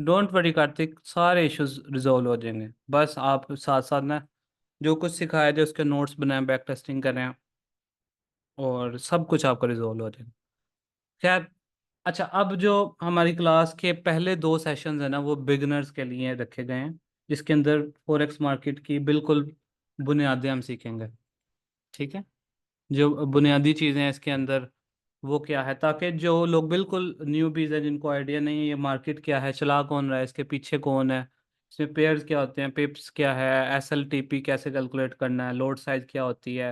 Don't worry Kartik, सारे issues resolve हो जाएंगे। बस आप साथ साथ ना जो कुछ सिखाया जाए उसके नोट्स बनाएं, बैक टेस्टिंग करें, और सब कुछ आपका रिजॉल्व हो जाएगा। खैर, अच्छा, अब जो हमारी क्लास के पहले 2 सेशंस है ना, वो बिगिनर्स के लिए रखे गए हैं, जिसके अंदर फॉरेक्स मार्केट की बिल्कुल बुनियादी हम सीखेंगे। ठीक है, जो बुनियादी चीज़ें हैं इसके अंदर वो क्या है, ताकि जो लोग बिल्कुल न्यूबीज हैं, जिनको आइडिया नहीं है ये मार्केट क्या है, चला कौन रहा है, इसके पीछे कौन है, इसमें पेयर्स क्या होते हैं, पिप्स क्या है, एसएलटीपी कैसे कैलकुलेट करना है, लोड साइज क्या होती है,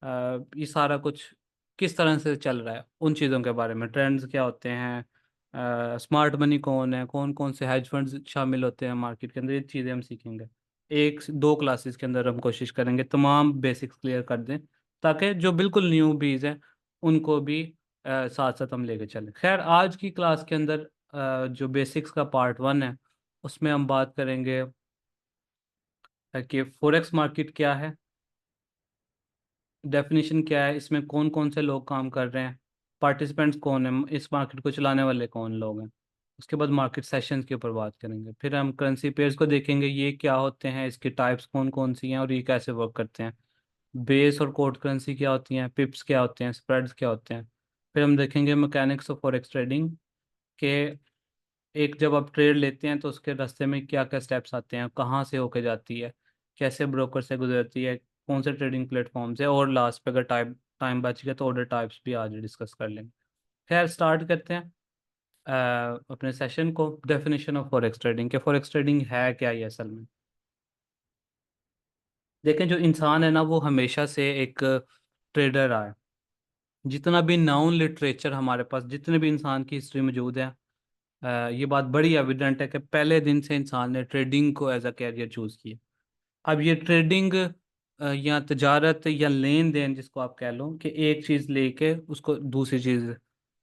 ये सारा कुछ किस तरह से चल रहा है, उन चीज़ों के बारे में, ट्रेंड्स क्या होते हैं, स्मार्ट मनी कौन है, कौन कौन से हेज फंड्स शामिल होते हैं मार्केट के अंदर, ये चीज़ें हम सीखेंगे। 1 2 क्लासेस के अंदर हम कोशिश करेंगे तमाम बेसिक्स क्लियर कर दें, ताकि जो बिल्कुल न्यू बीज हैं उनको भी साथ साथ हम लेके चलें। खैर, आज की क्लास के अंदर जो बेसिक्स का पार्ट 1 है, उसमें हम बात करेंगे कि फॉरेक्स मार्केट क्या है, डेफिनेशन क्या है, इसमें कौन कौन से लोग काम कर रहे हैं, पार्टिसिपेंट्स कौन है, इस मार्केट को चलाने वाले कौन लोग हैं। उसके बाद मार्केट सेशंस के ऊपर बात करेंगे, फिर हम करेंसी पेयर्स को देखेंगे, ये क्या होते हैं, इसके टाइप्स कौन कौन सी हैं और ये कैसे वर्क करते हैं, बेस और कोड करेंसी क्या होती हैं, पिप्स क्या होते हैं, स्प्रेड्स क्या होते हैं। फिर हम देखेंगे मैकेनिक्स ऑफ फॉरेक्स ट्रेडिंग के, एक जब आप ट्रेड लेते हैं तो उसके रास्ते में क्या क्या स्टेप्स आते हैं, कहाँ से होके जाती है, कैसे ब्रोकर से गुजरती है, कौन से ट्रेडिंग प्लेटफॉर्म से, और लास्ट पे अगर टाइम टाइम बच गया तो ऑर्डर टाइप्स भी आज डिस्कस कर लेंगे। खैर, स्टार्ट करते हैं अपने सेशन को। डेफिनेशन ऑफ फॉरेक्स ट्रेडिंग के, फॉरेक्स ट्रेडिंग है क्या ये असल में। देखें, जो इंसान है ना वो हमेशा से एक ट्रेडर रहा है। जितना भी नाउन लिटरेचर हमारे पास, जितने भी इंसान की हिस्ट्री मौजूद है, ये बात बड़ी एविडेंट है कि पहले दिन से इंसान ने ट्रेडिंग को एज अ कैरियर चूज किया। अब ये ट्रेडिंग या तजारत या लेन देन, जिसको आप कह लो कि एक चीज़ लेके उसको दूसरी चीज़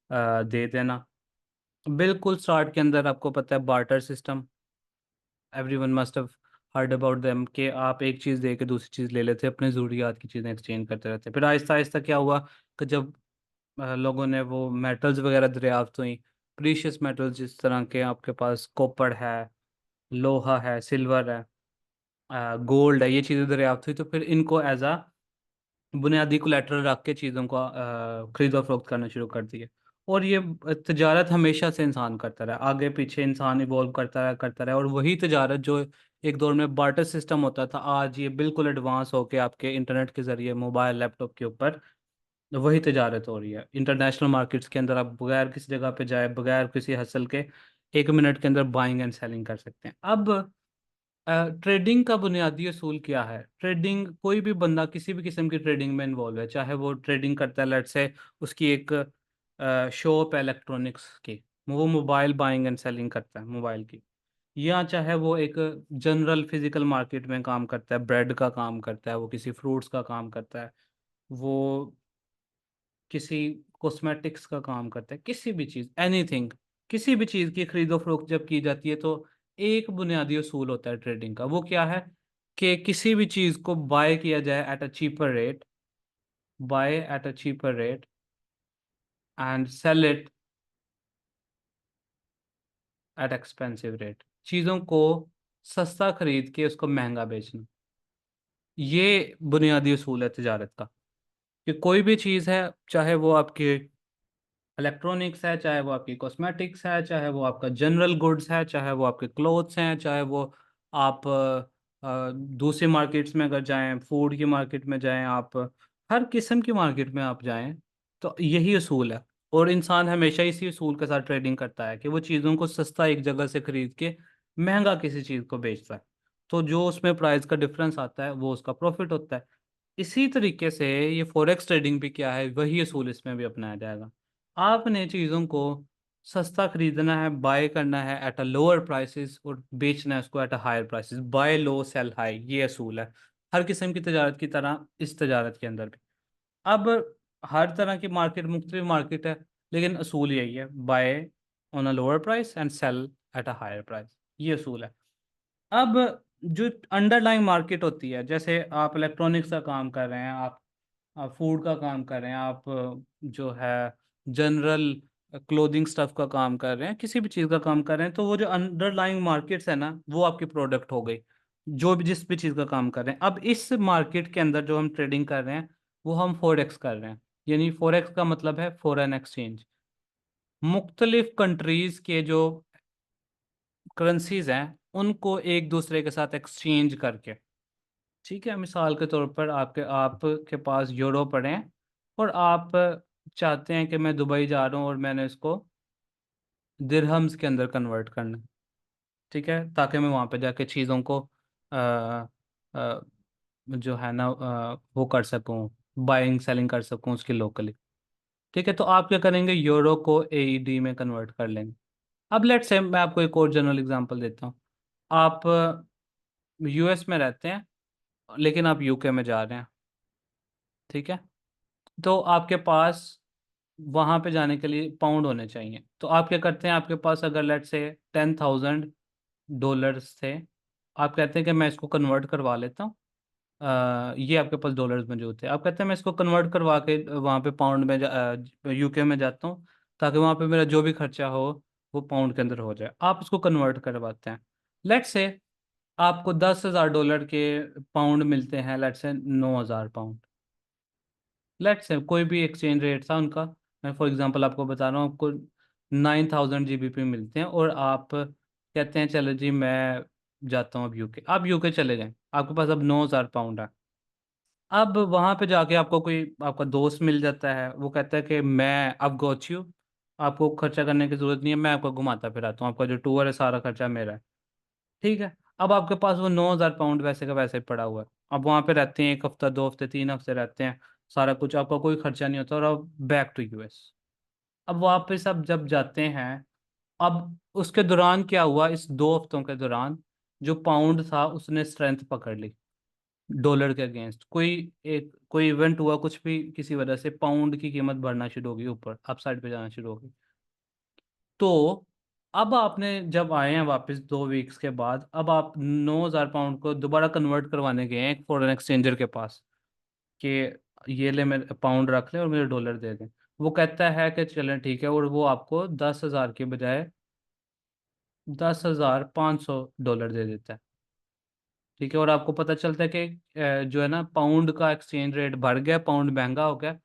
दे देना। बिल्कुल स्टार्ट के अंदर आपको पता है barter system, everyone must have heard about them, कि आप एक चीज़ दे के दूसरी चीज़ ले लेते, अपने ज़रूरियात की चीज़ें एक्सचेंज करते रहते। फिर आहिस्ता आहिस्ता क्या हुआ कि जब लोगों ने वो मेटल्स वगैरह दरियाफ्त हुई, प्रीशियस मेटल्स, जिस तरह के आपके पास कॉपर है, लोहा है, सिल्वर है, गोल्ड है, ये चीज़ें दरियाफ्त हुई, तो फिर इनको एज आ बुनियादी कोलेटरल रख के चीज़ों का खरीदो फरोख्त करना शुरू कर दिए। और ये तजारत हमेशा से इंसान करता रहा, आगे पीछे इंसान इवॉल्व करता रहा, और वही तजारत जो एक दौर में बार्टर सिस्टम होता था, आज ये बिल्कुल एडवांस होके आपके इंटरनेट के ज़रिए, मोबाइल लैपटॉप के ऊपर वही तजारत हो रही है। इंटरनेशनल मार्केट्स के अंदर आप बगैर किसी जगह पे जाए, बगैर किसी हसल के 1 मिनट के अंदर बाइंग एंड सेलिंग कर सकते हैं। अब ट्रेडिंग का बुनियादी असूल क्या है। ट्रेडिंग, कोई भी बंदा किसी भी किस्म की ट्रेडिंग में इन्वॉल्व है, चाहे वो ट्रेडिंग करता है, लेट से उसकी एक शॉप है इलेक्ट्रॉनिक्स की, वो मोबाइल बाइंग एंड सेलिंग करता है मोबाइल की, या चाहे वो एक जनरल फिजिकल मार्केट में काम करता है, ब्रेड का काम करता है, वो किसी फ्रूट्स का काम करता है, वो किसी कॉस्मेटिक्स का काम करता है, किसी भी चीज़, एनीथिंग, किसी भी चीज़ की खरीदो फरोख्त जब की जाती है तो एक बुनियादी उसूल होता है ट्रेडिंग का। वो क्या है कि किसी भी चीज़ को बाय किया जाए at a cheaper rate, buy at a cheaper rate and sell it at expensive rate. चीज़ों को सस्ता खरीद के उसको महंगा बेचना, ये बुनियादी उसूल है तिजारत का। कि कोई भी चीज़ है, चाहे वो आपकी इलेक्ट्रॉनिक्स है, चाहे वो आपकी कॉस्मेटिक्स है, चाहे वो आपका जनरल गुड्स है, चाहे वो आपके क्लोथ्स हैं, चाहे वो आप दूसरी मार्केट्स में अगर जाएं, फूड की मार्केट में जाएं, आप हर किस्म की मार्केट में आप जाएं, तो यही असूल है। और इंसान हमेशा इसी असूल के साथ ट्रेडिंग करता है कि वो चीज़ों को सस्ता एक जगह से खरीद के महंगा किसी चीज़ को बेचता है, तो जो उसमें प्राइस का डिफरेंस आता है वो उसका प्रॉफिट होता है। इसी तरीके से ये फॉरेक्स ट्रेडिंग भी क्या है, वही असूल इसमें भी अपनाया जाएगा। आपने चीज़ों को सस्ता खरीदना है, बाय करना है एट अ लोअर प्राइसेस, और बेचना है उसको at a higher prices, buy low sell high, ये असूल है हर किस्म की तजारत की तरह इस तजारत के अंदर भी। अब हर तरह की मार्केट मुख्तलिफ मार्केट है, लेकिन असूल यही है, buy on a lower price and sell at a higher price, ये असूल है। अब जो अंडरलाइंग मार्केट होती है, जैसे आप इलेक्ट्रॉनिक्स का काम कर रहे हैं, आप फूड का काम कर रहे हैं, आप जो है जनरल क्लोथिंग स्टफ का काम कर रहे हैं, किसी भी चीज़ का काम कर रहे हैं, तो वो जो अंडरलाइंग मार्केट्स है ना, वो आपकी प्रोडक्ट हो गई। जो भी जिस भी चीज़ का काम कर रहे हैं, अब इस मार्केट के अंदर जो हम ट्रेडिंग कर रहे हैं वो हम फॉरेक्स कर रहे हैं। यानी फॉरेक्स का मतलब है फॉरेन एक्सचेंज। मुख्तलिफ कंट्रीज के जो करेंसीज हैं उनको एक दूसरे के साथ एक्सचेंज करके। ठीक है, मिसाल के तौर पर आपके पास यूरो पड़े हैं और आप चाहते हैं कि मैं दुबई जा रहा हूँ और मैंने इसको दिरहम्स के अंदर कन्वर्ट करना है। ठीक है, ताकि मैं वहाँ पे जाके चीज़ों को आ, आ, जो है ना वो कर सकूँ, बाइंग सेलिंग कर सकूँ उसकी लोकली। ठीक है, तो आप क्या करेंगे, यूरो को एईडी में कन्वर्ट कर लेंगे। अब लेट्स से मैं आपको एक और जनरल एग्जांपल देता हूँ। आप यूएस में रहते हैं लेकिन आप यूके में जा रहे हैं। ठीक है, तो आपके पास वहाँ पे जाने के लिए पाउंड होने चाहिए, तो आप क्या करते हैं, आपके पास अगर लेट्स से $10,000 थे, आप कहते हैं कि मैं इसको कन्वर्ट करवा लेता हूँ। ये आपके पास डॉलर्स मौजूद थे, आप कहते हैं मैं इसको कन्वर्ट करवा के वहाँ पे पाउंड में यूके में जाता हूँ, ताकि वहाँ पे मेरा जो भी खर्चा हो वो पाउंड के अंदर हो जाए। आप इसको कन्वर्ट करवाते हैं। लेट्स से आपको $10,000 के पाउंड मिलते हैं, let's say 9,000 pound. Let's say कोई भी एक्सचेंज रेट था उनका, मैं फॉर एग्जांपल आपको बता रहा हूँ, आपको 9,000 GBP मिलते हैं और आप कहते हैं चलो जी मैं जाता हूँ अब यूके। आप यूके चले गए, आपके पास अब 9,000 पाउंड है। अब वहां पे जाके आपको कोई आपका दोस्त मिल जाता है, वो कहता है कि मैं अब गोच यू, आपको खर्चा करने की जरूरत नहीं है, मैं आपको घुमाता फिराता हूँ, आपका जो टूर है सारा खर्चा मेरा है। ठीक है, अब आपके पास वो 9,000 पाउंड वैसे का वैसे ही पड़ा हुआ है। अब वहां पे रहते हैं 1 हफ्ता, 2 हफ्ते, 3 हफ्ते रहते हैं, सारा कुछ आपका कोई खर्चा नहीं होता, और अब बैक टू यूएस। अब वापस अब जब जाते हैं, अब उसके दौरान क्या हुआ, इस 2 हफ्तों के दौरान जो पाउंड था उसने स्ट्रेंथ पकड़ ली डॉलर के अगेंस्ट। कोई इवेंट हुआ कुछ भी, किसी वजह से पाउंड की कीमत बढ़ना शुरू होगी, ऊपर अप साइड पे जाना शुरू होगी। तो अब आपने जब आए हैं वापस 2 वीक्स के बाद, अब आप 9,000 पाउंड को दोबारा कन्वर्ट करवाने गए हैं एक फॉरेन एक्सचेंजर के पास कि ये ले मेरे पाउंड रख ले और मुझे डॉलर दे दें। वो कहता है कि चलें ठीक है, और वो आपको 10,000 के बजाय $10,500 दे देता है। ठीक है, और आपको पता चलता है कि जो है ना पाउंड का एक्सचेंज रेट बढ़ गया, पाउंड महंगा हो गया,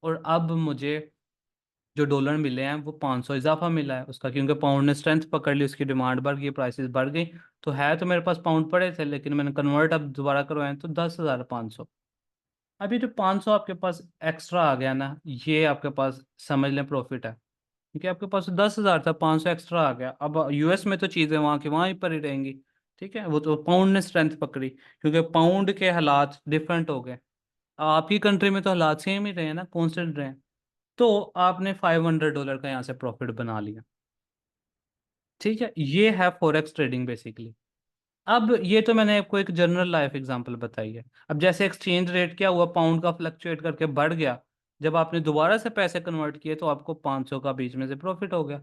और अब मुझे जो डॉलर मिले हैं वो 500 इजाफा मिला है उसका, क्योंकि पाउंड ने स्ट्रेंथ पकड़ ली, उसकी डिमांड बढ़ गई, प्राइसेस बढ़ गई। तो है तो मेरे पास पाउंड पड़े थे, लेकिन मैंने कन्वर्ट अब दोबारा करवाए तो 10,500। अभी जो 500 आपके पास एक्स्ट्रा आ गया ना, ये आपके पास समझ लें प्रॉफिट है, क्योंकि आपके पास 10,000 था, 500 एक्स्ट्रा आ गया। अब यूएस में तो चीज़ें वहाँ की वहाँ ही पर ही रहेंगी। ठीक है, वो तो पाउंड ने स्ट्रेंथ पकड़ी, क्योंकि पाउंड के हालात डिफरेंट हो गए। आपकी कंट्री में तो हालात सेम ही रहे ना, कॉन्स्टेंट रहे। तो आपने $500 का यहाँ से प्रॉफिट बना लिया। ठीक है, ये है फॉरेक्स ट्रेडिंग बेसिकली। अब ये तो मैंने आपको एक जनरल लाइफ एग्जांपल बताई है। अब जैसे एक्सचेंज रेट क्या हुआ, पाउंड का फ्लक्चुएट करके बढ़ गया, जब आपने दोबारा से पैसे कन्वर्ट किए तो आपको 500 का बीच में से प्रॉफिट हो गया।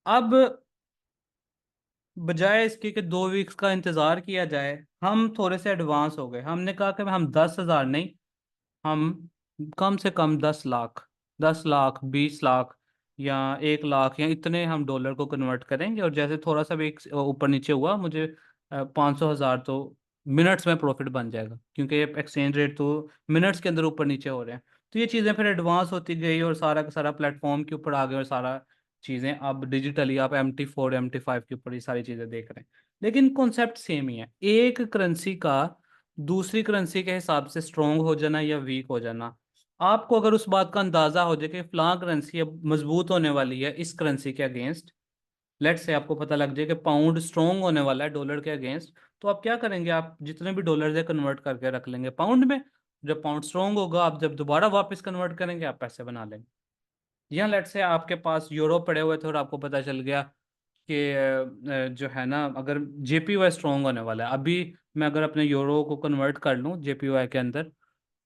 अब बजाय इसके कि 2 वीक्स का इंतजार किया जाए, हम थोड़े से एडवांस हो गए, हमने कहा कि हम 10,000 नहीं, हम कम से कम 10 लाख, 10 लाख, 20 लाख, या 1 लाख, या इतने हम डॉलर को कन्वर्ट करेंगे। और जैसे थोड़ा सा भी एक ऊपर नीचे हुआ, मुझे 500,000 तो मिनट्स में प्रॉफिट बन जाएगा, क्योंकि ये एक्सचेंज रेट तो मिनट्स के अंदर ऊपर नीचे हो रहे हैं। तो ये चीज़ें फिर एडवांस होती गई, और सारा का सारा प्लेटफॉर्म के ऊपर आ गए, और सारा चीज़ें अब डिजिटली आप MT4 MT5 के ऊपर ये सारी चीज़ें देख रहे हैं। लेकिन कॉन्सेप्ट सेम ही है, एक करेंसी का दूसरी करेंसी के हिसाब से स्ट्रोंग हो जाना या वीक हो जाना। आपको अगर उस बात का अंदाजा हो जाए कि फलां करेंसी अब मजबूत होने वाली है इस करेंसी के अगेंस्ट, लेट से आपको पता लग जाए कि पाउंड स्ट्रोंग होने वाला है डॉलर के अगेंस्ट, तो आप क्या करेंगे, आप जितने भी डॉलर है कन्वर्ट करके रख लेंगे पाउंड में। जब पाउंड स्ट्रोंग होगा, आप जब दोबारा वापस कन्वर्ट करेंगे आप पैसे बना लेंगे। या लेट से आपके पास यूरो पड़े हुए थे और आपको पता चल गया कि जो है ना, अगर JPY स्ट्रोंग होने वाला है अभी, मैं अगर अपने यूरो को कन्वर्ट कर लूँ JPY के अंदर,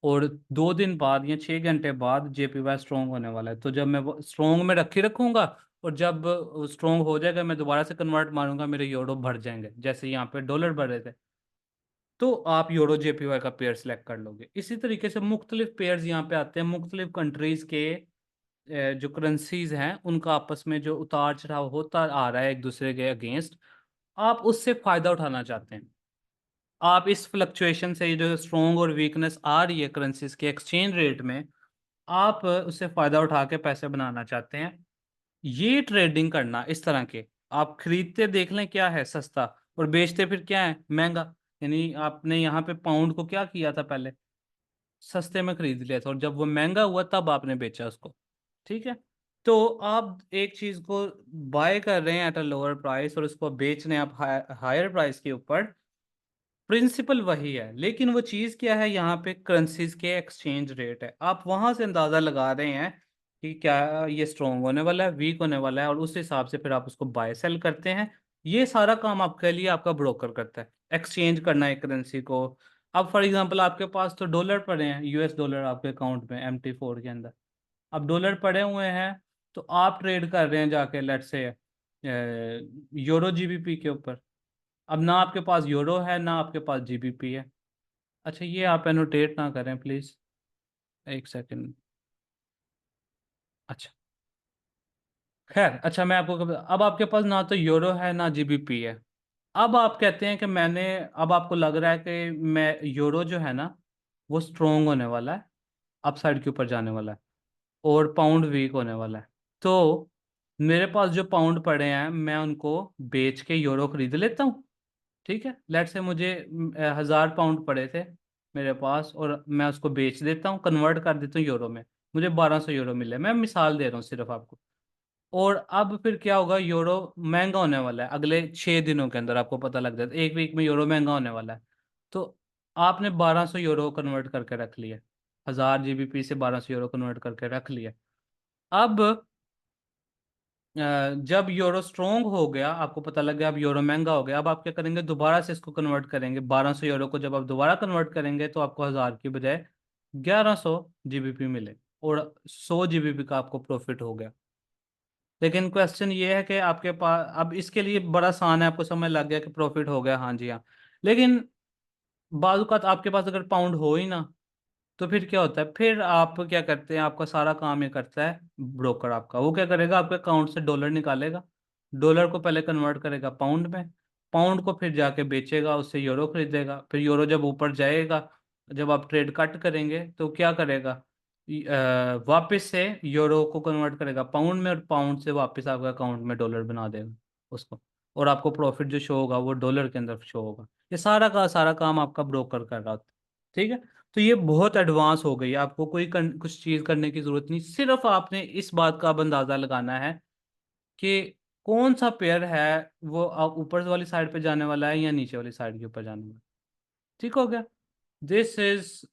और 2 दिन बाद या 6 घंटे बाद JPY स्ट्रोंग होने वाला है, तो जब मैं वो स्ट्रोंग में रखी रखूंगा, और जब स्ट्रोंग हो जाएगा मैं दोबारा से कन्वर्ट मारूंगा, मेरे यूरो भर जाएंगे जैसे यहाँ पे डॉलर भर रहे थे। तो आप यूरो JPY का पेयर सेलेक्ट कर लोगे। इसी तरीके से मुख्तलिफ पेयर्स यहाँ पे आते हैं, मुख्तलिफ कंट्रीज के जो करेंसीज हैं उनका आपस में जो उतार चढ़ाव होता आ रहा है एक दूसरे के अगेंस्ट, आप उससे फायदा उठाना चाहते हैं। आप इस फ्लक्चुएशन से, ये जो स्ट्रॉन्ग और वीकनेस आ रही है करेंसीज के एक्सचेंज रेट में, आप उससे फायदा उठा के पैसे बनाना चाहते हैं। ये ट्रेडिंग करना इस तरह के, आप खरीदते देख लें क्या है सस्ता, और बेचते फिर क्या है महंगा। यानी आपने यहाँ पे पाउंड को क्या किया था पहले, सस्ते में खरीद लिया था, और जब वो महंगा हुआ तब आपने बेचा उसको। ठीक है। तो आप एक चीज को बाय कर रहे हैं एट अ लोअर प्राइस और उसको बेच रहे हैं आप हायर प्राइस के ऊपर। प्रिंसिपल वही है, लेकिन वो चीज़ क्या है, यहाँ पे करेंसीज के एक्सचेंज रेट है। आप वहां से अंदाज़ा लगा रहे हैं कि क्या ये स्ट्रॉन्ग होने वाला है, वीक होने वाला है, और उस हिसाब से फिर आप उसको बाय सेल करते हैं। ये सारा काम आपके लिए आपका ब्रोकर करता है, एक्सचेंज करना है करेंसी को। अब फॉर एग्जांपल आपके पास तो डॉलर पड़े हैं, यूएस डॉलर आपके अकाउंट में MT4 के अंदर। अब डॉलर पड़े हुए हैं, तो आप ट्रेड कर रहे हैं जाके लेट से यूरो जीबीपी के ऊपर। अब ना आपके पास यूरो है ना आपके पास जीबीपी है। अच्छा, ये आप एनोटेट ना करें प्लीज, एक सेकंड। अच्छा, खैर, अच्छा मैं आपको अब आपके पास ना तो यूरो है ना जीबीपी है। अब आप कहते हैं कि मैंने, अब आपको लग रहा है कि मैं यूरो जो है ना वो स्ट्रोंग होने वाला है, अपसाइड के ऊपर जाने वाला है, और पाउंड वीक होने वाला है। तो मेरे पास जो पाउंड पड़े हैं मैं उनको बेच के यूरो खरीद लेता हूँ। ठीक है, लेट से मुझे 1000 पाउंड पड़े थे मेरे पास, और मैं उसको बेच देता हूँ, कन्वर्ट कर देता हूँ यूरो में। मुझे 1200 यूरो मिले, मैं मिसाल दे रहा हूँ सिर्फ आपको। और अब फिर क्या होगा, यूरो महंगा होने वाला है अगले 6 दिनों के अंदर, आपको पता लग जाता है 1 वीक में यूरो महंगा होने वाला है। तो आपने 1200 यूरो कन्वर्ट करके रख लिया, 1000 जीबीपी से 1200 यूरो कन्वर्ट करके रख लिया। अब जब यूरो स्ट्रोंग हो गया, आपको पता लग गया अब यूरो महंगा हो गया, अब आप क्या करेंगे, दोबारा से इसको कन्वर्ट करेंगे। 1200 यूरो को जब आप दोबारा कन्वर्ट करेंगे तो आपको 1000 की बजाय 1100 जीबीपी मिले, और 100 जीबीपी का आपको प्रॉफिट हो गया। लेकिन क्वेश्चन ये है कि आपके पास, अब इसके लिए बड़ा आसान है, आपको समझ लग गया कि प्रॉफिट हो गया, हाँ जी हाँ। लेकिन बाजू का आपके पास अगर पाउंड हो ही ना, तो फिर क्या होता है, फिर आप क्या करते हैं, आपका सारा काम ये करता है ब्रोकर आपका। वो क्या करेगा, आपके अकाउंट से डॉलर निकालेगा, डॉलर को पहले कन्वर्ट करेगा पाउंड में, पाउंड को फिर जाके बेचेगा, उससे यूरो खरीदेगा, फिर यूरो जब ऊपर जाएगा, जब आप ट्रेड कट करेंगे तो क्या करेगा, वापस से यूरो को कन्वर्ट करेगा पाउंड में, और पाउंड से वापस आपके अकाउंट में डॉलर बना देगा उसको, और आपको प्रॉफिट जो शो होगा वो डॉलर के अंदर शो होगा। ये सारा का सारा काम आपका ब्रोकर कर रहा होता है। ठीक है। तो ये बहुत एडवांस हो गई है, आपको कोई कुछ चीज़ करने की ज़रूरत नहीं, सिर्फ आपने इस बात का अब अंदाज़ा लगाना है कि कौन सा पेयर है, वो आप ऊपर वाली साइड पे जाने वाला है या नीचे वाली साइड के ऊपर जाने वाला है। ठीक हो गया। दिस इज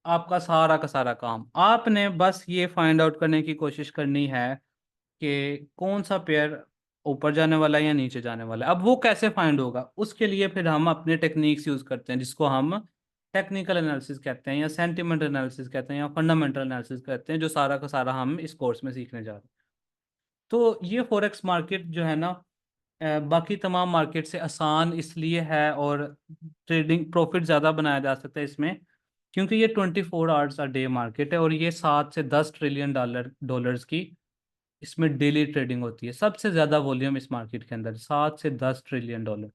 आपका सारा का सारा काम। आपने बस ये फाइंड आउट करने की कोशिश करनी है कि कौन सा पेयर ऊपर जाने वाला है या नीचे जाने वाला है। अब वो कैसे फाइंड होगा, उसके लिए फिर हम अपने टेक्निक्स यूज करते हैं, जिसको हम टेक्निकल एनालिसिस कहते हैं, या सेंटिमेंटल एनालिसिस कहते हैं, या फंडामेंटल एनालिसिस कहते हैं, जो सारा का सारा हम इस कोर्स में सीखने जा रहे हैं। तो ये फॉरेक्स मार्केट जो है ना, बाकी तमाम मार्केट से आसान इसलिए है, और ट्रेडिंग प्रॉफिट ज़्यादा बनाया जा सकता है इसमें, क्योंकि ये 24 आवर्स अ डे मार्केट है, और ये 7 से 10 ट्रिलियन डॉलर्स की इसमें डेली ट्रेडिंग होती है। सबसे ज़्यादा वॉल्यूम इस मार्केट के अंदर 7 से 10 ट्रिलियन डॉलर।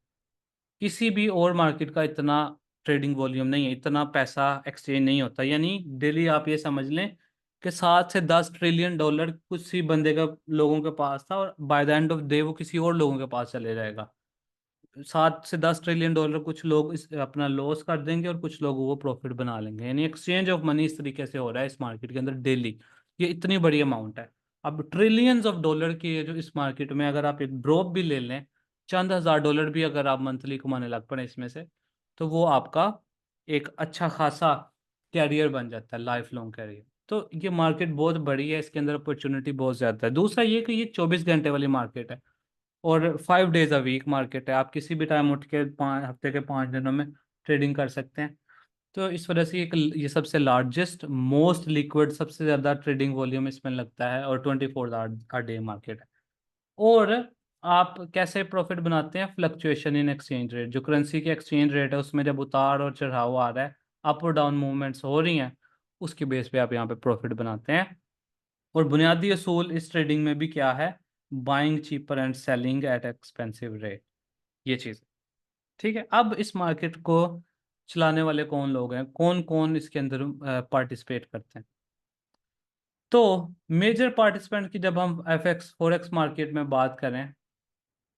किसी भी और मार्केट का इतना ट्रेडिंग वॉल्यूम नहीं है, इतना पैसा एक्सचेंज नहीं होता। यानी डेली आप ये समझ लें कि 7 से 10 ट्रिलियन डॉलर कुछ ही बंदे का, लोगों के पास था, और by the end of day वो किसी और लोगों के पास चले जाएगा। 7 से 10 ट्रिलियन डॉलर कुछ लोग इस अपना लॉस कर देंगे, और कुछ लोग वो प्रॉफिट बना लेंगे। यानी एक्सचेंज ऑफ मनी इस तरीके से हो रहा है इस मार्केट के अंदर डेली। ये इतनी बड़ी अमाउंट है। अब ट्रिलियंस ऑफ डॉलर की ये जो इस मार्केट में, अगर आप एक ड्रॉप भी ले लें, चंद हजार डॉलर भी अगर आप मंथली कमाने लग पड़े इसमें से, तो वो आपका एक अच्छा खासा कैरियर बन जाता है, लाइफ लॉन्ग कैरियर। तो ये मार्केट बहुत बड़ी है, इसके अंदर अपॉर्चुनिटी बहुत ज़्यादा है। दूसरा ये कि ये 24 घंटे वाली मार्केट है, और 5 डेज अ वीक मार्केट है। आप किसी भी टाइम उठ के 5 हफ्ते के 5 दिनों में ट्रेडिंग कर सकते हैं। तो इस वजह से ये सबसे लार्जेस्ट, मोस्ट लिक्विड, सबसे ज़्यादा ट्रेडिंग वॉल्यूम इसमें लगता है, और 24 आवर डे मार्केट है। और आप कैसे प्रॉफिट बनाते हैं, फ्लक्चुएशन इन एक्सचेंज रेट, जो करेंसी के एक्सचेंज रेट है उसमें जब उतार और चढ़ाव आ रहा है, अप और डाउन मूवमेंट्स हो रही हैं, उसके बेस पे आप यहाँ पे प्रॉफिट बनाते हैं। और बुनियादी असूल इस ट्रेडिंग में भी क्या है? Buying cheaper and selling at expensive rate, ये चीज़। ठीक है, अब इस मार्केट को चलाने वाले कौन लोग हैं, कौन कौन इसके अंदर पार्टिसिपेट करते हैं? तो मेजर पार्टिसिपेंट की जब हम एफएक्स फॉरेक्स मार्केट में बात करें,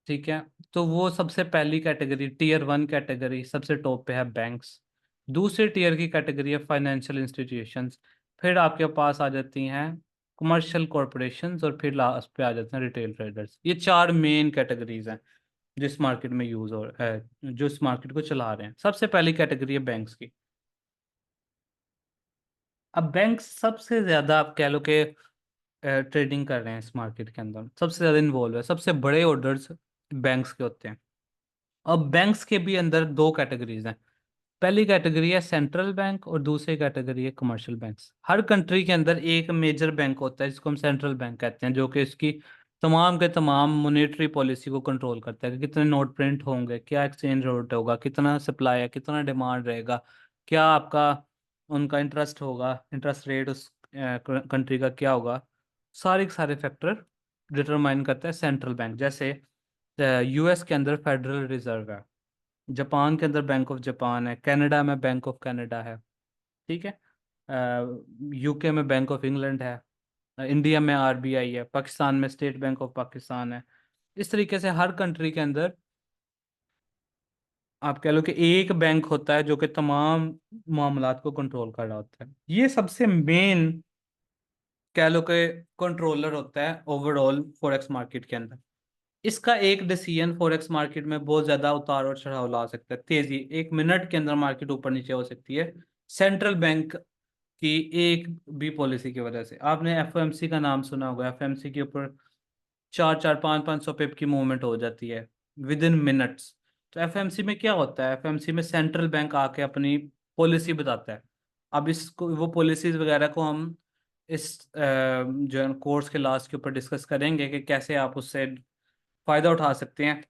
ठीक है, तो वो सबसे पहली कैटेगरी, टीयर वन कैटेगरी, सबसे टॉप पे है बैंक्स। दूसरे टीयर की कैटेगरी है फाइनेंशियल इंस्टीट्यूशंस। फिर आपके पास आ जाती हैं कमर्शियल कॉरपोरेशंस, और फिर लास्ट पे आ जाते हैं रिटेल ट्रेडर्स। ये चार मेन कैटेगरीज हैं जिस मार्केट में यूज हो है, जो इस मार्केट को चला रहे हैं। सबसे पहली कैटेगरी है बैंक्स की। अब बैंक सबसे ज्यादा, आप कह लो कि ट्रेडिंग कर रहे हैं इस मार्केट के अंदर, सबसे ज्यादा इन्वॉल्व है, सबसे बड़े ऑर्डर्स बैंक्स के होते हैं। अब बैंक्स के भी अंदर दो कैटेगरीज हैं। पहली कैटेगरी है सेंट्रल बैंक और दूसरी कैटेगरी है कमर्शियल बैंक्स। हर कंट्री के अंदर एक मेजर बैंक होता है जिसको हम सेंट्रल बैंक कहते हैं, जो कि इसकी तमाम के तमाम मॉनेटरी पॉलिसी को कंट्रोल करता है कि कितने नोट प्रिंट होंगे, क्या एक्सचेंज रेट होगा, कितना सप्लाई है, कितना डिमांड रहेगा, क्या आपका उनका इंटरेस्ट होगा, इंटरेस्ट रेट उस कंट्री का क्या होगा। सारे के सारे फैक्टर डिटरमाइन करता है सेंट्रल बैंक। जैसे यूएस के अंदर फेडरल रिजर्व है, जापान के अंदर बैंक ऑफ जापान है, कनाडा में बैंक ऑफ कनाडा है, ठीक है, यूके में बैंक ऑफ इंग्लैंड है, इंडिया में आरबीआई है, पाकिस्तान में स्टेट बैंक ऑफ पाकिस्तान है। इस तरीके से हर कंट्री के अंदर आप कह लो कि एक बैंक होता है जो कि तमाम मामलात को कंट्रोल कर रहा होता है। ये सबसे मेन कह लो कि कंट्रोलर होता है ओवरऑल फॉरेक्स मार्केट के अंदर। इसका एक डिसीजन फॉरेक्स मार्केट में बहुत ज्यादा उतार और चढ़ाव ला सकता है, तेजी, एक मिनट के अंदर मार्केट ऊपर नीचे हो सकती है सेंट्रल बैंक की एक भी पॉलिसी की वजह से। आपने एफओएमसी का नाम सुना होगा, एफओएमसी के ऊपर 4-4 500-500 पिप की मूवमेंट हो जाती है विद इन मिनट्स। तो एफएमसी में क्या होता है, एफएमसी में सेंट्रल बैंक आके अपनी पॉलिसी बताता है। अब इसको, वो पॉलिसीज वगैरह को हम इस जो है कोर्स के लास्ट के ऊपर डिस्कस करेंगे कि कैसे आप उससे फायदा उठा सकते हैं।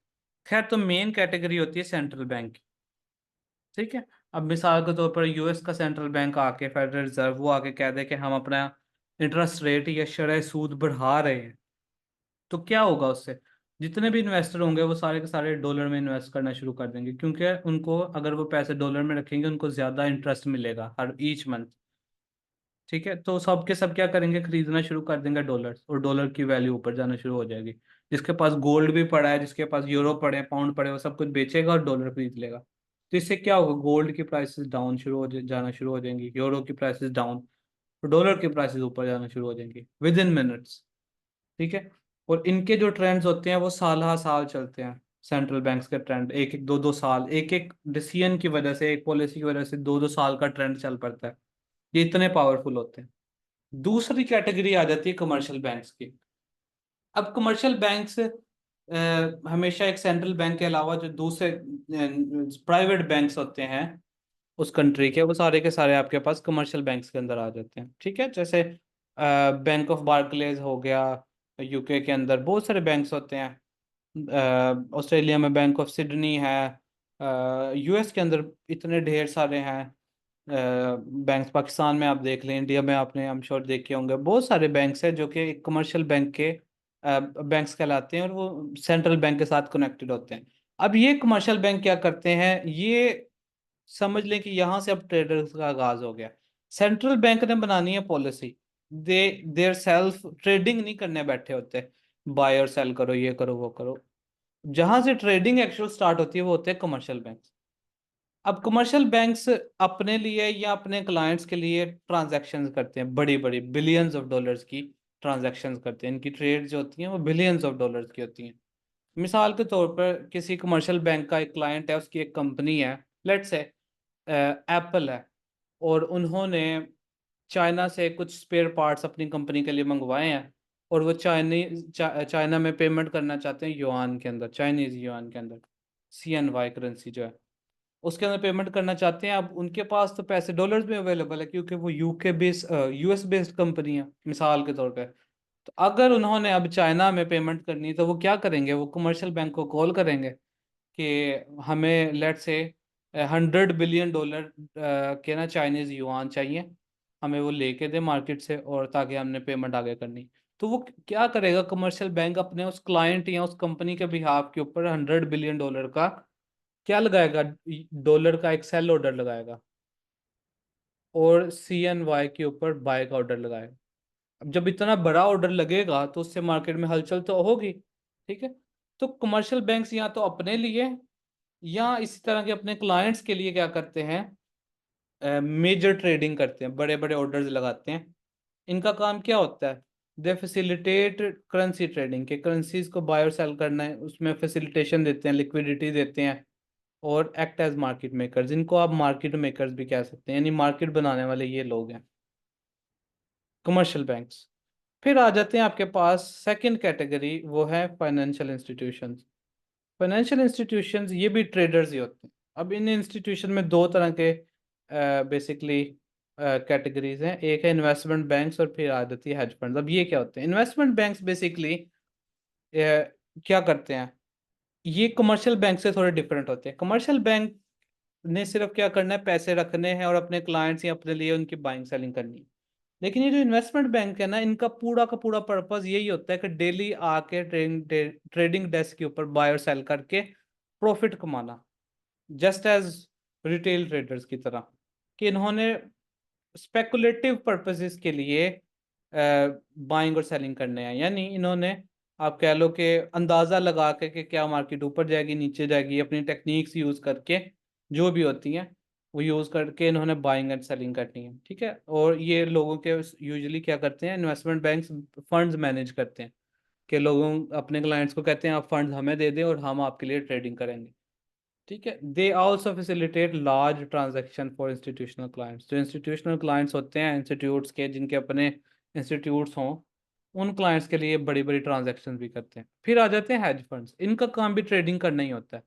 खैर, तो मेन कैटेगरी होती है सेंट्रल बैंक की, ठीक है। अब मिसाल के तौर पर यूएस का सेंट्रल बैंक आके, फेडरल रिजर्व, वो आके कह दे कि हम अपना इंटरेस्ट रेट या शरह सूद बढ़ा रहे हैं, तो क्या होगा उससे? जितने भी इन्वेस्टर होंगे वो सारे के सारे डॉलर में इन्वेस्ट करना शुरू कर देंगे, क्योंकि उनको अगर वो पैसे डॉलर में रखेंगे उनको ज्यादा इंटरेस्ट मिलेगा हर ईच मंथ, ठीक है। तो सब के सब क्या करेंगे, खरीदना शुरू कर देंगे डॉलर, और डॉलर की वैल्यू ऊपर जाना शुरू हो जाएगी। जिसके पास गोल्ड भी पड़ा है, जिसके पास यूरो पड़े हैं, पाउंड पड़े हैं, वो सब कुछ बेचेगा और डॉलर खरीद लेगा। तो इससे क्या होगा, गोल्ड की प्राइसेस डाउन शुरू हो जाना शुरू हो जाएंगी, यूरो की प्राइसेस डाउन, तो डॉलर की प्राइसेस ऊपर जाना शुरू हो जाएंगी विद इन मिनट्स, ठीक है। और इनके जो ट्रेंड्स होते हैं वो साल हर साल चलते हैं। सेंट्रल बैंक्स के ट्रेंड एक एक दो दो साल, एक एक डिसीजन की वजह से, एक पॉलिसी की वजह से दो दो साल का ट्रेंड चल पड़ता है। ये इतने पावरफुल होते हैं। दूसरी कैटेगरी आ जाती है कमर्शियल बैंक्स की। अब कमर्शियल बैंक्स हमेशा एक सेंट्रल बैंक के अलावा जो दूसरे प्राइवेट बैंक्स होते हैं उस कंट्री के, वो सारे के सारे आपके पास कमर्शियल बैंक्स के अंदर आ जाते हैं, ठीक है। जैसे बैंक ऑफ बार्कलेज हो गया, यूके के अंदर बहुत सारे बैंक्स होते हैं, ऑस्ट्रेलिया में बैंक ऑफ सिडनी है, यूएस के अंदर इतने ढेर सारे हैं बैंक्स। पाकिस्तान में आप देख लें, इंडिया में आपने हम श्योर देखे होंगे, बहुत सारे बैंक्स हैं जो कि कमर्शियल बैंक के बैंक्स कहलाते हैं, और वो सेंट्रल बैंक के साथ कनेक्टेड होते हैं। अब ये कमर्शियल बैंक क्या करते हैं, ये समझ लें कि यहाँ से अब ट्रेडर्स का आगाज हो गया। सेंट्रल बैंक ने बनानी है policy, they their self trading नहीं करने बैठे होते, बाय और सेल करो, ये करो, वो करो। जहां से ट्रेडिंग एक्चुअल स्टार्ट होती है वो होते हैं कमर्शियल बैंक। अब कमर्शियल बैंक्स अपने लिए या अपने क्लाइंट्स के लिए ट्रांजैक्शंस करते हैं, बड़ी बड़ी बिलियंस ऑफ डॉलर्स की ट्रांजैक्शंस करते हैं। इनकी ट्रेड जो होती हैं वो बिलियंस ऑफ डॉलर्स की होती हैं। मिसाल के तौर पर किसी कमर्शियल बैंक का एक क्लाइंट है, उसकी एक कंपनी है, लेट्स से एप्पल है, और उन्होंने चाइना से कुछ स्पेयर पार्ट्स अपनी कंपनी के लिए मंगवाए हैं, और वो चाइना में पेमेंट करना चाहते हैं युआन के अंदर, चाइनीज युआन के अंदर, CNY करेंसी जो है उसके अंदर पेमेंट करना चाहते हैं। अब उनके पास तो पैसे डॉलर्स में अवेलेबल है, क्योंकि वो UK based US based company है मिसाल के तौर पे। तो अगर उन्होंने अब चाइना में पेमेंट करनी है तो वो क्या करेंगे, वो कमर्शियल बैंक को कॉल करेंगे कि हमें लेट से $100 बिलियन के ना चाइनीज युआन चाहिए, हमें वो लेके दे मार्केट से, और ताकि हमने पेमेंट आगे करनी। तो वो क्या करेगा, कमर्शियल बैंक अपने उस क्लाइंट या उस कंपनी के बिहाफ के ऊपर $100 बिलियन का क्या लगाएगा, डॉलर का एक सेल ऑर्डर लगाएगा, और CNY के ऊपर बाय का ऑर्डर लगाएगा। अब जब इतना बड़ा ऑर्डर लगेगा तो उससे मार्केट में हलचल तो होगी, ठीक है। तो कमर्शियल बैंक्स या तो अपने लिए या इसी तरह के अपने क्लाइंट्स के लिए क्या करते हैं, मेजर ट्रेडिंग करते हैं, बड़े बड़े ऑर्डर्स लगाते हैं। इनका काम क्या होता है, दे फैसिलिटेट करेंसी ट्रेडिंग, के करेंसीज को बाय और सेल करना है, उसमें फैसिलिटेशन देते हैं, लिक्विडिटी देते हैं, और एक्ट एज मार्केट मेकर्स। इनको आप मार्केट मेकर्स भी कह सकते हैं, यानी मार्केट बनाने वाले ये लोग हैं, कमर्शियल बैंक्स। फिर आ जाते हैं आपके पास सेकंड कैटेगरी, वो है फाइनेंशियल इंस्टीट्यूशंस। फाइनेंशियल इंस्टीट्यूशंस ये भी ट्रेडर्स ही होते हैं। अब इन इंस्टीट्यूशन में दो तरह के बेसिकली कैटेगरीज हैं, एक है इन्वेस्टमेंट बैंक्स और फिर आ जाती है हेज फंड्स। अब ये क्या होते हैं, इन्वेस्टमेंट बैंक्स बेसिकली क्या करते हैं, ये कमर्शियल बैंक से थोड़े डिफरेंट होते हैं। कमर्शियल बैंक ने सिर्फ क्या करना है, पैसे रखने हैं और अपने क्लाइंट्स या अपने लिए उनकी बाइंग सेलिंग करनी है। लेकिन ये जो इन्वेस्टमेंट बैंक है ना, इनका पूरा का पूरा पर्पस यही होता है कि डेली आके ट्रेडिंग डेस्क के ऊपर बाय और सेल करके प्रॉफिट कमाना, जस्ट एज रिटेल ट्रेडर्स की तरह। कि इन्होंने स्पेकुलेटिव पर्पसेस के लिए बाइंग और सेलिंग करने हैं, यानी इन्होंने, आप कह लो कि अंदाजा लगा के कि क्या मार्केट ऊपर जाएगी नीचे जाएगी, अपनी टेक्निक्स यूज करके जो भी होती हैं वो यूज करके इन्होंने बाइंग एंड सेलिंग करनी है, ठीक है। और ये लोगों के यूजुअली क्या करते हैं, इन्वेस्टमेंट बैंक्स फंड्स मैनेज करते हैं, कि लोगों अपने क्लाइंट्स को कहते हैं आप फंड्स हमें दे दें और हम आपके लिए ट्रेडिंग करेंगे, ठीक है। They also facilitate large transaction for institutional clients. जो इंस्टीट्यूशनल क्लाइंट्स होते हैं इंस्टीट्यूट्स के, जिनके अपने इंस्टीट्यूट्स हों, उन क्लाइंट्स के लिए बड़ी बड़ी ट्रांजैक्शन भी करते हैं। फिर आ जाते हैं हेज फंड्स, इनका काम भी ट्रेडिंग करना ही होता है।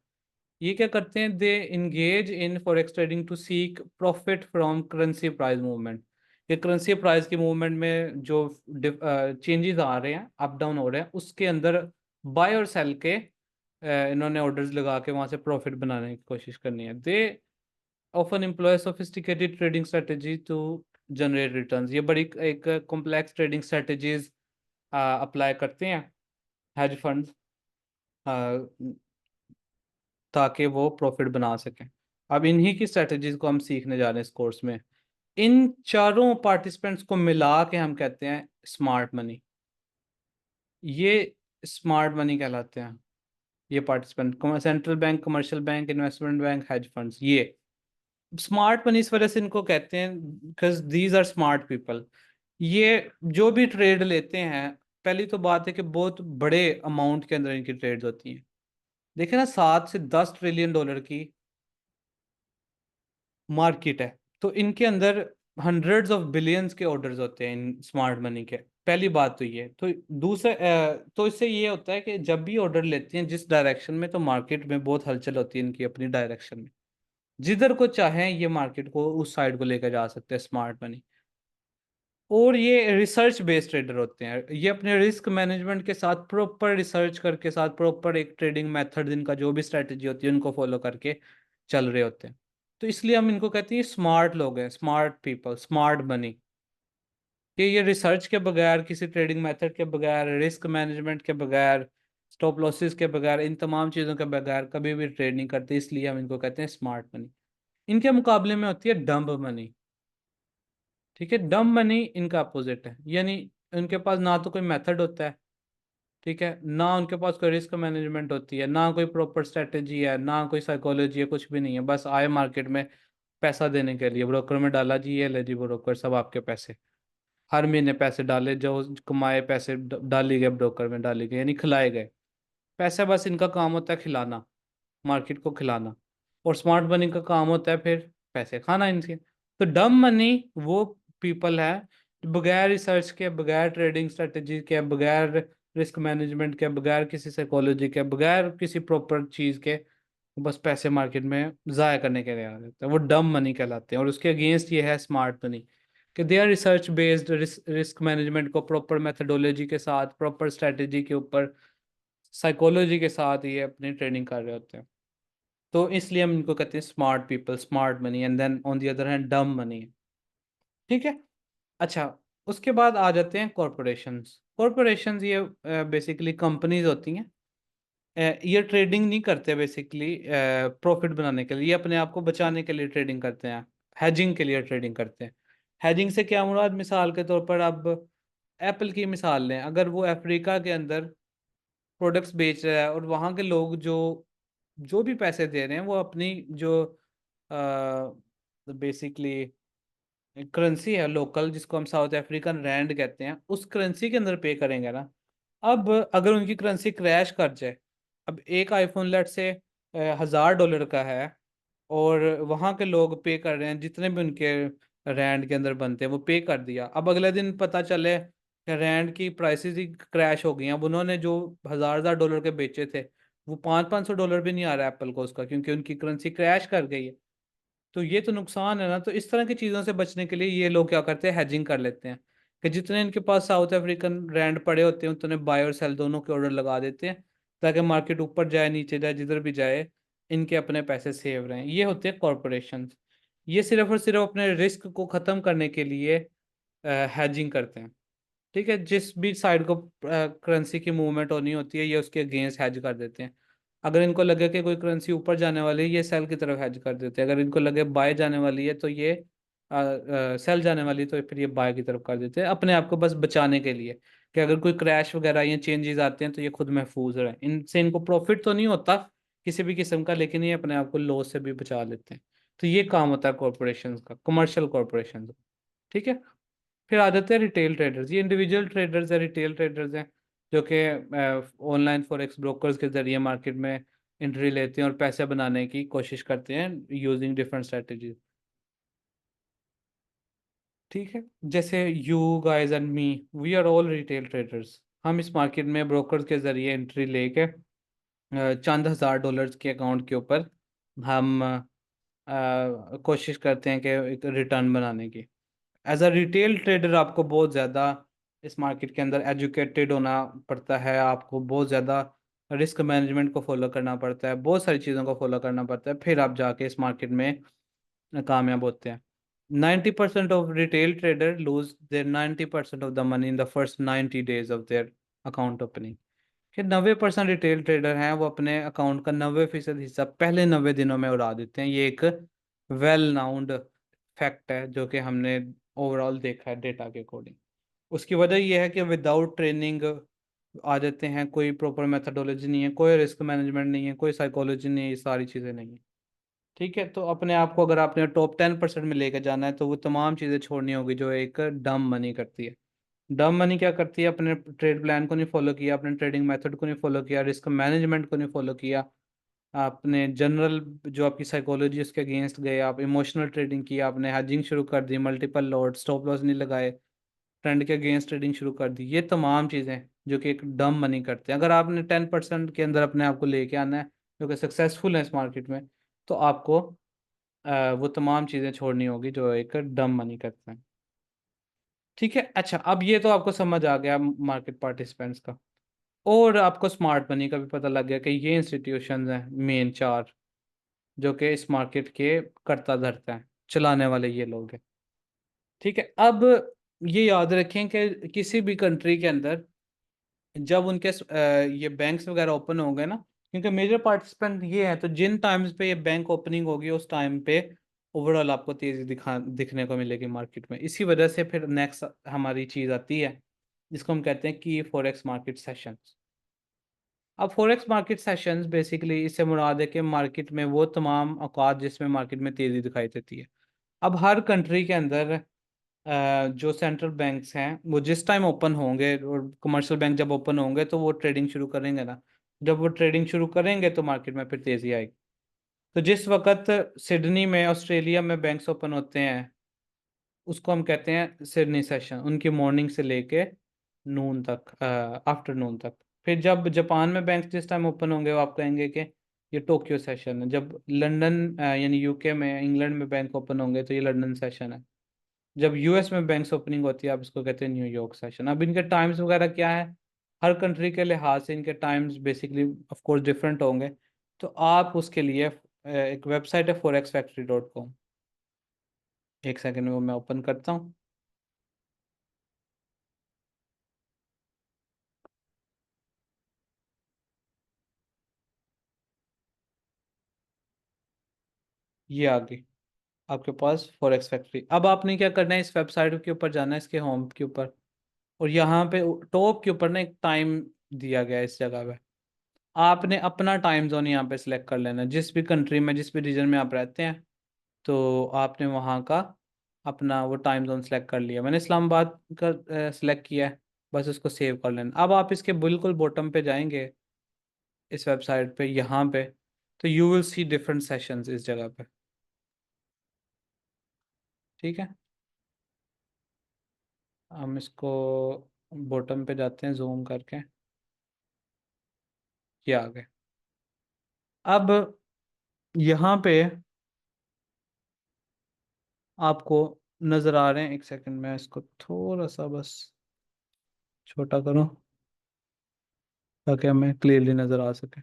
ये क्या करते हैं, they engage in forex trading to seek profit from currency price movement. ये करेंसी प्राइस की मूवमेंट में जो चेंजेस आ रहे हैं, अप डाउन हो रहे हैं, उसके अंदर बाय और सेल के इन्होंने ऑर्डर्स लगा के वहां से प्रॉफिट बनाने की कोशिश करनी है। They often employ sophisticated trading strategy to generate returns. ये बड़ी एक कॉम्प्लेक्स ट्रेडिंग स्ट्रेटेजीज अप्लाई करते हैं हेज फंड्स, ताकि वो प्रॉफिट बना सकें। अब इन्हीं की स्ट्रेटजीज को हम सीखने जा रहे हैं इस कोर्स में। इन चारों पार्टिसिपेंट्स को मिला के हम कहते हैं स्मार्ट मनी। ये स्मार्ट मनी कहलाते हैं, ये participant, central bank, commercial bank, investment bank, hedge funds. ये स्मार्ट मनी इस वजह से इनको कहते हैं because these are smart people. ये जो भी ट्रेड लेते हैं, पहली तो बात है कि बहुत बड़े अमाउंट के अंदर इनकी ट्रेड्स होती हैं। देखिए ना, 7 से 10 ट्रिलियन डॉलर की मार्केट है, तो इनके अंदर हंड्रेड्स ऑफ बिलियंस के ऑर्डर्स होते हैं इन स्मार्ट मनी के। पहली बात तो ये तो, दूसरा तो इससे ये होता है कि जब भी ऑर्डर लेते हैं जिस डायरेक्शन में, तो मार्केट में बहुत हलचल होती है इनकी अपनी डायरेक्शन में, जिधर को चाहें ये मार्केट को उस साइड को लेकर जा सकते हैं स्मार्ट मनी। और ये रिसर्च बेस्ड ट्रेडर होते हैं, ये अपने रिस्क मैनेजमेंट के साथ, प्रॉपर रिसर्च करके साथ, प्रॉपर एक ट्रेडिंग मेथड, इनका जो भी स्ट्रेटेजी होती है उनको फॉलो करके चल रहे होते हैं। तो इसलिए हम इनको कहते हैं स्मार्ट लोग हैं, स्मार्ट पीपल, स्मार्ट मनी। कि ये रिसर्च के बगैर, किसी ट्रेडिंग मेथड के बगैर, रिस्क मैनेजमेंट के बगैर, स्टॉप लॉसेस के बगैर, इन तमाम चीज़ों के बगैर कभी भी ट्रेड नहीं करते, इसलिए हम इनको कहते हैं स्मार्ट मनी। इनके मुकाबले में होती है डम्ब मनी, ठीक है। डम्ब मनी इनका अपोजिट है, यानी उनके पास ना तो कोई मेथड होता है, ठीक है, ना उनके पास कोई रिस्क मैनेजमेंट होती है, ना कोई प्रॉपर स्ट्रेटेजी है, ना कोई साइकोलॉजी है, कुछ भी नहीं है। बस आए मार्केट में पैसा देने के लिए, ब्रोकर में डाला जी, ये ले जी ब्रोकर, सब आपके पैसे, हर महीने पैसे डाले, जो कमाए पैसे डाली गए ब्रोकर में, डाली गए, यानी खिलाए गए पैसे। बस इनका काम होता है खिलाना, मार्केट को खिलाना। और स्मार्ट मनी का काम होता है फिर पैसे खाना इनके। तो डम मनी वो पीपल है जो बगैर रिसर्च के, बगैर ट्रेडिंग स्ट्रेटेजी के, बगैर रिस्क मैनेजमेंट के, बगैर किसी साइकोलॉजी के, बगैर किसी प्रॉपर चीज के, बस पैसे मार्केट में जाया करने के लिए आ जाते हैं, वो डम मनी कहलाते हैं। और उसके अगेंस्ट ये है स्मार्ट मनी, कि they are research based, risk management को प्रॉपर मेथडोलॉजी के साथ, प्रॉपर स्ट्रेटेजी के ऊपर, साइकोलॉजी के साथ ये अपनी ट्रेनिंग कर रहे होते हैं। तो इसलिए हम इनको कहते हैं smart people, smart money. And then on the other hand dumb money, ठीक है। अच्छा, उसके बाद आ जाते हैं कॉरपोरेशंस। कॉरपोरेशंस ये बेसिकली कंपनीज होती हैं। ये ट्रेडिंग नहीं करते बेसिकली प्रॉफिट बनाने के लिए, ये अपने आप को बचाने के लिए ट्रेडिंग करते हैं, हेजिंग के लिए ट्रेडिंग करते हैं। हेजिंग से क्या मुराद, मिसाल के तौर पर अब एप्पल की मिसाल लें, अगर वो अफ्रीका के अंदर प्रोडक्ट्स बेच रहा है और वहाँ के लोग जो जो भी पैसे दे रहे हैं वो अपनी जो बेसिकली करेंसी है लोकल, जिसको हम साउथ अफ्रीकन रैंड कहते हैं, उस करेंसी के अंदर पे करेंगे ना। अब अगर उनकी करेंसी क्रैश कर जाए, अब एक आईफोन लेट से $1000 का है, और वहाँ के लोग पे कर रहे हैं जितने भी उनके रैंड के अंदर बनते हैं, वो पे कर दिया। अब अगले दिन पता चले कि रैंड की प्राइसेस ही क्रैश हो गई। अब उन्होंने जो $1000 के बेचे थे, वो $500-500 भी नहीं आ रहा है एप्पल को उसका, क्योंकि उनकी करेंसी क्रैश कर गई है। तो ये तो नुकसान है ना। तो इस तरह की चीज़ों से बचने के लिए ये लोग क्या करते हैं, हेजिंग कर लेते हैं, कि जितने इनके पास साउथ अफ्रीकन रैंड पड़े होते हैं उतने बाय और सेल दोनों के ऑर्डर लगा देते हैं, ताकि मार्केट ऊपर जाए नीचे जाए जिधर भी जाए इनके अपने पैसे सेव रहें। ये होते हैं कॉरपोरेशन। ये सिर्फ और सिर्फ अपने रिस्क को ख़त्म करने के लिए हेजिंग करते हैं। ठीक है, जिस भी साइड को करेंसी की मूवमेंट होनी होती है ये उसके अगेंस्ट हेज कर देते हैं। अगर इनको लगे कि कोई करेंसी ऊपर जाने वाली है, ये सेल की तरफ हेज कर देते हैं। अगर इनको लगे बाय जाने वाली है तो ये सेल जाने वाली है, तो फिर ये बाय की तरफ कर देते हैं, अपने आप को बस बचाने के लिए, कि अगर कोई क्रैश वगैरह या चेंजेस आते हैं तो ये खुद महफूज रहे। इनसे इनको प्रॉफिट तो नहीं होता किसी भी किस्म का, लेकिन ये अपने आप को लॉस से भी बचा लेते हैं। तो ये काम होता है कॉरपोरेशन का, कमर्शियल कॉरपोरेशन। ठीक है। फिर आ जाते हैं रिटेल ट्रेडर्स। ये इंडिविजुअल ट्रेडर्स है, रिटेल ट्रेडर्स हैं, जो कि ऑनलाइन फॉरेक्स ब्रोकर्स के जरिए मार्केट में एंट्री लेते हैं और पैसे बनाने की कोशिश करते हैं यूजिंग डिफरेंट स्ट्रेटजीज। ठीक है। जैसे you guys and me, we are all retail traders. हम इस मार्केट में ब्रोकर्स के जरिए एंट्री लेके चंद $1000 के अकाउंट के ऊपर हम कोशिश करते हैं कि एक रिटर्न बनाने की। एज अ रिटेल ट्रेडर आपको बहुत ज़्यादा इस मार्केट के अंदर एजुकेटेड होना पड़ता है, आपको बहुत ज़्यादा रिस्क मैनेजमेंट को फॉलो करना पड़ता है, बहुत सारी चीज़ों को फॉलो करना पड़ता है, फिर आप जाके इस मार्केट में कामयाब होते हैं। 90% of retail trader lose their 90% of the money in the first 90 days of their account opening. कि 90% रिटेल ट्रेडर हैं वो अपने अकाउंट का 90% हिस्सा पहले 90 दिनों में उड़ा देते हैं। ये एक वेल नाउंड फैक्ट है जो कि हमने ओवरऑल देखा है डेटा के अकॉर्डिंग। उसकी वजह यह है कि विदाउट ट्रेनिंग आ जाते हैं, कोई प्रॉपर मेथडोलॉजी नहीं है, कोई रिस्क मैनेजमेंट नहीं है, कोई साइकोलॉजी नहीं है, ये सारी चीज़ें नहीं है। ठीक है। तो अपने आप को अगर आपने टॉप 10% में लेकर जाना है तो वो तमाम चीज़ें छोड़नी होगी जो एक डम मनी करती है। डम मनी क्या करती है, अपने ट्रेड प्लान को नहीं फॉलो किया, अपने ट्रेडिंग मेथड को नहीं फॉलो किया, रिस्क मैनेजमेंट को नहीं फॉलो किया, आपने जनरल जो आपकी साइकोलॉजी उसके अगेंस्ट गए, आप इमोशनल ट्रेडिंग की, आपने हेजिंग शुरू कर दी, मल्टीपल लॉट स्टॉप लॉस नहीं लगाए, ट्रेंड के अगेंस्ट ट्रेडिंग शुरू कर दी, ये तमाम चीज़ें जो कि एक डम मनी करते हैं। अगर आपने 10% के अंदर अपने आप को लेके आना है जो कि सक्सेसफुल है इस मार्केट में, तो आपको वो तमाम चीज़ें छोड़नी होगी जो एक डम मनी करते हैं। ठीक है। अच्छा, अब ये तो आपको समझ आ गया मार्केट पार्टिसिपेंट्स का, और आपको स्मार्ट मनी का भी पता लग गया कि ये इंस्टीट्यूशंस हैं मेन चार जो कि इस मार्केट के कर्ता धर्ता हैं, चलाने वाले ये लोग हैं। ठीक है। अब ये याद रखें कि किसी भी कंट्री के अंदर जब उनके ये बैंक्स वगैरह ओपन होंगे ना, क्योंकि मेजर पार्टिसिपेंट ये हैं, तो जिन टाइम्स पे ये बैंक ओपनिंग होगी उस टाइम पे ओवरऑल आपको तेजी दिखने को मिलेगी मार्केट में। इसी वजह से फिर नेक्स्ट हमारी चीज़ आती है जिसको हम कहते हैं कि फॉरेक्स मार्केट सेशंस। अब फॉरेक्स मार्केट सेशंस बेसिकली इससे मुराद है कि मार्केट में वो तमाम औकात जिसमें मार्केट में तेज़ी दिखाई देती है। अब हर कंट्री के अंदर जो सेंट्रल बैंक्स हैं वो जिस टाइम ओपन होंगे, और कमर्शियल बैंक जब ओपन होंगे तो वो ट्रेडिंग शुरू करेंगे ना। जब वो ट्रेडिंग शुरू करेंगे तो मार्केट में फिर तेज़ी आएगी। तो जिस वक्त सिडनी में ऑस्ट्रेलिया में बैंक्स ओपन होते हैं उसको हम कहते हैं सिडनी सेशन, उनकी मॉर्निंग से लेके नून तक, आफ्टरनून तक। फिर जब जापान में बैंक जिस टाइम ओपन होंगे वो आप कहेंगे कि ये टोक्यो सेशन है। जब लंदन यानी यूके में, इंग्लैंड में बैंक ओपन होंगे तो ये लंदन सेशन है। जब यूएस में बैंक्स ओपनिंग होती है आप इसको कहते हैं न्यूयॉर्क सेशन। अब इनके टाइम्स वगैरह क्या है, हर कंट्री के लिहाज से इनके times basically of course different होंगे। तो आप उसके लिए एक वेबसाइट है forexfactory.com। एक सेकंड में वो मैं ओपन करता हूँ। ये आ गई आपके पास फॉरेक्स फैक्ट्री। अब आपने क्या करना है, इस वेबसाइट के ऊपर जाना है, इसके होम के ऊपर, और यहाँ पे टॉप के ऊपर ना एक टाइम दिया गया है इस जगह पे। आपने अपना टाइम जोन यहाँ पे सिलेक्ट कर लेना है, जिस भी कंट्री में, जिस भी रीजन में आप रहते हैं, तो आपने वहाँ का अपना वो टाइम जोन सेलेक्ट कर लिया। मैंने इस्लामाबाद का सिलेक्ट किया है, बस उसको सेव कर लेना। अब आप इसके बिल्कुल बॉटम पे जाएंगे इस वेबसाइट पे, यहाँ पे, तो you will see different sessions इस जगह पे। ठीक है, हम इसको बॉटम पे जाते हैं जूम करके, ये आ गए। अब यहाँ पे आपको नज़र आ रहे हैं, एक सेकंड में इसको थोड़ा सा बस छोटा करूँ ताकि हमें क्लियरली नज़र आ सके।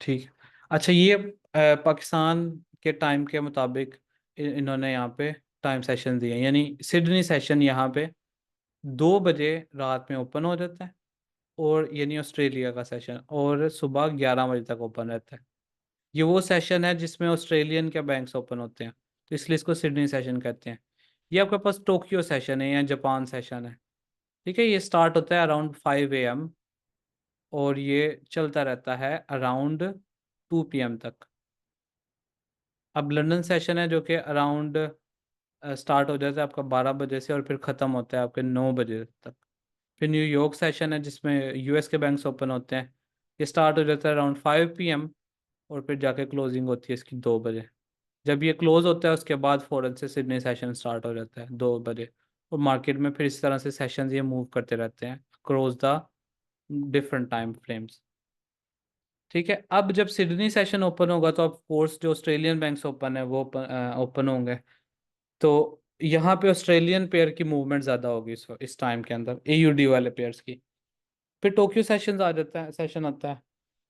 ठीक है। अच्छा, ये पाकिस्तान के टाइम के मुताबिक इन्होंने यहाँ पे टाइम सेशन दिए हैं। यानी सिडनी सेशन यहाँ पे 2 बजे रात में ओपन हो जाता है, और यानी ऑस्ट्रेलिया का सेशन, और सुबह 11 बजे तक ओपन रहता है। ये वो सेशन है जिसमें ऑस्ट्रेलियन के बैंक्स ओपन होते हैं, तो इसलिए इसको सिडनी सेशन कहते हैं। ये आपके पास टोक्यो सेशन है या जापान सेशन है। ठीक है, ये स्टार्ट होता है अराउंड 5 AM, और ये चलता रहता है अराउंड 2 PM तक। अब लंदन सेशन है जो कि अराउंड स्टार्ट हो जाता है आपका 12 बजे से, और फिर ख़त्म होता है आपके 9 बजे तक। फिर न्यूयॉर्क सेशन है जिसमें यूएस के बैंक्स ओपन होते हैं, ये स्टार्ट हो जाता है अराउंड 5 PM, और फिर जाके क्लोजिंग होती है इसकी 2 बजे। जब ये क्लोज होता है उसके बाद फ़ौरन से सिडनी सेशन स्टार्ट हो जाता है 2 बजे। और मार्केट में फिर इस तरह से सेशंस ये मूव करते रहते हैं across the different time frames. ठीक है, अब जब सिडनी सेशन ओपन होगा तो ऑफ कोर्स जो ऑस्ट्रेलियन बैंक्स ओपन है वो ओपन होंगे, तो यहाँ पे ऑस्ट्रेलियन पेयर की मूवमेंट ज़्यादा होगी इस टाइम के अंदर, एयूडी वाले पेयर्स की। फिर टोक्यो सेशन आ जाता है, सेशन आता है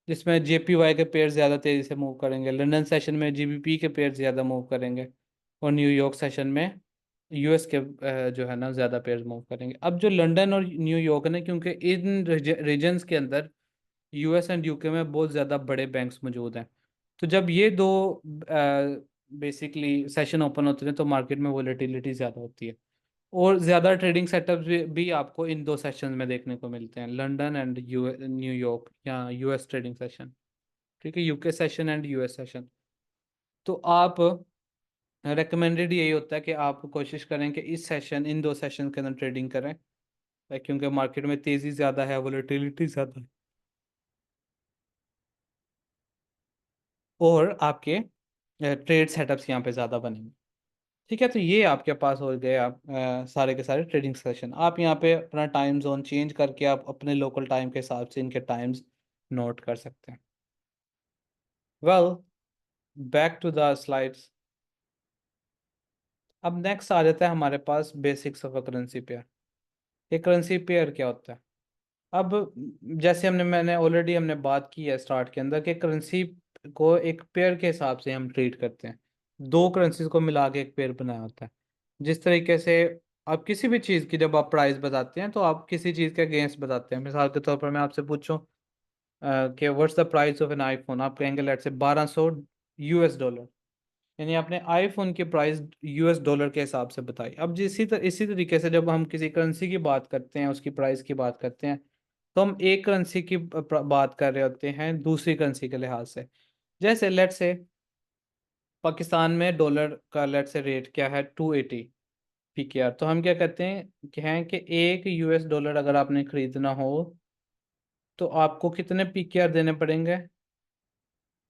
जिसमें जेपीवाई के पेयर ज़्यादा तेज़ी से मूव करेंगे, लंदन सेशन में जीबीपी के पेयर ज़्यादा मूव करेंगे, और न्यूयॉर्क सेशन में यूएस के जो है ना ज़्यादा पेयर मूव करेंगे। अब जो लंदन और न्यूयॉर्क ने, क्योंकि इन रीजन्स के अंदर यूएस एंड यूके में बहुत ज़्यादा बड़े बैंक्स मौजूद हैं, तो जब ये दो बेसिकली सेशन ओपन होते हैं तो मार्केट में वोलेटिलिटी ज़्यादा होती है, और ज़्यादा ट्रेडिंग सेटअप्स भी आपको इन दो सेशन में देखने को मिलते हैं, लंदन एंड न्यूयॉर्क या यूएस ट्रेडिंग सेशन। ठीक है, UK session and US session. तो आप रेकमेंडेड यही होता है कि आप कोशिश करें कि इस सेशन, इन दो सेशन के अंदर ट्रेडिंग करें, क्योंकि मार्केट में तेज़ी ज़्यादा है, वोलेटिलिटी ज़्यादा है, और आपके ट्रेड सेटअप्स यहाँ पे ज़्यादा बनेंगे। ठीक है, तो ये आपके पास हो गए आप सारे के सारे ट्रेडिंग सेशन। आप यहाँ पे अपना टाइम जोन चेंज करके आप अपने लोकल टाइम के हिसाब से इनके टाइम्स नोट कर सकते हैं। Well, back to the slides. अब नेक्स्ट आ जाता है हमारे पास basics of a currency pair. ये करेंसी पेयर क्या होता है? अब जैसे मैंने ऑलरेडी हमने बात की है स्टार्ट के अंदर कि करेंसी को एक पेयर के हिसाब से हम ट्रीट करते हैं। दो करेंसीज को मिला के एक पेयर बनाया होता है। जिस तरीके से आप किसी भी चीज़ की जब आप प्राइस बताते हैं तो आप किसी चीज़ के अगेंस्ट बताते हैं। मिसाल के तौर पर मैं आपसे पूछूं कि what's the price of an iPhone, आप कहेंगे लेट से $1200। यानी आपने आईफोन की प्राइस यूएस डॉलर के हिसाब से बताई। अब इसी तरीके से जब हम किसी करेंसी की बात करते हैं, उसकी प्राइस की बात करते हैं, तो हम एक करेंसी की बात कर रहे होते हैं दूसरी करेंसी के लिहाज से। जैसे लेट से पाकिस्तान में डॉलर का लेट से रेट क्या है, 280 पीकेआर। तो हम क्या कहते हैं कि एक यूएस डॉलर अगर आपने खरीदना हो तो आपको कितने पीकेआर देने पड़ेंगे,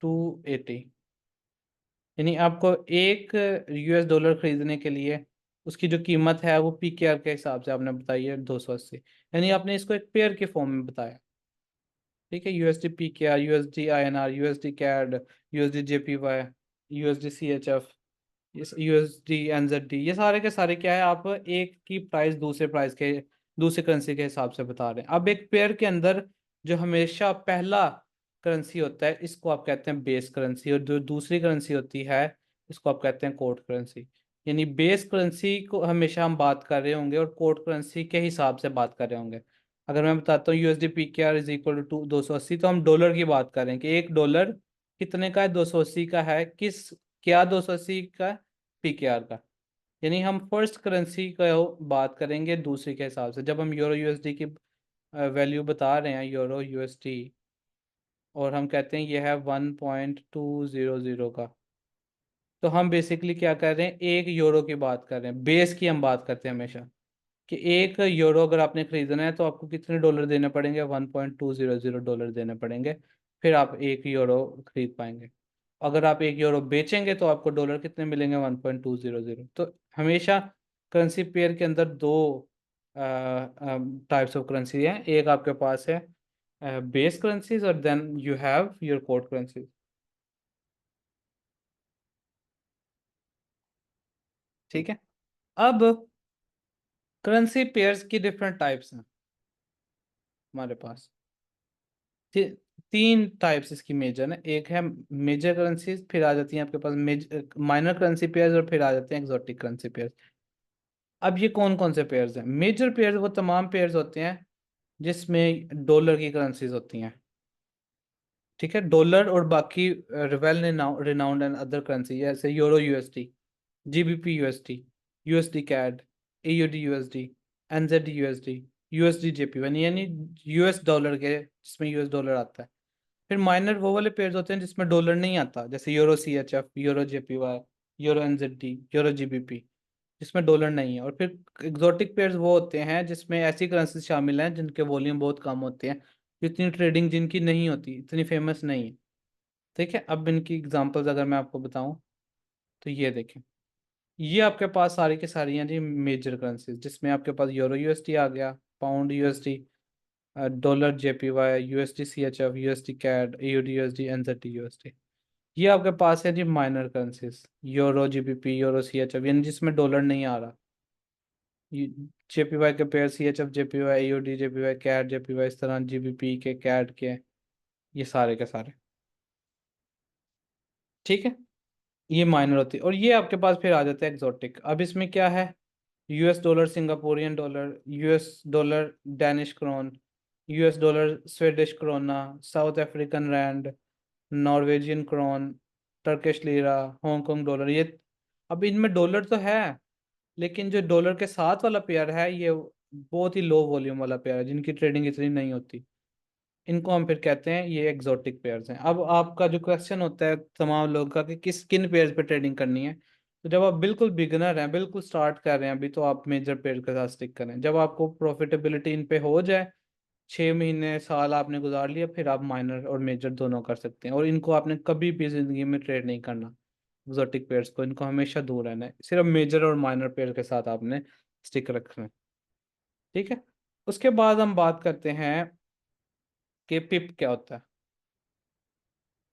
280। यानी आपको एक यूएस डॉलर खरीदने के लिए उसकी जो कीमत है वो पीकेआर के हिसाब से आपने बताई है 280। यानी आपने इसको एक पेयर के फॉर्म में बताया। ठीक है, USD PKR, USD INR, USD CAD, USD JPY, USD CHF, USD NZD, ये सारे के सारे क्या है, आप एक की प्राइस दूसरे करेंसी के हिसाब से बता रहे हैं। अब एक पेयर के अंदर जो हमेशा पहला करेंसी होता है इसको आप कहते हैं बेस करेंसी, और जो दूसरी करेंसी होती है इसको आप कहते हैं कोड करेंसी। यानी बेस करेंसी को हमेशा हम बात कर रहे होंगे और कोड करेंसी के हिसाब से बात कर रहे होंगे। अगर मैं बताता हूँ यूएसडी पी के आर इज इक्वल टू 280, तो हम डॉलर की बात कर रहे हैं कि $1 कितने का है? 280 का है। किस, क्या 280 का है? पीकेआर का। यानी हम फर्स्ट करेंसी का बात करेंगे दूसरी के हिसाब से। जब हम यूरो यूएसडी की वैल्यू बता रहे हैं, यूरो यूएसडी, और हम कहते हैं ये है 1.200 का, तो हम बेसिकली क्या कर रहे हैं, एक यूरो की बात कर रहे हैं, बेस की हम बात करते हैं हमेशा, कि एक यूरो अगर आपने खरीदना है तो आपको कितने डॉलर देने पड़ेंगे? 1.200 डॉलर देने पड़ेंगे, फिर आप एक यूरो खरीद पाएंगे। अगर आप एक यूरो बेचेंगे तो आपको डॉलर कितने मिलेंगे? 1.200। तो हमेशा करेंसी पेयर के अंदर दो टाइप्स ऑफ करेंसी हैं। एक आपके पास है बेस करेंसीज, और then you have your quote currencies. ठीक है। अब करेंसी पेयर्स की डिफरेंट टाइप्स हैं हमारे पास। ती, तीन टाइप्स इसकी मेजर है। एक है मेजर करेंसीज, फिर आ जाती हैं आपके पास माइनर करेंसी पेयर्स, और फिर आ जाते हैं एक्सोटिक करेंसी पेयर्स। अब ये कौन कौन से पेयर्स हैं? मेजर पेयर्स वो तमाम पेयर्स होते हैं जिसमें डॉलर की करेंसीज होती हैं। ठीक है, डॉलर और बाकी well renowned and other currency, जैसे euro USD, GBP USD, USD CAD, AUD USD, NZ USD, USD JP, यानी यूएस डॉलर के, जिसमें यूएस डॉलर आता है। फिर माइनर वो वाले पेयर्स होते हैं जिसमें डॉलर नहीं आता, जैसे euro CHF, euro JPY, euro NZD, euro GBP, जिसमें डॉलर नहीं है। और फिर एग्जॉटिक पेयर्स वो होते हैं जिसमें ऐसी करेंसी शामिल हैं जिनके वॉल्यूम बहुत कम होते हैं, जितनी ट्रेडिंग जिनकी नहीं होती, इतनी फेमस नहीं है। ठीक है, अब इनकी एग्जांपल्स अगर मैं आपको बताऊं, तो ये देखें, ये आपके पास सारी की सारी हैं जी मेजर करेंसीज, जिसमें आपके पास यूरो यूएसडी आ गया, pound USD, dollar JPY, USD CHF, USD CAD, AUD USD, NZD USD. ये आपके पास है जी minor currencies, euro GBP, euro CHF, यानी जिसमें डॉलर नहीं आ रहा। जेपीवाई के pair, CHF JPY, AUD JPY, CAD JPY, इस तरह जीबीपी के, कैड के, ये सारे के सारे। ठीक है, ये माइनर होती है। और ये आपके पास फिर आ जाता है एक्सोटिक। अब इसमें क्या है? US dollar, Singaporean dollar, US dollar Danish krone, US dollar Swedish krona, South African rand, Norwegian krone, Turkish lira, Hong Kong dollar. ये, अब इनमें डॉलर तो है, लेकिन जो डॉलर के साथ वाला पेयर है ये बहुत ही लो वॉल्यूम वाला पेयर है, जिनकी ट्रेडिंग इतनी नहीं होती। इनको हम फिर कहते हैं ये एग्जॉटिक पेयर्स हैं। अब आपका जो क्वेश्चन होता है तमाम लोगों का कि किन पेयर्स पे ट्रेडिंग करनी है, तो जब आप बिल्कुल बिगनर हैं, बिल्कुल स्टार्ट कर रहे हैं अभी, तो आप मेजर पेयर के साथ स्टिक करें। जब आपको प्रॉफिटेबिलिटी इन पे हो जाए, 6 महीने साल आपने गुजार लिया, फिर आप माइनर और मेजर दोनों कर सकते हैं। और इनको आपने कभी भी जिंदगी में ट्रेड नहीं करना, एग्जॉटिक पेयर्स को, इनको हमेशा दूर रहना है। सिर्फ मेजर और माइनर पेयर के साथ आपने स्टिक रखना है। ठीक है, उसके बाद हम बात करते हैं कि पिप क्या होता है।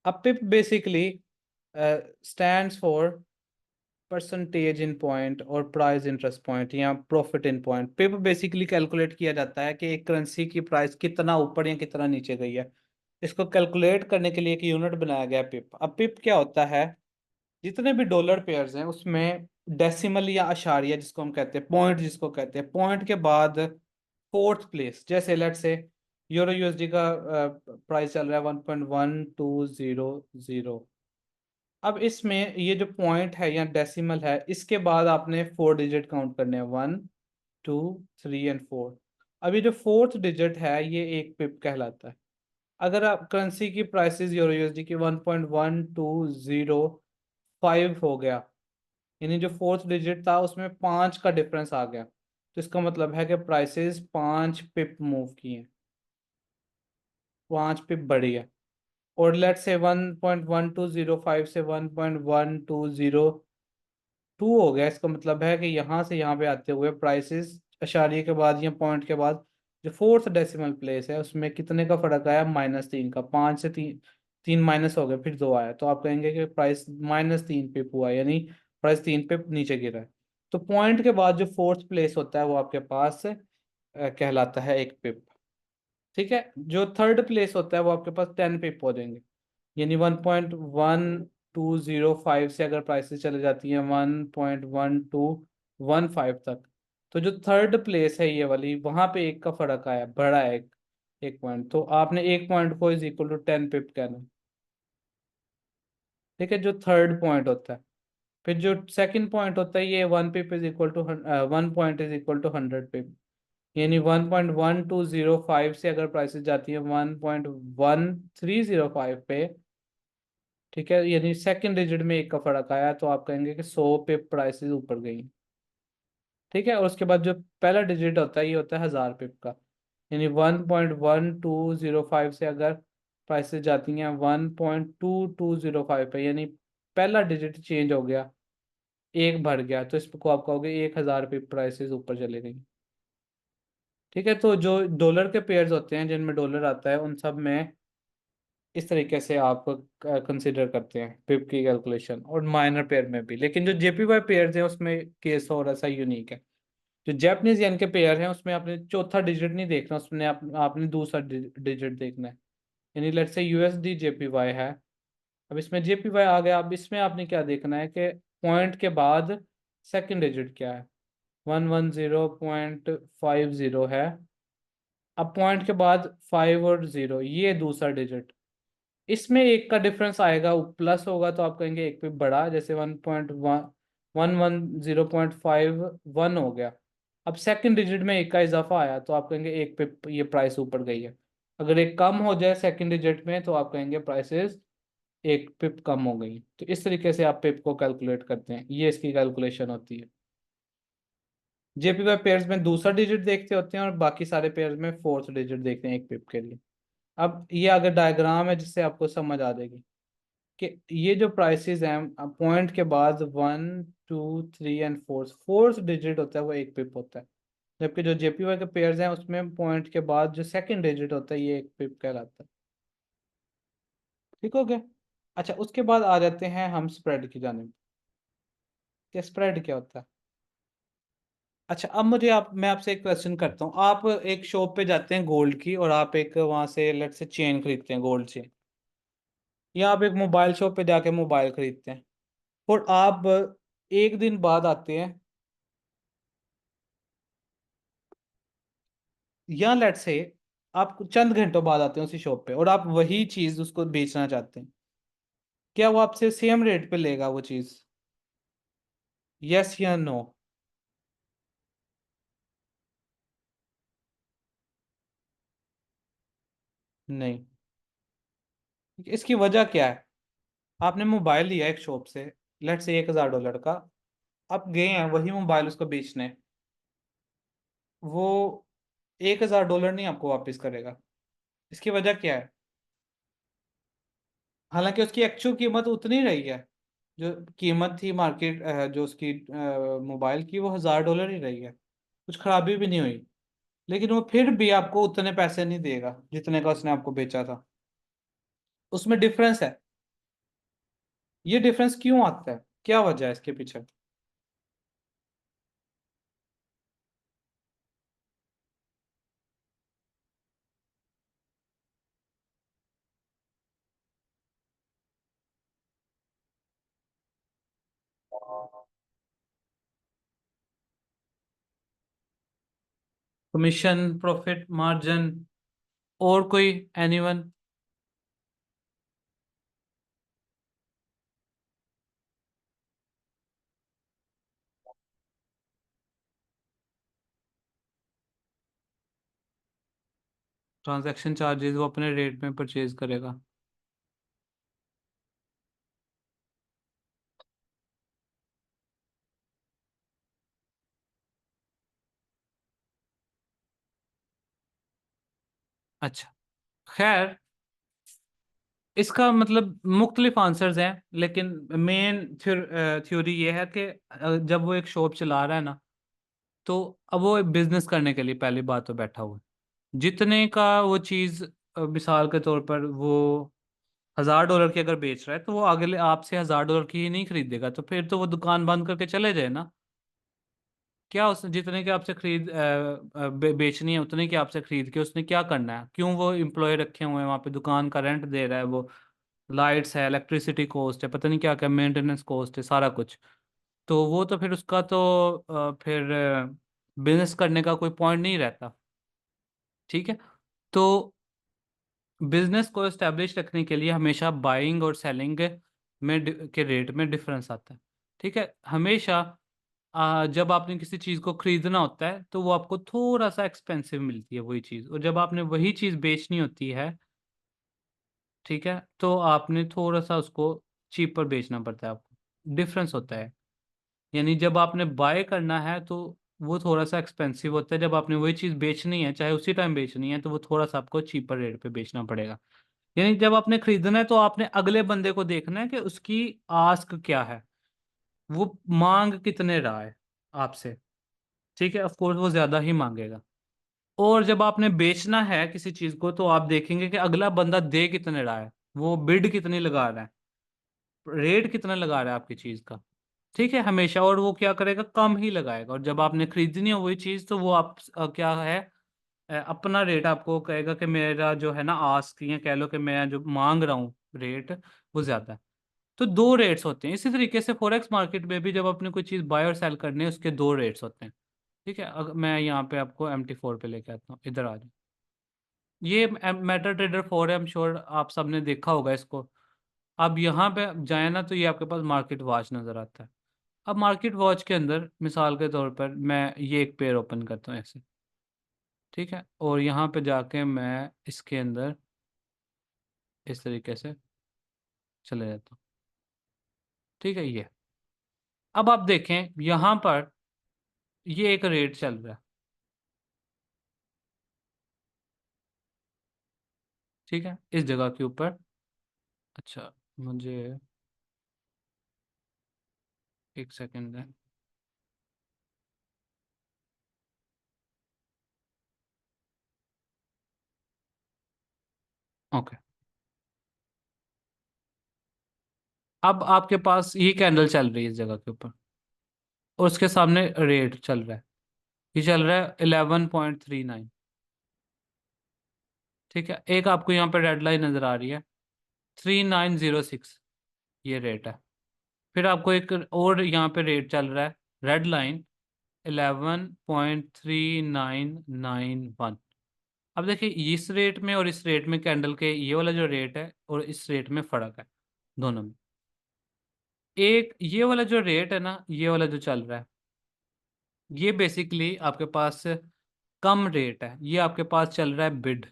अब pip basically stands for percentage in point और प्राइस इंटरेस्ट पॉइंट, या profit in point. Pip basically calculate किया जाता है कि एक करेंसी की प्राइस कितना ऊपर या कितना नीचे गई है। इसको कैलकुलेट करने के लिए एक यूनिट बनाया गया पिप। अब पिप क्या होता है? जितने भी डॉलर पेयर्स हैं उसमें डेसिमल या अशारिया, जिसको हम कहते हैं पॉइंट, जिसको कहते हैं पॉइंट के बाद फोर्थ प्लेस, जैसे लेट से यूरो यूएसडी का प्राइस चल रहा है 1.1200। अब इसमें ये जो पॉइंट है या डेसिमल है, इसके बाद आपने 4 डिजिट काउंट करने हैं, 1, 2, 3 एंड 4। अब ये जो फोर्थ डिजिट है ये एक पिप कहलाता है। अगर आप करेंसी की प्राइसेस यूरो यूएसडी की 1.1205 हो गया, यानी जो फोर्थ डिजिट था उसमें 5 का डिफरेंस आ गया, तो इसका मतलब है कि प्राइसेस 5 पिप मूव की हैं, 5 पिप बढ़ी है। और लेट से 1.1205 से 1.1202 हो गया, इसका मतलब है कि यहाँ से यहाँ पे आते हुए प्राइसेस अशारिये के बाद या पॉइंट के बाद जो फोर्थ डेसिमल प्लेस है उसमें कितने का फर्क आया? -3 का। 5 से 3, 3 माइनस हो गए, फिर 2 आया, तो आप कहेंगे कि प्राइस -3 पिप हुआ, यानी प्राइस 3 पिप नीचे गिरा है। तो पॉइंट के बाद जो फोर्थ प्लेस होता है वो आपके पास कहलाता है एक पिप। ठीक है, जो थर्ड प्लेस होता है वो आपके पास 10 पिप हो जाएंगे, यानी 1.1205 से अगर प्राइसेस चले जाती हैं 1.1215 तक, तो जो थर्ड प्लेस है ये वाली, वहां पे एक का फर्क आया, बढ़ा है एक, 1 पॉइंट, तो आपने 1 पॉइंट को इज इक्वल टू 10 पिप कहना। ठीक है, जो थर्ड पॉइंट होता है। फिर जो सेकंड पॉइंट होता है, ये 1 pip is equal to 1 point is equal to 100 pip. यानी 1.1205 से अगर प्राइसेस जाती है 1.1305 पे, ठीक है, यानी सेकंड डिजिट में एक का फर्क आया, तो आप कहेंगे कि 100 पिप प्राइसेस ऊपर गई। ठीक है, और उसके बाद जो पहला डिजिट होता है, ये होता है 1000 पिप का। यानी 1.1205 से अगर प्राइसेस जाती हैं 1.2205 पे, यानी पहला डिजिट चेंज हो गया, एक बढ़ गया, तो इसको आप कहोगे 1000 पिप प्राइसेस ऊपर चले गई। ठीक है, तो जो डॉलर के पेयर्स होते हैं जिनमें डॉलर आता है, उन सब में इस तरीके से आप कंसिडर करते हैं पिप की कैलकुलेशन, और माइनर पेयर में भी। लेकिन जो जेपीवाई पेयर्स हैं उसमें केस और ऐसा यूनिक है। जो जैपनीज येन के पेयर हैं उसमें आपने चौथा डिजिट नहीं देखना, उसमें आपने दूसरा डिजिट देखना है। यानी लेट्स से यूएसडी जेपीवाई है, अब इसमें जेपीवाई आ गया, अब इसमें आपने क्या देखना है कि पॉइंट के बाद सेकंड डिजिट क्या है। 110.50 है। अब पॉइंट के बाद 5 और 0, ये दूसरा डिजिट। इसमें एक का डिफरेंस आएगा, प्लस होगा तो आप कहेंगे एक पे बड़ा, जैसे 1.110.51 हो गया। अब सेकंड डिजिट में एक का इजाफा आया तो आप कहेंगे एक पे ये प्राइस ऊपर गई है। अगर एक कम हो जाए सेकंड डिजिट में तो आप कहेंगे प्राइसेस एक पिप कम हो गई। तो इस तरीके से आप पिप को कैलकुलेट करते हैं, ये इसकी कैलकुलेशन होती है। जेपीवाई पेयर्स में दूसरा डिजिट देखते होते हैं और बाकी सारे पेयर्स में फोर्थ डिजिट देखते हैं एक पिप के लिए। अब ये अगर डायग्राम है जिससे आपको समझ आ जाएगी कि ये जो प्राइसेस हैं, पॉइंट के बाद 1 2 3 एंड फोर्थ डिजिट होता है वो एक पिप होता है। जबकि जो जेपीवाई के पेयर्स हैं उसमें पॉइंट के बाद जो सेकंड डिजिट होता है ये एक पिप कहलाता है। ठीक हो गया। अच्छा, उसके बाद आ जाते हैं हम स्प्रेड की जानिब, कि स्प्रेड क्या होता है। अच्छा, अब मुझे मैं आपसे एक क्वेश्चन करता हूँ। आप एक शॉप पे जाते हैं गोल्ड की, और आप एक वहां से लेट से चेन खरीदते हैं गोल्ड से, या आप एक मोबाइल शॉप पे जाके मोबाइल खरीदते हैं, और आप एक दिन बाद आते हैं, या लेट से आप चंद घंटों बाद आते हैं उसी शॉप पे, और आप वही चीज उसको बेचना चाहते हैं, क्या वो आपसे सेम रेट पे लेगा वो चीज? यस या नो? नहीं। इसकी वजह क्या है? आपने मोबाइल लिया एक शॉप से, लेट से $1000 का, आप गए हैं वही मोबाइल उसको बेचने, वो $1000 नहीं आपको वापस करेगा। इसकी वजह क्या है? हालांकि उसकी एक्चुअल कीमत उतनी रही है, जो कीमत थी मार्केट, जो उसकी मोबाइल की, वो $1000 ही रही है, कुछ खराबी भी नहीं हुई। लेकिन वो फिर भी आपको उतने पैसे नहीं देगा जितने का उसने आपको बेचा था। उसमें डिफरेंस है। ये डिफरेंस क्यों आता है, क्या वजह है इसके पीछे? कमीशन, प्रॉफिट मार्जिन, और कोई? एनीवन? ट्रांजैक्शन चार्जेस वो अपने रेट में परचेज करेगा। अच्छा, खैर, इसका मतलब मुख्तलिफ आंसर्स हैं, लेकिन मेन थ्योरी ये है कि जब वो एक शॉप चला रहा है ना, तो अब वो एक बिजनेस करने के लिए पहली बात तो बैठा हुआ है। जितने का वो चीज़, मिसाल के तौर पर वो $1000 की अगर बेच रहा है, तो वो अगले आपसे $1000 की ही नहीं खरीदेगा, तो फिर तो वो दुकान बंद करके चले जाए ना। क्या उसने जितने के आपसे बेचनी है उतने की आपसे खरीद के उसने क्या करना है? क्यों वो एम्प्लॉय रखे हुए हैं वहाँ पे, दुकान का रेंट दे रहा है वो, लाइट्स है, इलेक्ट्रिसिटी कॉस्ट है, पता नहीं क्या क्या मेंटेनेंस कॉस्ट है, सारा कुछ। तो वो तो फिर उसका तो फिर बिजनेस करने का कोई पॉइंट नहीं रहता। ठीक है, तो बिजनेस को एस्टेब्लिश रखने के लिए हमेशा बाइंग और सेलिंग के रेट में डिफरेंस आता है। ठीक है, हमेशा जब आपने किसी चीज़ को खरीदना होता है तो वो आपको थोड़ा सा एक्सपेंसिव मिलती है वही चीज़, और जब आपने वही चीज़ बेचनी होती है, ठीक है, तो आपने थोड़ा सा उसको चीपर बेचना पड़ता है आपको, डिफरेंस होता है। यानी जब आपने बाय करना है तो वो थोड़ा सा एक्सपेंसिव होता है, जब आपने वही चीज़ बेचनी है चाहे उसी टाइम बेचनी है तो वो थोड़ा सा आपको चीपर रेट पे बेचना पड़ेगा। यानी जब आपने खरीदना है तो आपने अगले बंदे को देखना है कि उसकी आस्क क्या है, वो मांग कितने रहा है आपसे। ठीक है, ऑफ कोर्स वो ज्यादा ही मांगेगा। और जब आपने बेचना है किसी चीज को तो आप देखेंगे कि अगला बंदा दे कितने रहा है, वो बिड कितनी लगा रहा है, रेट कितना लगा रहा है आपकी चीज का। ठीक है, हमेशा, और वो क्या करेगा, कम ही लगाएगा। और जब आपने खरीदनी हो वही चीज तो वो आप क्या है, अपना रेट आपको कहेगा कि मेरा जो है ना आस्क, या कह लो कि मैं जो मांग रहा हूँ रेट वो ज्यादा है। तो दो रेट्स होते हैं। इसी तरीके से फॉरेक्स मार्केट में भी जब अपने कोई चीज़ बाय और सेल करनी है उसके दो रेट्स होते हैं। ठीक है, अगर मैं यहाँ पे आपको MT4 पे लेके आता हूँ, इधर आ जाओ। ये मेटा ट्रेडर 4 है, आई एम श्योर आप सबने देखा होगा इसको। अब यहाँ पे जाए ना तो ये आपके पास मार्केट वॉच नज़र आता है। अब मार्केट वॉच के अंदर मिसाल के तौर पर मैं ये एक पेयर ओपन करता हूँ ऐसे। ठीक है, और यहाँ पे जाके मैं इसके अंदर इस तरीके से चले जाता हूँ। ठीक है, ये अब आप देखें यहाँ पर ये एक रेट चल रहा है। ठीक है, इस जगह के ऊपर। अच्छा, मुझे एक सेकंड है। ओके, अब आपके पास ये कैंडल चल रही है इस जगह के ऊपर, और उसके सामने रेट चल रहा है। ये चल रहा है 11.39। ठीक है, एक आपको यहाँ पे रेड लाइन नज़र आ रही है 3906, ये रेट है। फिर आपको एक और यहाँ पे रेट चल रहा है, रेड लाइन 11.3991। अब देखिए इस रेट में और इस रेट में कैंडल के ये वाला जो रेट है और इस रेट में फ़र्क है दोनों में। एक ये वाला जो रेट है ना, ये वाला जो चल रहा है, ये बेसिकली आपके पास कम रेट है, ये आपके पास चल रहा है बिड।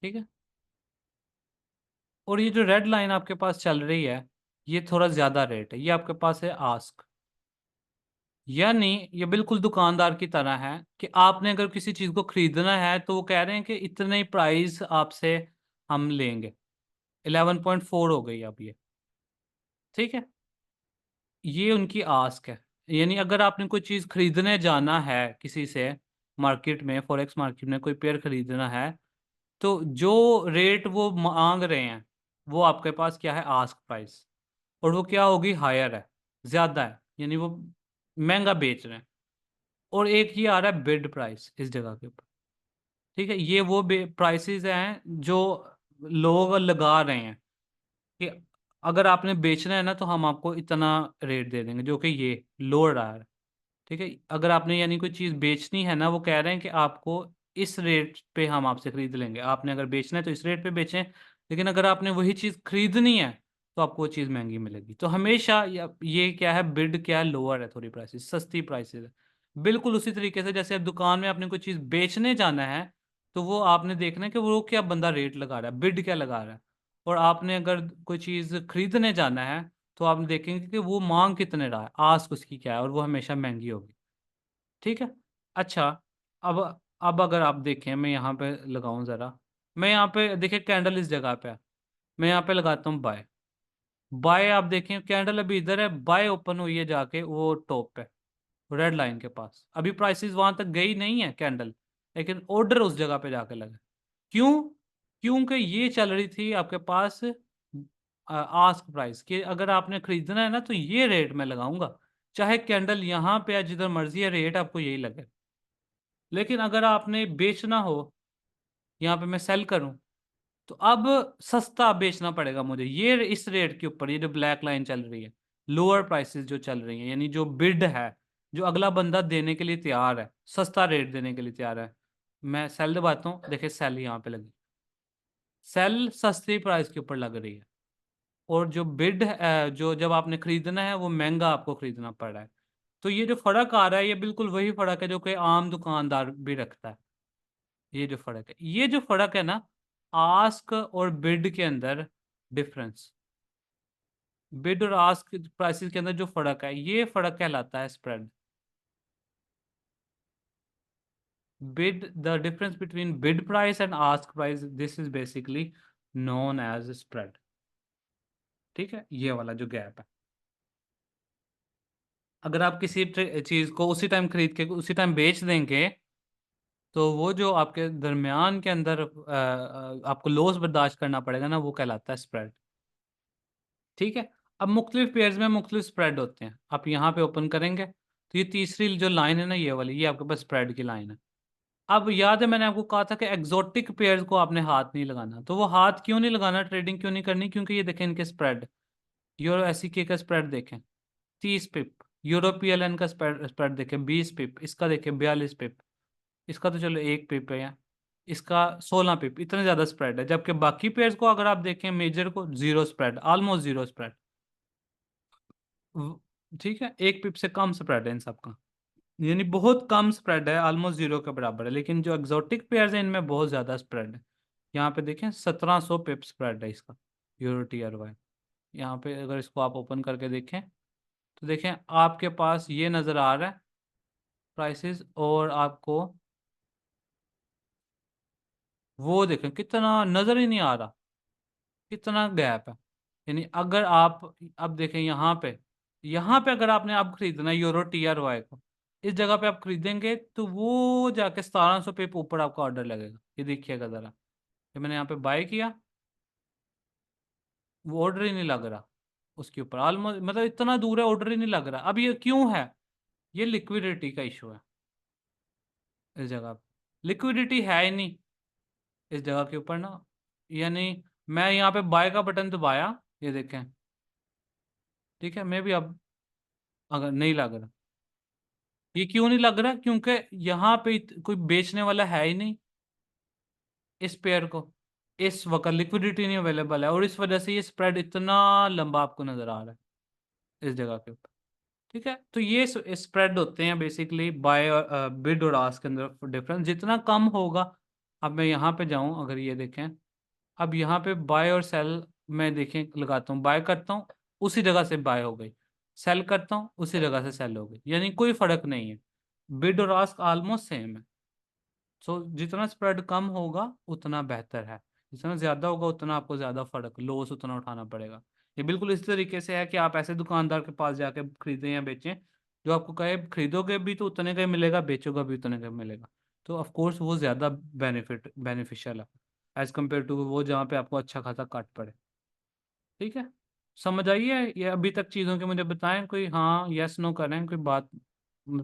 ठीक है, और ये जो रेड लाइन आपके पास चल रही है, ये थोड़ा ज्यादा रेट है, ये आपके पास है आस्क। यानी ये बिल्कुल दुकानदार की तरह है कि आपने अगर किसी चीज को खरीदना है तो वो कह रहे हैं कि इतने ही प्राइस आपसे हम लेंगे। 11.4 हो गई अब ये। ठीक है, ये उनकी आस्क है। यानी अगर आपने कोई चीज़ खरीदने जाना है किसी से, मार्केट में, फॉरेक्स मार्केट में कोई पेयर खरीदना है, तो जो रेट वो मांग रहे हैं वो आपके पास क्या है, आस्क प्राइस। और वो क्या होगी, हायर है, ज़्यादा है, यानी वो महंगा बेच रहे हैं। और एक ही आ रहा है बिड प्राइस इस जगह के ऊपर। ठीक है, ये वो प्राइसेस हैं जो लोग लगा रहे हैं कि अगर आपने बेचना है ना तो हम आपको इतना रेट दे देंगे, जो कि ये लोअर आ रहा है। ठीक है, अगर आपने यानी कोई चीज़ बेचनी है ना, वो कह रहे हैं कि आपको इस रेट पे हम आपसे खरीद लेंगे, आपने अगर बेचना है तो इस रेट पे बेचें, लेकिन अगर आपने वही चीज़ खरीदनी है तो आपको वो चीज़ महंगी मिलेगी। तो हमेशा ये क्या है, बिड क्या है, लोअर है, थोड़ी प्राइसेस, सस्ती प्राइसेस है। बिल्कुल उसी तरीके से जैसे अब दुकान में आपने कोई चीज़ बेचने जाना है तो वो आपने देखना है कि वो क्या बंदा रेट लगा रहा है, बिड क्या लगा रहा है। और आपने अगर कोई चीज़ खरीदने जाना है तो आप देखेंगे कि वो मांग कितने रहा है, आस्क उसकी क्या है, और वो हमेशा महंगी होगी। ठीक है, अच्छा, अब अब अगर आप देखें, मैं यहाँ पे लगाऊं ज़रा, मैं यहाँ पे देखिए कैंडल इस जगह पे है, मैं यहाँ पे लगाता हूँ बाय। बाय आप देखें कैंडल अभी इधर है, बाय ओपन हुई है जाके वो टॉप पे, रेड लाइन के पास। अभी प्राइसेस वहां तक गई नहीं है कैंडल, लेकिन ऑर्डर उस जगह पे जाके लगा। क्यों? क्योंकि ये चल रही थी आपके पास आस्क प्राइस, कि अगर आपने खरीदना है ना तो ये रेट मैं लगाऊंगा, चाहे कैंडल यहाँ पे है, जिधर मर्जी है रेट आपको यही लगे। लेकिन अगर आपने बेचना हो, यहाँ पे मैं सेल करूं, तो अब सस्ता बेचना पड़ेगा मुझे, ये इस रेट के ऊपर, ये जो ब्लैक लाइन चल रही है, लोअर प्राइसेस जो चल रही हैं, यानी जो बिड है, जो अगला बंदा देने के लिए तैयार है, सस्ता रेट देने के लिए तैयार है, मैं सेल दबाता हूँ, देखिए सेल यहाँ पे लगी। सेल सस्ती प्राइस के ऊपर लग रही है, और जो बिड जो जब आपने खरीदना है वो महंगा आपको खरीदना पड़ रहा है। तो ये जो फर्क आ रहा है, ये बिल्कुल वही फर्क है जो कि आम दुकानदार भी रखता है। ये जो फर्क है, ये जो फर्क है ना, आस्क और बिड के अंदर डिफरेंस, बिड और आस्क प्राइसेस के अंदर जो फर्क है, ये फर्क कहलाता है spread. Bid, the difference between bid price and ask price, this is basically known as spread. ठीक है, ये वाला जो गैप है, अगर आप किसी चीज को उसी टाइम खरीद के उसी टाइम बेच देंगे, तो वो जो आपके दरमियान के अंदर आपको लॉस बर्दाश्त करना पड़ेगा ना, वो कहलाता है स्प्रेड। ठीक है। अब मुख्तलिफ पेयर्स में मुख्तलिफ स्प्रेड होते हैं। आप यहाँ पे ओपन करेंगे तो ये तीसरी जो लाइन है ना, ये वाली, ये आपके पास स्प्रेड की लाइन है। अब याद है मैंने आपको कहा था कि एग्जोटिक पेयर्स को आपने हाथ नहीं लगाना, तो वो हाथ क्यों नहीं लगाना, ट्रेडिंग क्यों नहीं करनी, क्योंकि ये देखें इनके स्प्रेड, यूरो एसईके का स्प्रेड देखें 30 पिप, यूरोपीएल एन का स्प्रेड स्प्रेड देखें 20 पिप, इसका देखें 42 पिप, इसका तो चलो 1 पिप है, इसका 16 पिप, इतने ज्यादा स्प्रेड है। जबकि बाकी पेयर्स को अगर आप देखें, मेजर को zero spread, almost zero spread. ठीक है, 1 पिप से कम स्प्रेड है इन सबका, यानी बहुत कम स्प्रेड है, ऑलमोस्ट जीरो के बराबर है। लेकिन जो एक्सोटिक पेयर्स हैं इनमें बहुत ज्यादा स्प्रेड है। यहाँ पे देखें 1700 पिप स्प्रेड है इसका, यूरो TRY। यहाँ पे अगर इसको आप ओपन करके देखें तो देखें आपके पास ये नज़र आ रहा है प्राइसेस, और आपको वो देखें कितना नज़र ही नहीं आ रहा, कितना गैप है। यानी अगर आप अब देखें यहाँ पे अगर आपने अब खरीदना है यूरो TRY को, इस जगह पे आप खरीदेंगे तो वो जाके 1700 पे ऊपर आपका ऑर्डर लगेगा। ये देखिएगा ज़रा, ये मैंने यहाँ पे बाय किया, वो ऑर्डर ही नहीं लग रहा उसके ऊपर, ऑलमोस्ट मतलब इतना दूर है, ऑर्डर ही नहीं लग रहा। अब ये क्यों है, ये लिक्विडिटी का इशू है। इस जगह पे लिक्विडिटी है ही नहीं इस जगह के ऊपर ना। यानी मैं यहाँ पे बाय का बटन दबाया, ये देखें, ठीक है, मैं भी अब अगर नहीं लग रहा, ये क्यों नहीं लग रहा, क्योंकि यहाँ पे कोई बेचने वाला है ही नहीं इस पेयर को, इस वक्त लिक्विडिटी नहीं अवेलेबल है, और इस वजह से ये स्प्रेड इतना लंबा आपको नजर आ रहा है इस जगह के ऊपर। ठीक है, तो ये स्प्रेड होते हैं बेसिकली बाय और बिड और आस्क के अंदर डिफरेंस जितना कम होगा। अब मैं यहाँ पे जाऊँ, अगर ये देखें, अब यहाँ पे बाय और सेल मैं देखें लगाता हूँ, बाय करता हूँ उसी जगह से बाय हो गई, सेल करता हूँ उसी जगह से सेल हो गई, यानी कोई फर्क नहीं है, बिड और आस्क ऑलमोस्ट सेम है। सो जितना स्प्रेड कम होगा उतना बेहतर है, जितना ज्यादा होगा उतना आपको ज्यादा फर्क लॉस उतना उठाना पड़ेगा। ये बिल्कुल इस तरीके से है कि आप ऐसे दुकानदार के पास जाके खरीदें या बेचें जो आपको कहे खरीदोगे भी तो उतने का ही मिलेगा, बेचोगे भी उतने का ही मिलेगा, तो ऑफ कोर्स वो ज्यादा बेनिफिशियल है एज कम्पेयर टू वो जहाँ पे आपको अच्छा खासा काट पड़े। ठीक है, समझ आई है ये अभी तक चीज़ों के, मुझे बताएं कोई हाँ यस नो करें, कोई बात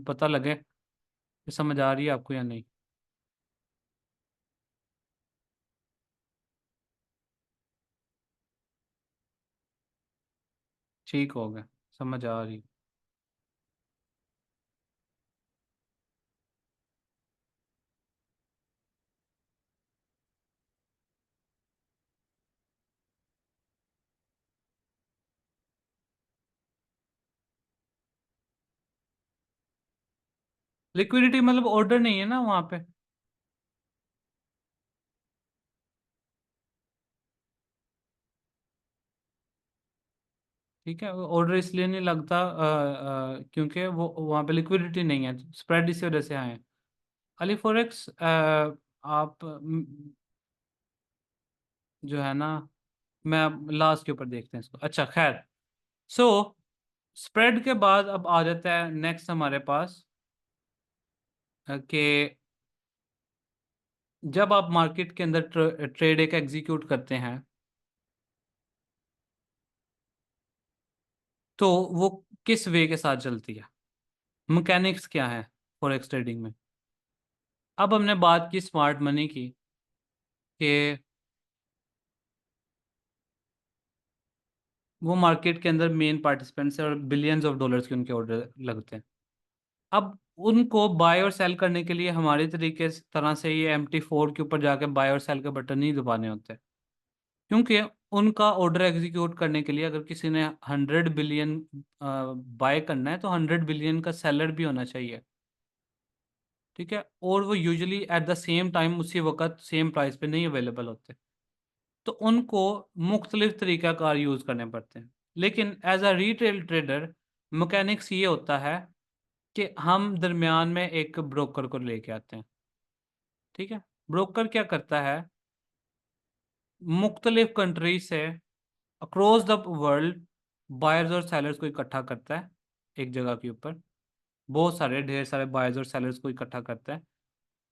पता लगे कि समझ आ रही है आपको या नहीं। ठीक हो गया, समझ आ रही। लिक्विडिटी मतलब ऑर्डर नहीं है ना वहाँ पे। ठीक है, ऑर्डर इसलिए नहीं लगता क्योंकि वो वहाँ पे लिक्विडिटी नहीं है, स्प्रेड इसी वजह से आए हैं। अली फॉरेक्स आप जो है ना, मैं लास्ट के ऊपर देखते हैं इसको। अच्छा खैर, सो स्प्रेड के बाद अब आ जाता है नेक्स्ट हमारे पास कि जब आप मार्केट के अंदर ट्रेड एक एग्जीक्यूट करते हैं तो वो किस वे के साथ चलती है, मैकेनिक्स क्या है फॉरेक्स ट्रेडिंग में। अब हमने बात की स्मार्ट मनी की कि वो मार्केट के अंदर मेन पार्टिसिपेंट्स हैं और बिलियंस ऑफ डॉलर्स के उनके ऑर्डर लगते हैं। अब उनको बाय और सेल करने के लिए हमारे तरीके तरह से ये MT4 के ऊपर जाके बाय और सेल के बटन नहीं दबाने होते। क्योंकि उनका ऑर्डर एग्जीक्यूट करने के लिए अगर किसी ने 100 बिलियन बाय करना है तो 100 बिलियन का सेलर भी होना चाहिए। ठीक है, और वो usually at the same time उसी वक्त सेम प्राइस पे नहीं अवेलेबल होते, तो उनको मुख्तलिफ तरीक़ाकार यूज़ करने पड़ते हैं। लेकिन as a retail trader mechanics ये होता है कि हम दरमियान में एक ब्रोकर को लेके आते हैं। ठीक है, ब्रोकर क्या करता है, मुख्तलिफ कंट्री से अक्रॉस द वर्ल्ड बायर्स और सेलर्स को इकट्ठा करता है एक जगह के ऊपर, बहुत सारे ढेर सारे बायर्स और सेलर्स को इकट्ठा करता है,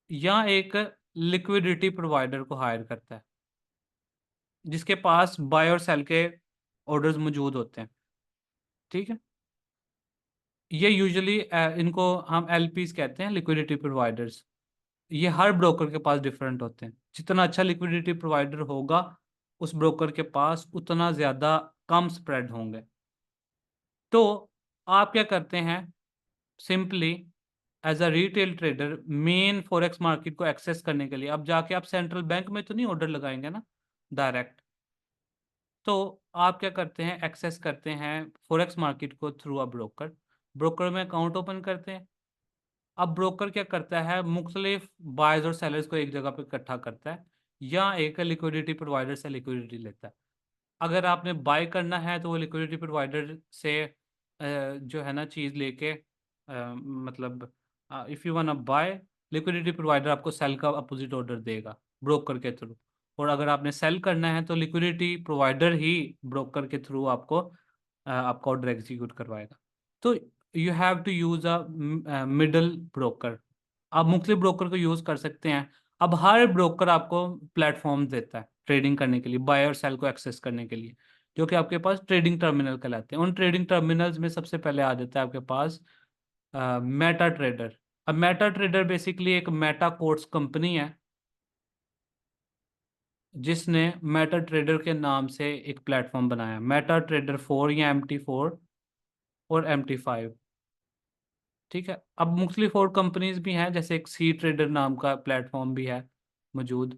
या एक लिक्विडिटी प्रोवाइडर को हायर करता है जिसके पास बाय और सेल के ऑर्डर्स मौजूद होते हैं। ठीक है, ये यूजुअली इनको हम एलपीज कहते हैं, लिक्विडिटी प्रोवाइडर्स। ये हर ब्रोकर के पास डिफरेंट होते हैं, जितना अच्छा लिक्विडिटी प्रोवाइडर होगा उस ब्रोकर के पास उतना ज़्यादा कम स्प्रेड होंगे। तो आप क्या करते हैं, simply as a retail trader main forex market को एक्सेस करने के लिए अब जाके आप सेंट्रल बैंक में तो नहीं ऑर्डर लगाएंगे ना डायरेक्ट, तो आप क्या करते हैं, एक्सेस करते हैं फॉरेक्स मार्केट को थ्रू अ ब्रोकर। ब्रोकर में अकाउंट ओपन करते हैं। अब ब्रोकर क्या करता है, मुख्तलिफ बायर्स और सेलर्स को एक जगह पे इकट्ठा करता है, या एक लिक्विडिटी प्रोवाइडर से लिक्विडिटी लेता है। अगर आपने बाय करना है तो वो लिक्विडिटी प्रोवाइडर से जो है ना चीज़ लेके मतलब if you want buy, liquidity provider आपको सेल का अपोजिट ऑर्डर देगा ब्रोकर के थ्रू। और अगर आपने सेल करना है तो लिक्विडिटी प्रोवाइडर ही ब्रोकर के थ्रू आपको आपका ऑर्डर एग्जीक्यूट करवाएगा। तो you have to use a middle broker. आप मुख्तलिफ ब्रोकर को यूज़ कर सकते हैं। अब हर ब्रोकर आपको प्लेटफॉर्म देता है ट्रेडिंग करने के लिए, बाय और सेल को एक्सेस करने के लिए, जो कि आपके पास ट्रेडिंग टर्मिनल कहलाते हैं। उन ट्रेडिंग टर्मिनल्स में सबसे पहले आ जाता है आपके पास मेटा ट्रेडर। अब मेटा ट्रेडर बेसिकली एक मेटा कोट्स कंपनी है जिसने मेटा ट्रेडर के नाम से एक प्लेटफॉर्म बनाया, मेटा ट्रेडर 4 या MT4 और MT5। ठीक है, अब मुख्तलिफ और कंपनीज भी हैं, जैसे एक सी ट्रेडर नाम का प्लेटफॉर्म भी है मौजूद।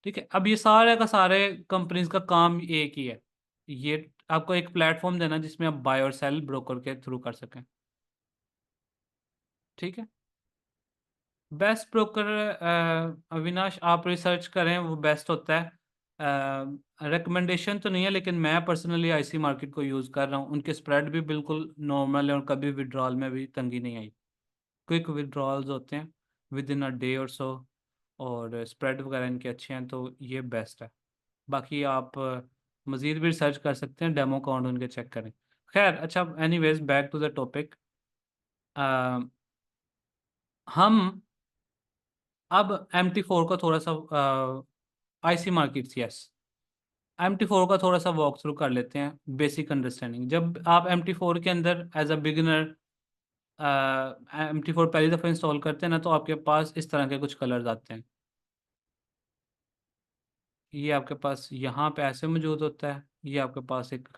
ठीक है, अब ये सारे का सारे कंपनीज का काम एक ही है, ये आपको एक प्लेटफॉर्म देना जिसमें आप बाय और सेल ब्रोकर के थ्रू कर सकें। ठीक है, बेस्ट ब्रोकर अविनाश आप रिसर्च करें, वो बेस्ट होता है। रिकमेंडेशन तो नहीं है, लेकिन मैं पर्सनली आईसी मार्केट को यूज़ कर रहा हूँ। उनके स्प्रेड भी बिल्कुल नॉर्मल है और कभी विड्रॉल में भी तंगी नहीं आई। क्विक विड्रॉल्स होते हैं विद इन अ डे और सो, और स्प्रेड वगैरह इनके अच्छे हैं, तो ये बेस्ट है। बाकी आप मज़ीद भी रिसर्च कर सकते हैं, डेमो अकाउंट उनके चेक करें। खैर अच्छा, anyways back to the topic. हम अब MT4 का थोड़ा सा आईसी मार्केट्स, यस, MT4 का थोड़ा सा वॉक थ्रू कर लेते हैं, बेसिक अंडरस्टैंडिंग। जब आप MT4 के अंदर एज अ बिगिनर MT4 पहली दफ़ा इंस्टॉल करते हैं ना, तो आपके पास इस तरह के कुछ कलर्स आते हैं। ये आपके पास यहाँ पे ऐसे मौजूद होता है, ये आपके पास एक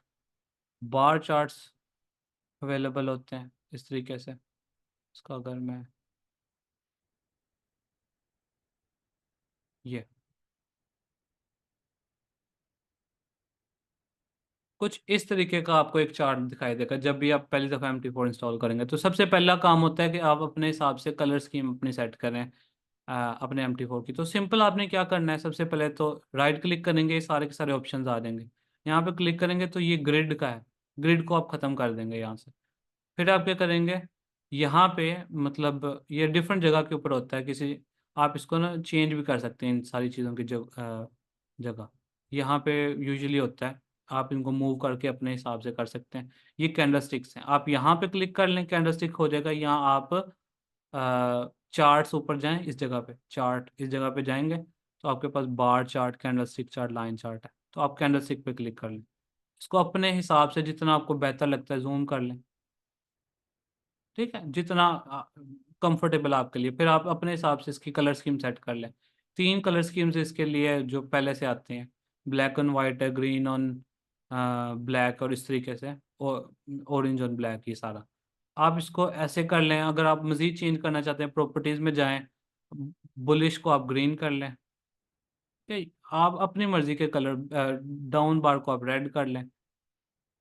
बार चार्ट्स अवेलेबल होते हैं इस तरीके से। इसका अगर मैं ये कुछ इस तरीके का आपको एक चार्ट दिखाई देगा जब भी आप पहली दफ़ा MT4 इंस्टॉल करेंगे। तो सबसे पहला काम होता है कि आप अपने हिसाब से कलर स्कीम अपनी सेट करें अपने MT4 की। तो सिंपल आपने क्या करना है, सबसे पहले तो राइट क्लिक करेंगे, ये सारे के सारे ऑप्शंस आ जाएंगे। यहाँ पे क्लिक करेंगे तो ये ग्रिड का है, ग्रिड को आप ख़त्म कर देंगे यहाँ से। फिर आप क्या करेंगे, यहाँ पे मतलब ये डिफरेंट जगह के ऊपर होता है, किसी आप इसको ना चेंज भी कर सकते हैं इन सारी चीज़ों की जगह। यहाँ पे यूजुअली होता है, आप इनको मूव करके अपने हिसाब से कर सकते हैं। ये कैंडल स्टिक्स हैं, आप यहाँ पे क्लिक कर लें, कैंडल स्टिक हो जाएगा। यहाँ आप चार्ट्स ऊपर जाएं, इस जगह पे चार्ट, इस जगह पे जाएंगे तो आपके पास bar chart, candlestick chart, line chart है। तो आप कैंडल स्टिक पे क्लिक कर लें, इसको अपने हिसाब से जितना आपको बेहतर लगता है जूम कर लें। ठीक है, जितना कंफर्टेबल आपके लिए। फिर आप अपने हिसाब से इसकी कलर स्कीम सेट कर लें। 3 कलर स्कीम्स इसके लिए जो पहले से आते हैं, ब्लैक ऑन वाइट है, ग्रीन ऑन ब्लैक, और इस तरीके से और ऑरेंज ऑन ब्लैक, ये सारा आप इसको ऐसे कर लें। अगर आप मज़ीद चेंज करना चाहते हैं, प्रॉपर्टीज़ में जाएं, बुलिश को आप ग्रीन कर लें। ठीक, आप अपनी मर्जी के कलर, डाउन बार को आप रेड कर लें,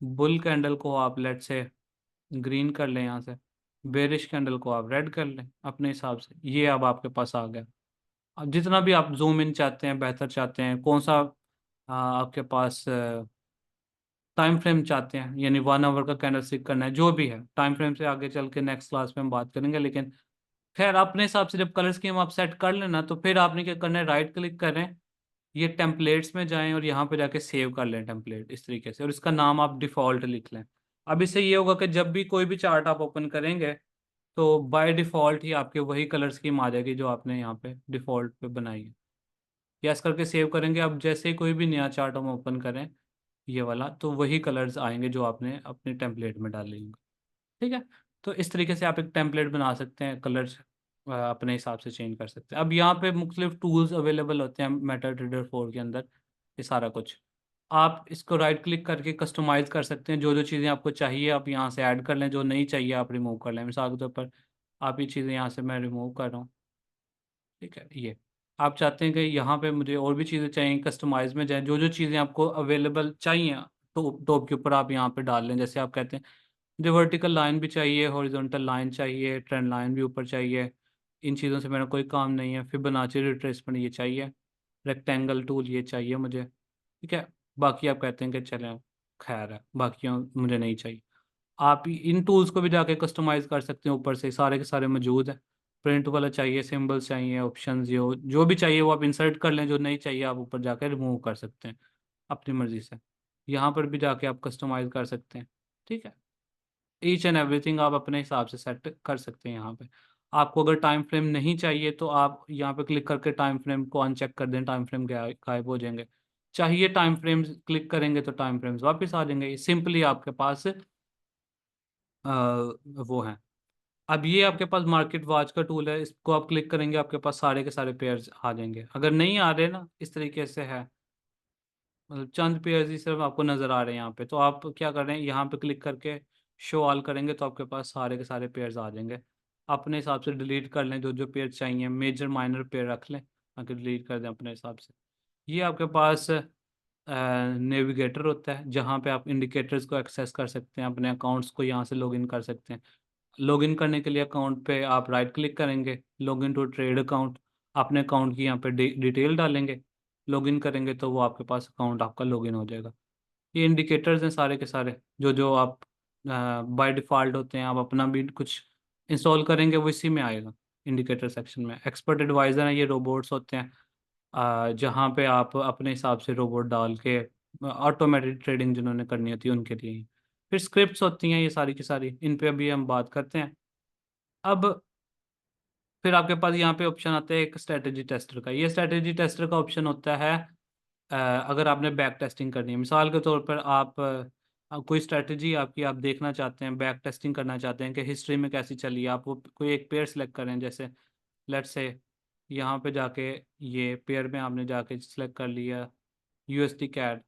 बुल कैंडल को आप लेट से ग्रीन कर लें, यहाँ से बेरिश कैंडल को आप रेड कर लें अपने हिसाब से। ये अब आपके पास आ गया। अब जितना भी आप जूम इन चाहते हैं, बेहतर चाहते हैं, कौन सा आपके पास टाइम फ्रेम चाहते हैं, यानी 1 आवर का कैंडल स्टिक करना है, जो भी है टाइम फ्रेम से आगे चल के नेक्स्ट क्लास में हम बात करेंगे। लेकिन खैर अपने हिसाब से जब कलर स्कीम आप सेट कर लेना, तो फिर आपने क्या करना है, राइट क्लिक करें, ये टेम्पलेट्स में जाएं और यहाँ पे जाके सेव कर लें टेम्पलेट इस तरीके से, और इसका नाम आप डिफ़ॉल्ट लिख लें। अब इससे ये होगा कि जब भी कोई भी चार्ट आप ओपन करेंगे, तो बाय डिफ़ॉल्ट ही आपके वही कलर स्कीम आ जाएगी जो आपने यहाँ पे डिफ़ॉल्ट पे बनाई है। यस करके सेव करेंगे। अब जैसे ही कोई भी नया चार्ट हम ओपन करें, ये वाला, तो वही कलर्स आएंगे जो आपने अपने टेम्पलेट में डाले होंगे। ठीक है। तो इस तरीके से आप एक टेम्पलेट बना सकते हैं, कलर्स अपने हिसाब से चेंज कर सकते हैं। अब यहाँ पे मुख्तलिफ टूल्स अवेलेबल होते हैं मेटाट्रेडर 4 के अंदर, ये सारा कुछ आप इसको राइट क्लिक करके कस्टमाइज़ कर सकते हैं। जो जो चीज़ें आपको चाहिए आप यहाँ से ऐड कर लें, जो नहीं चाहिए आप रिमूव कर लें। मिसाल के तौर पर आप ये चीज़ें यहाँ से मैं रिमूव कर रहा हूँ। ठीक है। ये आप चाहते हैं कि यहाँ पे मुझे और भी चीज़ें चाहिए, कस्टमाइज में जाए, जो जो चीज़ें आपको अवेलेबल चाहिए टॉप के ऊपर आप यहाँ पे डाल लें। जैसे आप कहते हैं मुझे वर्टिकल लाइन भी चाहिए, हॉरिजॉन्टल लाइन चाहिए, ट्रेंड लाइन भी ऊपर चाहिए, इन चीज़ों से मेरा कोई काम नहीं है। फिबोनाची रिट्रेसमेंट ये चाहिए, रेक्टेंगल टूल ये चाहिए मुझे। ठीक है। बाकी आप कहते हैं कि चलें खैर है, बाकी मुझे नहीं चाहिए। आप इन टूल्स को भी जाके कस्टमाइज कर सकते हैं, ऊपर से सारे के सारे मौजूद हैं। प्रिंट वाला चाहिए, सिंबल्स चाहिए, ऑप्शंस जो भी चाहिए वो आप इंसर्ट कर लें, जो नहीं चाहिए आप ऊपर जाके रिमूव कर सकते हैं अपनी मर्ज़ी से। यहाँ पर भी जाके आप कस्टमाइज कर सकते हैं। ठीक है। ईच एंड एवरीथिंग आप अपने हिसाब से सेट कर सकते हैं यहाँ पे। आपको अगर टाइम फ्रेम नहीं चाहिए तो आप यहाँ पे क्लिक करके टाइम फ्रेम को अनचेक कर दें, टाइम फ्रेम गायब हो जाएंगे। चाहिए टाइम फ्रेम्स क्लिक करेंगे तो टाइम फ्रेम्स वापस आ जाएंगे। सिंपली आपके पास वो है। अब ये आपके पास मार्केट वॉच का टूल है, इसको आप क्लिक करेंगे आपके पास सारे के सारे पेयर्स आ जाएंगे। अगर नहीं आ रहे ना, इस तरीके से है, मतलब चंद पेयर्स ही सिर्फ आपको नज़र आ रहे हैं यहाँ पे, तो आप क्या कर रहे हैं, यहाँ पे क्लिक करके शो ऑल करेंगे तो आपके पास सारे के सारे पेयर्स आ जाएंगे। अपने हिसाब से डिलीट कर लें जो जो पेयर चाहिए, मेजर माइनर पेयर रख लें, ताकि डिलीट कर दें अपने हिसाब से। ये आपके पास नेविगेटर होता है, जहाँ पे आप इंडिकेटर्स को एक्सेस कर सकते हैं, अपने अकाउंट्स को यहाँ से लॉगिन कर सकते हैं। लॉगिन करने के लिए अकाउंट पे आप राइट क्लिक करेंगे, लॉगिन टू ट्रेड अकाउंट, अपने अकाउंट की यहाँ पे डिटेल डालेंगे, लॉगिन करेंगे तो वो आपके पास अकाउंट आपका लॉगिन हो जाएगा। ये इंडिकेटर्स हैं सारे के सारे, जो जो आप बाय डिफ़ॉल्ट होते हैं, आप अपना भी कुछ इंस्टॉल करेंगे वो इसी में आएगा। इंडिकेटर सेक्शन में एक्सपर्ट एडवाइज़र हैं, ये रोबोट्स होते हैं, जहाँ पे आप अपने हिसाब से रोबोट डाल के ऑटोमेटिक ट्रेडिंग जिन्होंने करनी होती है उनके लिए ही। फिर स्क्रिप्ट्स होती हैं ये सारी की सारी, इन पे अभी हम बात करते हैं। अब फिर आपके पास यहाँ पे ऑप्शन आता है एक स्ट्रेटेजी टेस्टर का। ये स्ट्रेटेजी टेस्टर का ऑप्शन होता है अगर आपने बैक टेस्टिंग करनी है। मिसाल के तौर पर आप कोई स्ट्रेटजी आपकी आप देखना चाहते हैं, बैक टेस्टिंग करना चाहते हैं कि हिस्ट्री में कैसी चली है, आप वो कोई एक पेयर सेलेक्ट करें। जैसे लेट्स से यहाँ पे जाके ये पेयर में आपने जाके सिलेक्ट कर लिया यूएसडी कैड।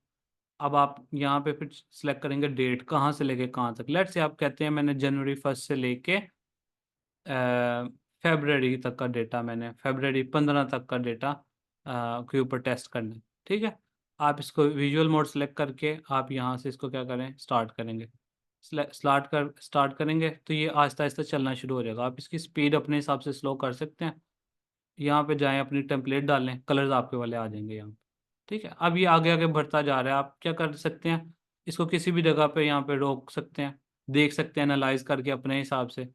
अब आप यहाँ पे फिर सिलेक्ट करेंगे डेट, कहाँ से लेके कहाँ तक। लेट्स से आप कहते हैं मैंने जनवरी 1 से लेके फेबररी तक का डेटा, मैंने फेबररी 15 तक का डेटा के ऊपर टेस्ट करना है। ठीक है। आप इसको विजुअल मोड सेलेक्ट करके आप यहाँ से इसको क्या करें, स्टार्ट करेंगे। स्टार्ट करेंगे तो ये आहिस्ता आहिस्ता चलना शुरू हो जाएगा। आप इसकी स्पीड अपने हिसाब से स्लो कर सकते हैं। यहाँ पे जाएं, अपनी टेम्पलेट डालें, कलर्स आपके वाले आ जाएंगे यहाँ पे। ठीक है। अब ये आगे आगे बढ़ता जा रहा है। आप क्या कर सकते हैं, इसको किसी भी जगह पे यहाँ पे रोक सकते हैं, देख सकते हैं एनालाइज करके अपने हिसाब से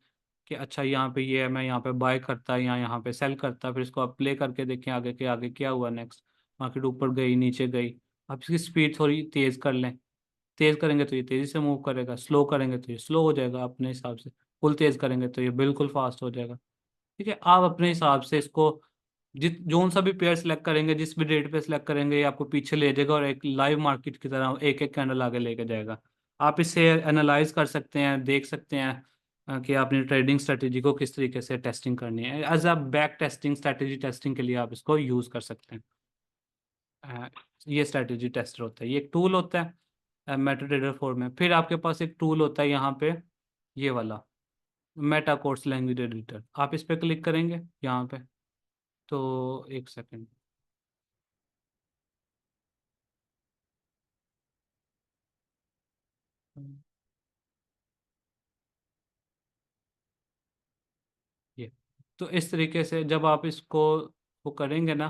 कि अच्छा यहाँ पे ये है, मैं यहाँ पे बाय करता या यहाँ पे सेल करता। फिर इसको आप प्ले करके देखें आगे के आगे क्या हुआ नेक्स्ट। मार्केट ऊपर गई नीचे गई। आप इसकी स्पीड थोड़ी तेज़ कर लें, तेज़ करेंगे तो ये तेज़ी से मूव करेगा, स्लो करेंगे तो ये स्लो हो जाएगा अपने हिसाब से, फुल तेज़ करेंगे तो ये बिल्कुल फास्ट हो जाएगा। ठीक है। आप अपने हिसाब से इसको जित जोन सा भी पेयर सेलेक्ट करेंगे, जिस भी डेट पे सेलेक्ट करेंगे, ये आपको पीछे ले जाएगा और एक लाइव मार्केट की तरह एक एक कैंडल आगे लेके जाएगा। आप इससे एनालाइज कर सकते हैं, देख सकते हैं कि आपने ट्रेडिंग स्ट्रेटेजी को किस तरीके से टेस्टिंग करनी है। As a back testing, strategy testing के लिए आप इसको यूज़ कर सकते हैं। अ, ये स्ट्रेटेजी टेस्टर होता है, ये एक टूल होता है मेटाट्रेडर 4 में। फिर आपके पास एक टूल होता है यहाँ पे, ये वाला मेटा कोर्स लैंग्वेज एडिटर। आप इस पे क्लिक करेंगे यहाँ पे, तो एक सेकंड, ये तो इस तरीके से जब आप इसको वो करेंगे ना,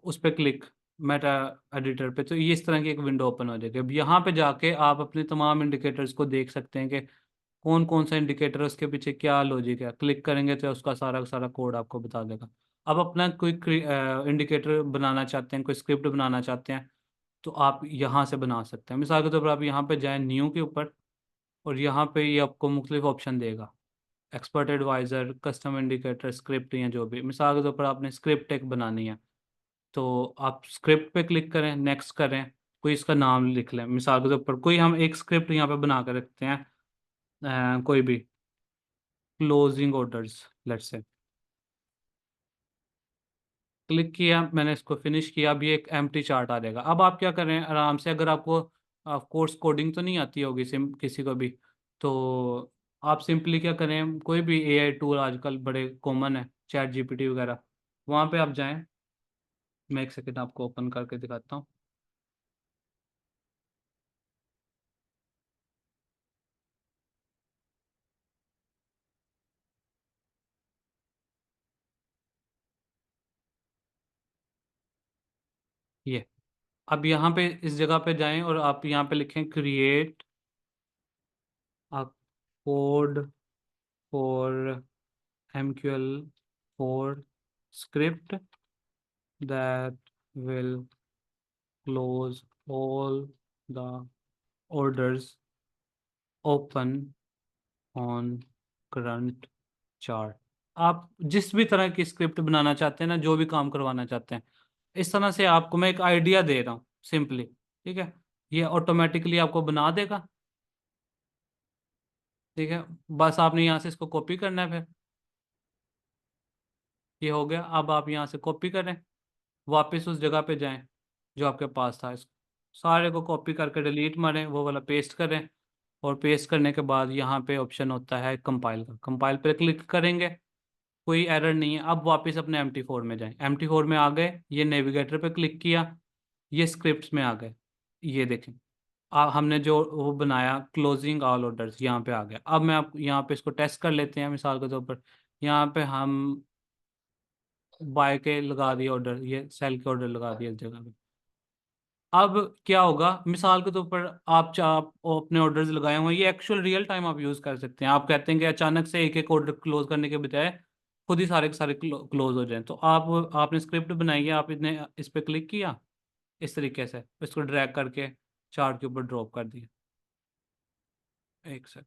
उस पर क्लिक मेटा एडिटर पे, तो ये इस तरह की एक विंडो ओपन हो जाएगी। अब यहाँ पे जाके आप अपने तमाम इंडिकेटर्स को देख सकते हैं कि कौन कौन सा इंडिकेटर है, उसके पीछे क्या लॉजिक है। क्लिक करेंगे तो उसका सारा का सारा कोड आपको बता देगा। अब अपना कोई इंडिकेटर बनाना चाहते हैं, कोई स्क्रिप्ट बनाना चाहते हैं, तो आप यहाँ से बना सकते हैं। मिसाल के तौर पर आप यहाँ पे जाएं न्यू के ऊपर, और यहाँ पे ये आपको मुख्तलिफ ऑप्शन देगा, expert advisor, custom indicator, script, या जो भी। मिसाल के तौर पर आपने स्क्रिप्ट एक बनानी है, तो आप स्क्रिप्ट पे क्लिक करें, नेक्स्ट करें, कोई इसका नाम लिख लें। मिसाल के तौर पर कोई हम एक स्क्रिप्ट यहाँ पे बना कर रखते हैं, कोई भी closing orders let's say. Click किया मैंने, इसको फिनिश किया। अब ये एक एम्प्टी चार्ट आ जाएगा। अब आप क्या करें आराम से, अगर आपको ऑफ कोर्स कोडिंग तो नहीं आती होगी सिम किसी को भी, तो आप सिंपली क्या करें, कोई भी एआई टूल आजकल बड़े कॉमन है, चैट जीपीटी वगैरह, वहाँ पे आप जाएं। मैं एक सेकंड आपको ओपन करके दिखाता हूँ। ये अब यहाँ पे इस जगह पे जाएं और आप यहाँ पे लिखें create a code for MQL for script that will close all the orders open on current chart। आप जिस भी तरह की स्क्रिप्ट बनाना चाहते हैं ना, जो भी काम करवाना चाहते हैं, इस तरह से आपको मैं एक आइडिया दे रहा हूँ सिंपली, ठीक है। ये ऑटोमेटिकली आपको बना देगा, ठीक है। बस आपने यहाँ से इसको कॉपी करना है फिर। ये हो गया। अब आप यहाँ से कॉपी करें, वापस उस जगह पे जाएं जो आपके पास था, इसको सारे को कॉपी करके डिलीट मारें, वो वाला पेस्ट करें। और पेस्ट करने के बाद यहाँ पे ऑप्शन होता है कंपाइल का, कंपाइल पे क्लिक करेंगे, कोई एरर नहीं है। अब वापस अपने MT4 में जाएं, MT4 में आ गए, ये नेविगेटर पे क्लिक किया, ये स्क्रिप्ट्स में आ गए। ये देखें, हमने जो वो बनाया क्लोजिंग ऑल ऑर्डर्स, यहाँ पे आ गया। अब मैं आप यहाँ पे इसको टेस्ट कर लेते हैं। मिसाल के तौर पर यहाँ पे हम बाय के लगा दिए ऑर्डर, ये सेल के ऑर्डर लगा दिए इस जगह पे। अब क्या होगा, मिसाल के तौर पर आप अपने ऑर्डर्स लगाए हुए हैं, ये एक्चुअल रियल टाइम आप यूज कर सकते हैं। आप कहते हैं कि अचानक से एक एक ऑर्डर क्लोज करने के बजाय खुद ही सारे के सारे क्लोज हो जाएं, तो आपने स्क्रिप्ट बनाई है, आप इतने इस पे क्लिक किया, इस तरीके से इसको ड्रैग करके चार्ट के ऊपर ड्रॉप कर दिया। एक सेकंड,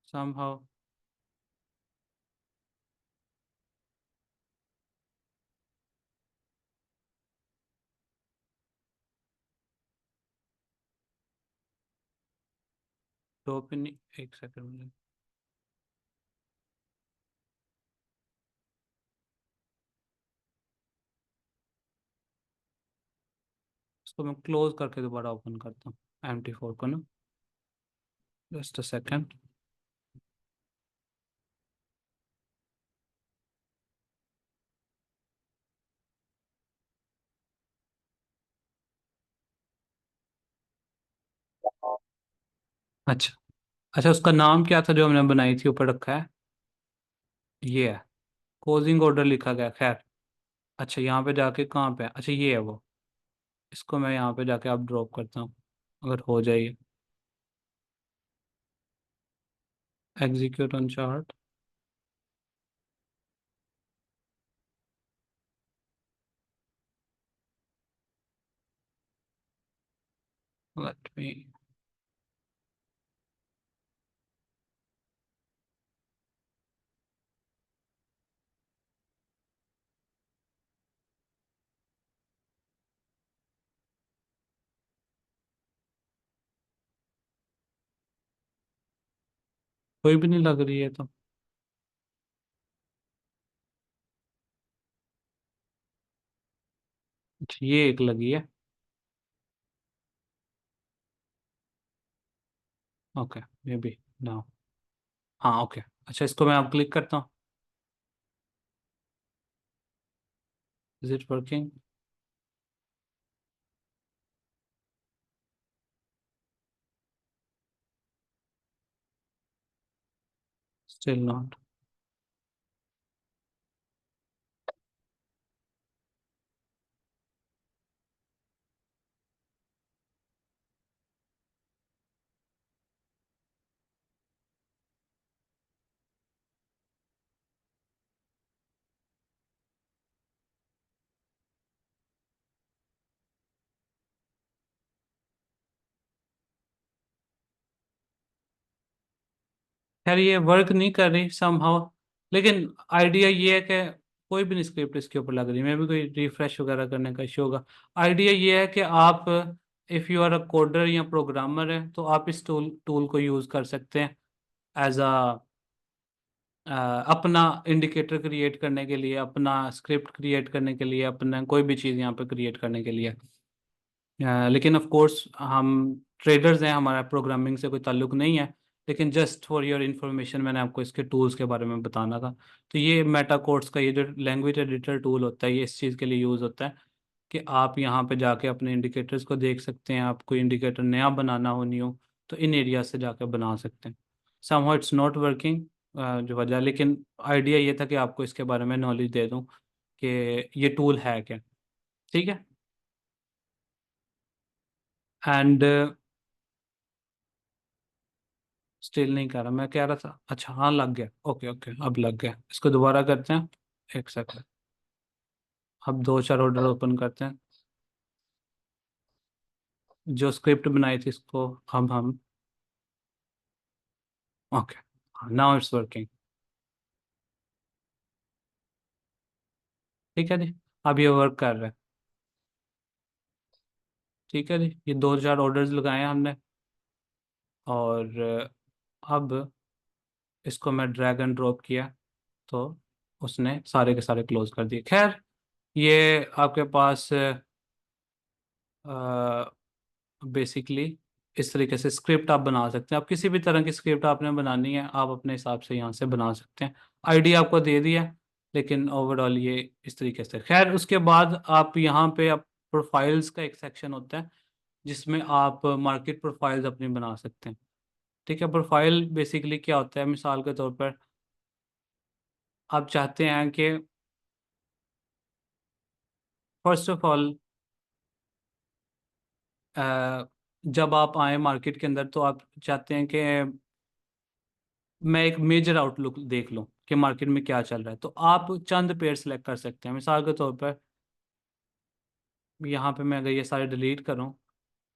समहाउ। 2 पे नहीं, एक सेकंड, इसको मैं क्लोज करके दोबारा ओपन करता हूँ MT4 को ना, जस्ट अ सेकंड। अच्छा, अच्छा, उसका नाम क्या था जो हमने बनाई थी, ऊपर रखा है? ये है, क्लोजिंग ऑर्डर लिखा गया, खैर। अच्छा, यहाँ पे जाके कहाँ पे है? अच्छा, ये है वो। इसको मैं यहाँ पे जाके अब ड्रॉप करता हूँ, अगर हो जाए। Execute on chart, let me. कोई भी नहीं लग रही है तो। अच्छा, ये एक लगी है। Okay, may be now. हाँ, ओके। अच्छा, इसको मैं अब क्लिक करता हूँ। Is it working? Still not. खैर ये वर्क नहीं कर रही समहाउ, लेकिन आइडिया ये है कि कोई भी नहीं स्क्रिप्ट इसके ऊपर लग रही, मैं भी कोई रिफ्रेश वगैरह करने का इशू होगा। आइडिया ये है कि आप, if you are a coder या प्रोग्रामर है, तो आप इस टूल टूल को यूज़ कर सकते हैं एज अ अपना इंडिकेटर क्रिएट करने के लिए, अपना स्क्रिप्ट क्रिएट करने के लिए, अपना कोई भी चीज़ यहाँ पे क्रिएट करने के लिए। लेकिन ऑफ कोर्स हम ट्रेडर्स हैं, हमारा प्रोग्रामिंग से कोई ताल्लुक नहीं है। लेकिन जस्ट फॉर योर इंफॉर्मेशन मैंने आपको इसके टूल्स के बारे में बताना था। तो ये मेटा कोड्स का ये जो लैंग्वेज एडिटर टूल होता है, ये इस चीज़ के लिए यूज़ होता है कि आप यहाँ पे जाके अपने इंडिकेटर्स को देख सकते हैं। आप कोई इंडिकेटर नया बनाना हो, न्यू, तो इन एरिया से जाकर बना सकते हैं। समहाउ इट्स नॉट वर्किंग जो वजह, लेकिन आइडिया ये था कि आपको इसके बारे में नॉलेज दे दूँ कि ये टूल है क्या। ठीक है। एंड स्टिल नहीं कर रहा, मैं कह रहा था, अच्छा हाँ लग गया, ओके ओके अब लग गया। इसको दोबारा करते हैं, एक सेकंड। अब दो चार ऑर्डर ओपन करते हैं, जो स्क्रिप्ट बनाई थी इसको हम ओके, नाउ इट्स वर्किंग। ठीक है जी, अब ये वर्क कर रहा है। ठीक है जी, ये दो चार ऑर्डर्स लगाए हैं हमने, और अब इसको मैं ड्रैग एंड ड्रॉप किया, तो उसने सारे के सारे क्लोज कर दिए। खैर, ये आपके पास बेसिकली इस तरीके से स्क्रिप्ट आप बना सकते हैं। आप किसी भी तरह की स्क्रिप्ट आपने बनानी है, आप अपने हिसाब से यहाँ से बना सकते हैं। आईडी आपको दे दिया, लेकिन ओवरऑल ये इस तरीके से। खैर, उसके बाद आप यहाँ पे आप प्रोफाइल्स का एक सेक्शन होता है, जिसमें आप मार्केट प्रोफाइल्स अपनी बना सकते हैं। ठीक है, प्रोफाइल बेसिकली क्या होता है, मिसाल के तौर पर आप चाहते हैं कि फर्स्ट ऑफ ऑल जब आप आए मार्केट के अंदर, तो आप चाहते हैं कि मैं एक मेजर आउटलुक देख लूं कि मार्केट में क्या चल रहा है। तो आप चंद पेयर सेलेक्ट कर सकते हैं। मिसाल के तौर पर यहाँ पे मैं अगर ये सारे डिलीट करूँ,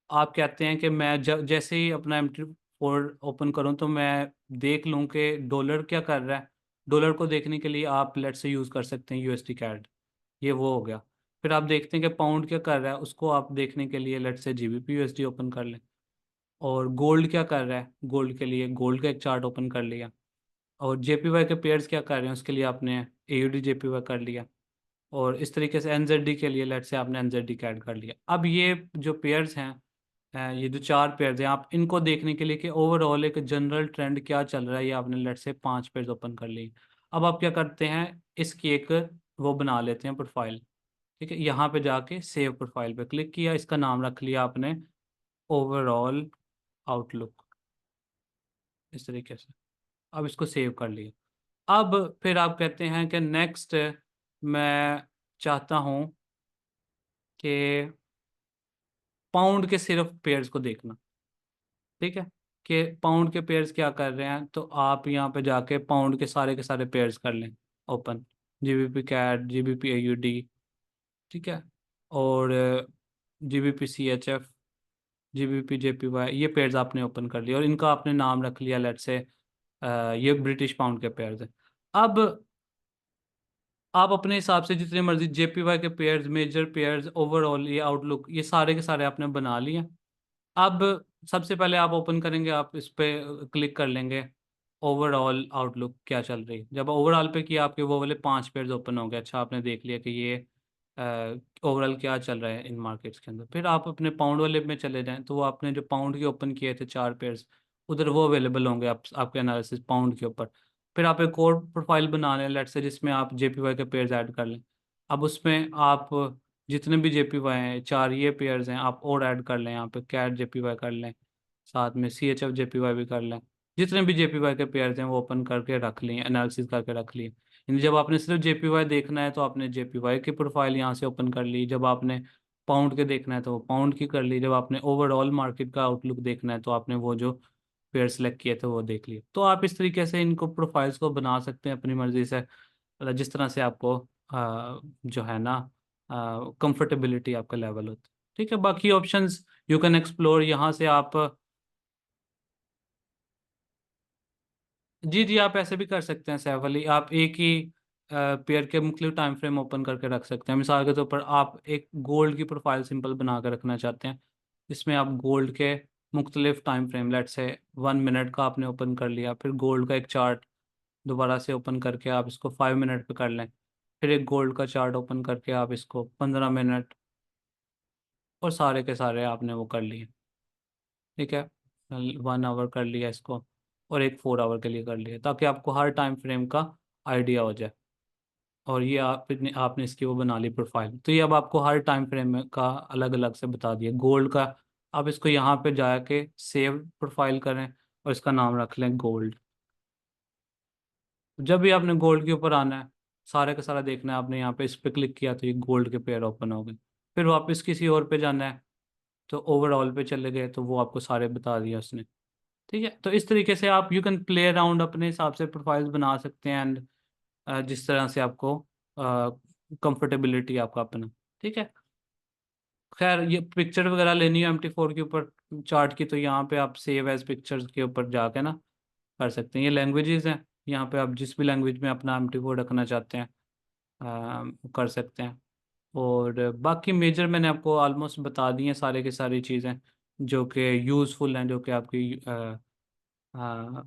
आप कहते हैं कि मैं जैसे ही अपना MT4 ओपन करूँ, तो मैं देख लूँ कि डॉलर क्या कर रहा है। डॉलर को देखने के लिए आप लेट से यूज़ कर सकते हैं USD कैड, ये वो हो गया। फिर आप देखते हैं कि पाउंड क्या कर रहा है, उसको आप देखने के लिए लेट से GBP USD ओपन कर लें। और गोल्ड क्या कर रहा है, गोल्ड के लिए गोल्ड का एक चार्ट ओपन कर लिया। और JPY के पेयर्स क्या कर रहे हैं, उसके लिए आपने AUD JPY कर लिया। और इस तरीके से NZD के लिए लेट से आपने NZD का ऐड कर लिया। अब ये जो पेयर्स हैं, ये जो चार पेयर्स हैं, आप इनको देखने के लिए कि ओवरऑल एक जनरल ट्रेंड क्या चल रहा है, ये आपने लेट से 5 पेयर्स ओपन कर ली। अब आप क्या करते हैं, इसकी एक वो बना लेते हैं प्रोफाइल। ठीक है, यहाँ पे जाके सेव प्रोफाइल पे क्लिक किया, इसका नाम रख लिया आपने ओवरऑल आउटलुक, इस तरीके से। अब इसको सेव कर लिया। अब फिर आप कहते हैं कि नेक्स्ट मैं चाहता हूं कि पाउंड के सिर्फ पेयर्स को देखना। ठीक है, कि पाउंड के पेयर्स क्या कर रहे हैं, तो आप यहाँ पे जाके पाउंड के सारे पेयर्स कर लें open. GBP CAD, GBP AUD, ठीक है, और GBP CHF, GBP JPY, ये पेयर्स आपने ओपन कर लिया और इनका आपने नाम रख लिया लेट से ये ब्रिटिश पाउंड के पेयर्स हैं। अब आप अपने हिसाब से जितने मर्जी JPY के पेयर्स, मेजर पेयर्स, ओवरऑल ये आउटलुक, ये सारे के सारे आपने बना लिए। अब सबसे पहले आप ओपन करेंगे, आप इस पे क्लिक कर लेंगे, ओवरऑल आउटलुक क्या चल रही है। जब ओवरऑल पे किया, आपके वो वाले 5 पेयर्स ओपन हो गए। अच्छा, आपने देख लिया कि ये ओवरऑल क्या चल रहा है इन मार्केट्स के अंदर। फिर आप अपने पाउंड वाले में चले जाएं, तो वो आपने जो पाउंड के ओपन किए थे 4 पेयर्स, उधर वो अवेलेबल होंगे आपके एनालिसिस पाउंड के ऊपर। फिर आप एक और प्रोफाइल बना लें लेट से, जिसमें आप JPY के पेयर्स ऐड कर लें। अब उसमें आप जितने भी JPY हैं, 4 ये पेयर्स हैं, आप और ऐड कर लें। यहाँ पे कैट JPY कर लें, साथ में CHF JPY भी कर लें। जितने भी जेपीवाई के पेयर हैं वो ओपन करके रख लिए, एनालिसिस करके रख लिए। यानी जब आपने सिर्फ जेपीवाई देखना है तो आपने जेपीवाई की प्रोफाइल यहाँ से ओपन कर ली, जब आपने पाउंड के देखना है तो वो पाउंड की कर ली, जब आपने ओवरऑल मार्केट का आउटलुक देखना है तो आपने वो जो पेयर सेलेक्ट किए थे वो देख लिए। तो आप इस तरीके से इनको प्रोफाइल्स को बना सकते हैं अपनी मर्जी से, मतलब जिस तरह से आपको जो है ना कंफर्टेबिलिटी आपका लेवल होता है। ठीक है, बाकी ऑप्शंस यू कैन एक्सप्लोर यहाँ से आप। जी जी, आप ऐसे भी कर सकते हैं सैफ अली, आप एक ही पेयर के मुख्तलिफ टाइम फ्रेम ओपन करके रख सकते हैं। मिसाल के तौर पर आप एक गोल्ड की प्रोफाइल सिंपल बना कर रखना चाहते हैं, इसमें आप गोल्ड के मुख्तलिफ टाइम फ्रेम, लेट से 1 मिनट का आपने ओपन कर लिया, फिर गोल्ड का एक चार्ट दोबारा से ओपन करके आप इसको 5 मिनट पे कर लें, फिर एक गोल्ड का चार्ट ओपन करके आप इसको 15 मिनट, और सारे के सारे आपने वो कर लिए। ठीक है, 1 आवर कर लिया इसको, और एक 4 आवर के लिए कर लिया, ताकि आपको हर टाइम फ्रेम का आइडिया हो जाए। और ये आपने इसकी वो बना ली प्रोफाइल, तो ये अब आपको हर टाइम फ्रेम का अलग अलग से बता दिया। गोल्ड का आप इसको यहाँ पे जाके सेव प्रोफाइल करें और इसका नाम रख लें गोल्ड। जब भी आपने गोल्ड के ऊपर आना है, सारे का सारा देखना है, आपने यहाँ पे इस पे क्लिक किया तो ये गोल्ड के पेयर ओपन हो गए। फिर वापस किसी और पे जाना है तो ओवरऑल पे चले गए तो वो आपको सारे बता दिया उसने। ठीक है, तो इस तरीके से आप यू कैन प्ले अराउंड, अपने हिसाब से प्रोफाइल्स बना सकते हैं, एंड जिस तरह से आपको कंफर्टेबिलिटी आपका अपना। ठीक है, खैर ये पिक्चर वगैरह लेनी है MT4 के ऊपर चार्ट की, तो यहाँ पे आप सेव एज पिक्चर्स के ऊपर जाके ना कर सकते हैं। ये लैंग्वेजेस हैं, यहाँ पे आप जिस भी लैंग्वेज में अपना MT4 रखना चाहते हैं कर सकते हैं। और बाकी मेजर मैंने आपको ऑलमोस्ट बता दी हैं सारे की सारी चीज़ें जो कि यूज़फुल हैं, जो कि आपकी अ,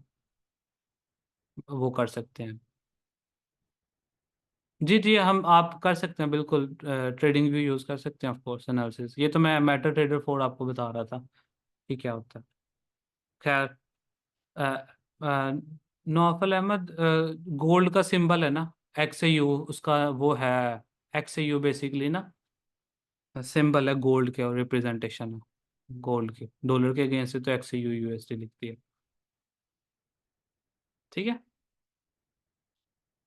वो कर सकते हैं। जी जी, हम आप कर सकते हैं बिल्कुल, ट्रेडिंग व्यू यूज़ कर सकते हैं ऑफ कोर्स, एनालिसिस। ये तो मैं मेटा ट्रेडर 4 आपको बता रहा था कि क्या होता है। खैर, अ, नौफल अहमद, गोल्ड का सिंबल है ना, XAU उसका वो है, XAU बेसिकली ना सिंबल है गोल्ड के, और रिप्रेजेंटेशन है गोल्ड के, डॉलर के अगेंस्ट से तो XAU USD लिखती है। ठीक है,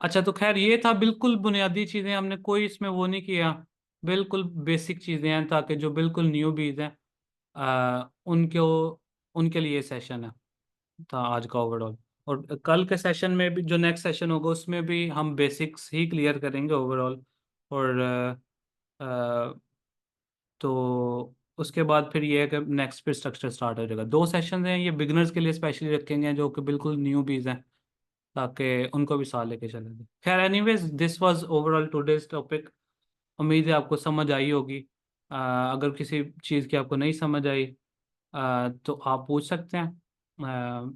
अच्छा तो खैर ये था बिल्कुल बुनियादी चीज़ें, हमने कोई इसमें वो नहीं किया, बिल्कुल बेसिक चीज़ें हैं, ताकि जो बिल्कुल न्यू बीज हैं उनके उनके लिए सेशन है था आज का ओवरऑल। और कल के सेशन में भी, जो नेक्स्ट सेशन होगा उसमें भी हम बेसिक्स ही क्लियर करेंगे ओवरऑल। और तो उसके बाद फिर ये है कि नेक्स्ट फिर स्ट्रक्चर स्टार्ट हो जाएगा। 2 सेशन हैं ये, बिगनर्स के लिए स्पेशली रखेंगे जो कि बिल्कुल न्यू बीज हैं, ताकि उनको भी साथ लेके चलेंगे। खैर anyways, this was overall today's topic. उम्मीद है आपको समझ आई होगी। अगर किसी चीज़ की आपको नहीं समझ आई तो आप पूछ सकते हैं।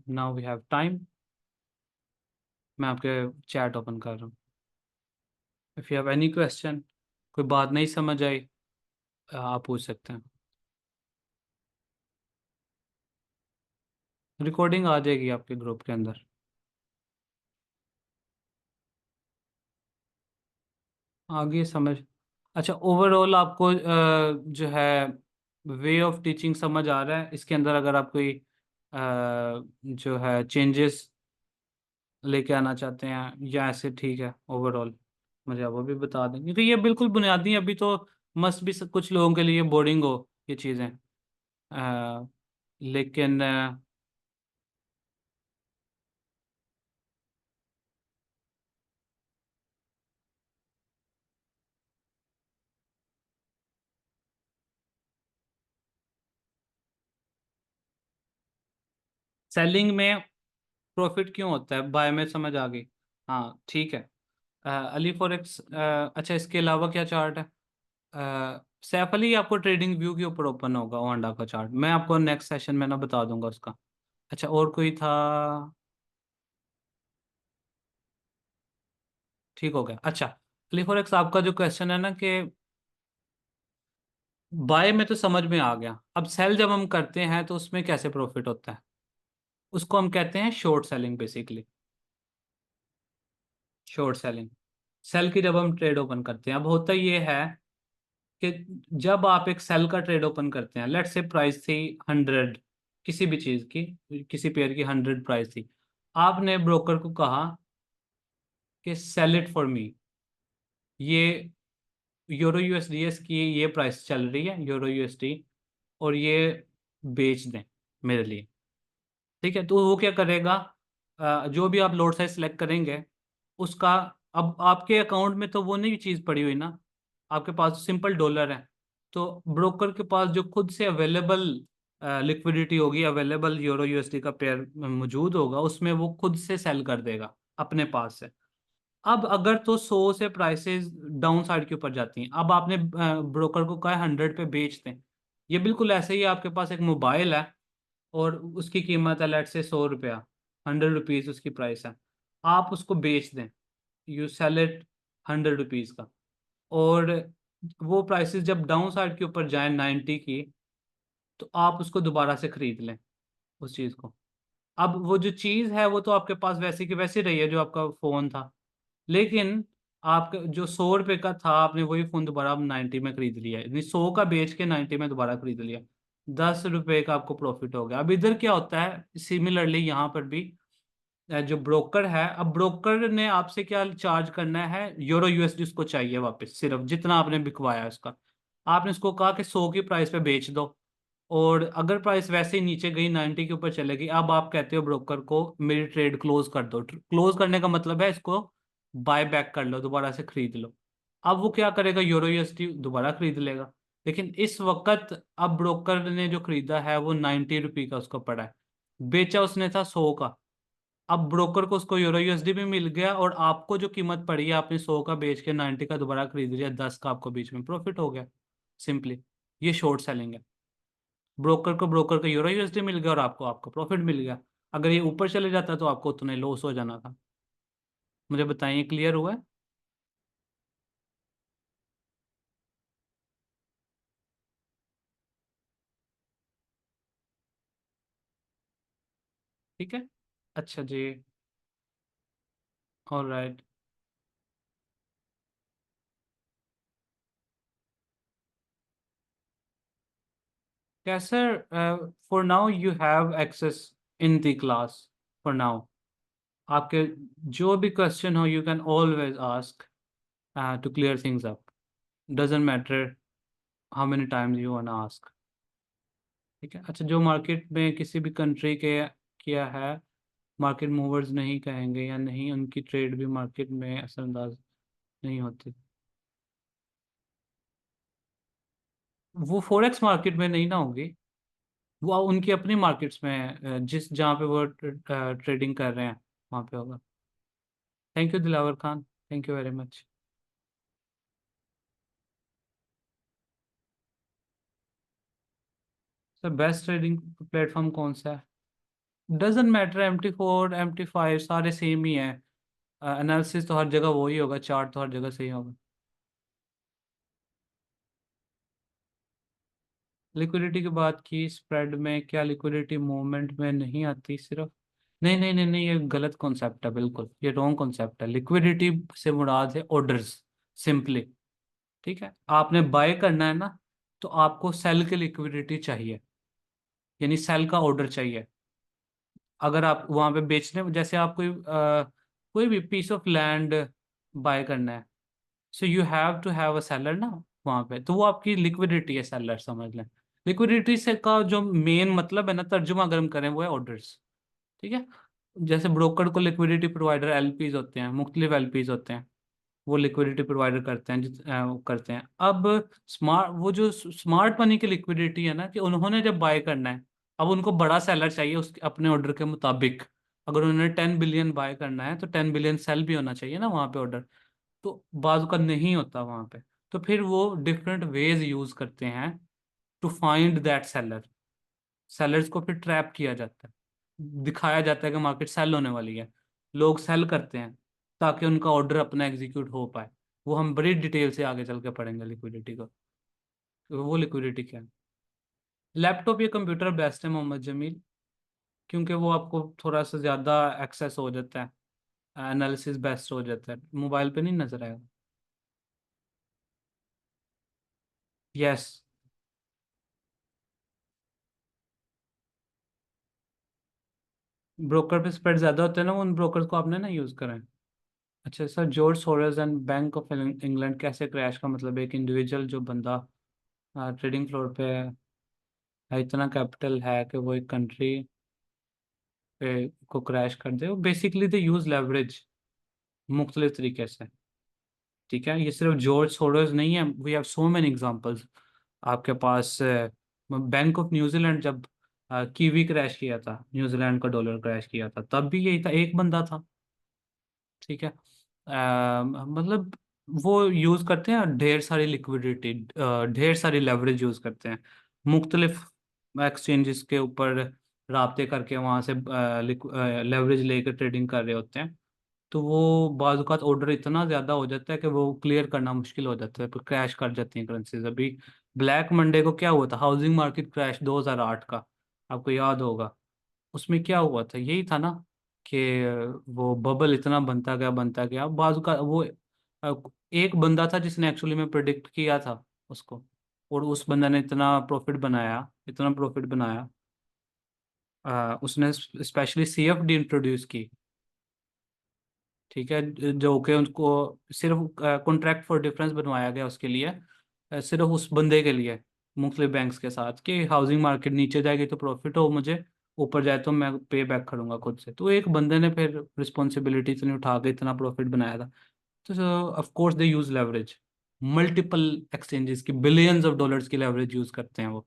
नाउ वी हैव टाइम, मैं आपके चैट ओपन कर रहा हूँ। If you have any question, कोई बात नहीं समझ आई, आप पूछ सकते हैं। रिकॉर्डिंग आ जाएगी आपके ग्रुप के अंदर। आगे समझ, अच्छा ओवरऑल आपको जो है वे ऑफ टीचिंग समझ आ रहा है? इसके अंदर अगर आप कोई जो है चेंजेस लेके आना चाहते हैं या ऐसे ठीक है ओवरऑल, मुझे आप वो भी बता दें, क्योंकि ये बिल्कुल बुनियादी है, अभी तो मस्ट भी कुछ लोगों के लिए बोरिंग हो ये चीज़ें। अ, लेकिन सेलिंग में प्रॉफिट क्यों होता है, बाय में समझ आ गई। हाँ ठीक है, अली फॉरेक्स, अच्छा इसके अलावा क्या चार्ट है? सैफ अली, आपको ट्रेडिंग व्यू के ऊपर ओपन होगा ओंडा का चार्ट, मैं आपको नेक्स्ट सेशन में ना बता दूंगा उसका। अच्छा और कोई था? ठीक हो गया। अच्छा अली फॉरेक्स, आपका जो क्वेश्चन है ना कि बाय में तो समझ में आ गया, अब सेल जब हम करते हैं तो उसमें कैसे प्रॉफिट होता है, उसको हम कहते हैं short selling basically. Short selling, sell की जब हम ट्रेड ओपन करते हैं, अब होता ये है कि जब आप एक सेल का ट्रेड ओपन करते हैं, लेट्स से प्राइस थी 100, किसी भी चीज की, किसी पेयर की 100 प्राइस थी, आपने ब्रोकर को कहा कि सेल इट फॉर मी, ये यूरो यूएसडीएस की ये प्राइस चल रही है, यूरो यूएसडी, और ये बेच दें मेरे लिए। ठीक है, तो वो क्या करेगा, जो भी आप लोड साइज सेलेक्ट करेंगे उसका, अब आपके अकाउंट में तो वो नहीं चीज़ पड़ी हुई ना, आपके पास सिंपल डॉलर है। तो ब्रोकर के पास जो खुद से अवेलेबल लिक्विडिटी होगी, अवेलेबल यूरो यूएसडी का पेयर मौजूद होगा, उसमें वो खुद से सेल कर देगा अपने पास से। अब अगर तो 100 से प्राइसेस डाउन साइड के ऊपर जाती हैं, अब आपने ब्रोकर को कहा 100 पे बेच दें, ये बिल्कुल ऐसे ही आपके पास एक मोबाइल है और उसकी कीमत है लेट से 100 रुपया, 100 रुपीज उसकी प्राइस है, आप उसको बेच दें, यू सेल इट 100 रुपीज का, और वो प्राइसेस जब डाउन साइड के ऊपर जाए 90 की, तो आप उसको दोबारा से खरीद लें उस चीज़ को। अब वो जो चीज़ है वो तो आपके पास वैसी की वैसी रही है जो आपका फ़ोन था, लेकिन आपका जो 100 रुपये का था, आपने वही फ़ोन दोबारा अब 90 में खरीद लिया है, यानी 100 का बेच के 90 में दोबारा खरीद लिया, 10 रुपये का आपको प्रॉफिट हो गया। अब इधर क्या होता है, सिमिलरली यहाँ पर भी जो ब्रोकर है, अब ब्रोकर ने आपसे क्या चार्ज करना है, यूरो यूएसडी उसको चाहिए वापस, सिर्फ जितना आपने बिकवाया है उसका। आपने उसको कहा कि 100 की प्राइस पे बेच दो, और अगर प्राइस वैसे ही नीचे गई 90 के ऊपर चलेगी, अब आप कहते हो ब्रोकर को मेरी ट्रेड क्लोज कर दो। क्लोज करने का मतलब है इसको बाय बैक कर लो, दोबारा से खरीद लो। अब वो क्या करेगा, यूरो यूएसडी दोबारा खरीद लेगा, लेकिन इस वक्त अब ब्रोकर ने जो खरीदा है वो 90 रुपये का उसको पड़ा है, बेचा उसने था 100 का। अब ब्रोकर को उसको यूरो यूएसडी भी मिल गया, और आपको जो कीमत पड़ी है, आपने 100 का बेच के 90 का दोबारा खरीद लिया, 10 का आपको बीच में प्रॉफिट हो गया। सिंपली ये शॉर्ट सेलिंग है। ब्रोकर को यूरो यूएसडी मिल गया और आपको आपका प्रॉफिट मिल गया। अगर ये ऊपर चले जाता तो आपको उतना लॉस हो जाना था। मुझे बताइए, क्लियर हुआ है? ठीक है, अच्छा जी, ऑलराइट। कैसे? For now you have access in the class, for now आपके जो भी क्वेश्चन हो, you can always ask to clear things up, doesn't matter how many times you want ask. ठीक है, अच्छा, जो मार्केट में किसी भी कंट्री के किया है, मार्केट मूवर्स नहीं कहेंगे या नहीं, उनकी ट्रेड भी मार्केट में असरअंदाज नहीं होती। वो फॉरेक्स मार्केट में नहीं ना होगी, वो उनकी अपनी मार्केट्स में है, जिस जहाँ पे वो ट्रेडिंग कर रहे हैं वहाँ पे होगा। Thank you Dilawar Khan, thank you very much. Sir best trading platform कौन सा है? डजेंट मैटर, MT4 MT5 सारे सेम ही है, एनालिसिस तो हर जगह वही होगा, चार्ट तो हर जगह सही होगा। लिक्विडिटी की बात की, स्प्रेड में क्या लिक्विडिटी मूवमेंट में नहीं आती सिर्फ? नहीं नहीं नहीं नहीं, ये गलत कॉन्सेप्ट है, बिल्कुल ये रॉन्ग कॉन्सेप्ट है। लिक्विडिटी से मुराद है ऑर्डर्स, सिंपली। ठीक है, आपने बाय करना है ना, तो आपको सेल की लिक्विडिटी चाहिए, यानी सेल का ऑर्डर चाहिए। अगर आप वहां पे बेचने, जैसे आप कोई भी पीस ऑफ लैंड बाय करना है, so you have to have a seller ना वहां पे, तो वो आपकी लिक्विडिटी है, सेलर समझ लें। लिक्विडिटी से का जो मेन मतलब है ना, तर्जुमा अगर हम करें, वो है ऑर्डर्स। ठीक है, जैसे ब्रोकर को लिक्विडिटी प्रोवाइडर एलपीज होते हैं, मुख्तलिफ एलपीज होते हैं, वो लिक्विडिटी प्रोवाइडर करते हैं, वो करते हैं। अब स्मार्ट, वो जो स्मार्ट मनी की लिक्विडिटी है ना, कि उन्होंने जब बाय करना है, अब उनको बड़ा सेलर चाहिए उसके अपने ऑर्डर के मुताबिक। अगर उन्होंने 10 बिलियन बाय करना है, तो 10 बिलियन सेल भी होना चाहिए ना वहाँ पे ऑर्डर, तो बाजू का नहीं होता वहाँ पे। तो फिर वो डिफरेंट वेज यूज करते हैं to find that seller. Sellers को फिर ट्रैप किया जाता है, दिखाया जाता है कि मार्केट सेल होने वाली है, लोग सेल करते हैं ताकि उनका ऑर्डर अपना एग्जीक्यूट हो पाए। वो हम बड़ी डिटेल से आगे चल के पढ़ेंगे लिक्विडिटी को, तो वो लिक्विडिटी क्या है। लैपटॉप या कंप्यूटर बेस्ट है मोहम्मद जमील, क्योंकि वो आपको थोड़ा सा ज़्यादा एक्सेस हो जाता है, एनालिसिस बेस्ट हो जाता है, मोबाइल पे नहीं नजर आएगा। यस। ब्रोकर पे स्प्रेड ज्यादा होते हैं ना, उन ब्रोकर्स को आपने ना यूज करा है। अच्छा sir, George Soros and bank of England कैसे क्रैश, का मतलब एक इंडिविजुअल जो बंदा ट्रेडिंग फ्लोर पे है, इतना कैपिटल है कि वो एक कंट्री पे को क्रैश कर दे। वो बेसिकली दे यूज लेवरेज मुख्तलिफ तरीके से। ठीक है, ये सिर्फ जॉर्ज सोरोस नहीं है, we have so many examples. आपके पास बैंक ऑफ न्यूजीलैंड जब कीवी क्रैश किया था, न्यूजीलैंड का डॉलर क्रैश किया था, तब भी यही था, एक बंदा था। ठीक है। मतलब वो यूज करते हैं ढेर सारी लिक्विडिटी, ढेर सारी लेवरेज यूज करते हैं, मुख्तलिफ एक्सचेंजेस के ऊपर राब्ते करके वहां से लेवरेज लेकर ट्रेडिंग कर रहे होते हैं। तो वो बाज़ ऑर्डर इतना ज़्यादा हो जाता है कि वो क्लियर करना मुश्किल हो जाता है, फिर क्रैश कर जाती हैं करेंसीज। अभी ब्लैक मंडे को क्या हुआ था, हाउसिंग मार्केट क्रैश 2008 का, आपको याद होगा। उसमें क्या हुआ था, यही था ना कि वो बबल इतना बनता गया बाजू का। वो एक बंदा था जिसने एक्चुअली में प्रिडिक्ट किया था उसको, और उस बंदा ने इतना प्रॉफिट बनाया, इतना प्रॉफिट बनाया। उसने स्पेशली सीएफडी इंट्रोड्यूस की। ठीक है, जो कि उनको सिर्फ कॉन्ट्रैक्ट फॉर डिफरेंस बनवाया गया उसके लिए, सिर्फ उस बंदे के लिए, मुख्तलिफ बैंक्स के साथ, कि हाउसिंग मार्केट नीचे जाएगी तो प्रॉफिट हो मुझे, ऊपर जाए तो मैं पे बैक करूंगा खुद से। तो एक बंदे ने फिर रिस्पॉन्सिबिलिटी इतनी उठा के इतना प्रॉफिट बनाया था। तो of course they use leverage, multiple exchanges की बिलियंस ऑफ डॉलर्स की लेवरेज यूज करते हैं वो।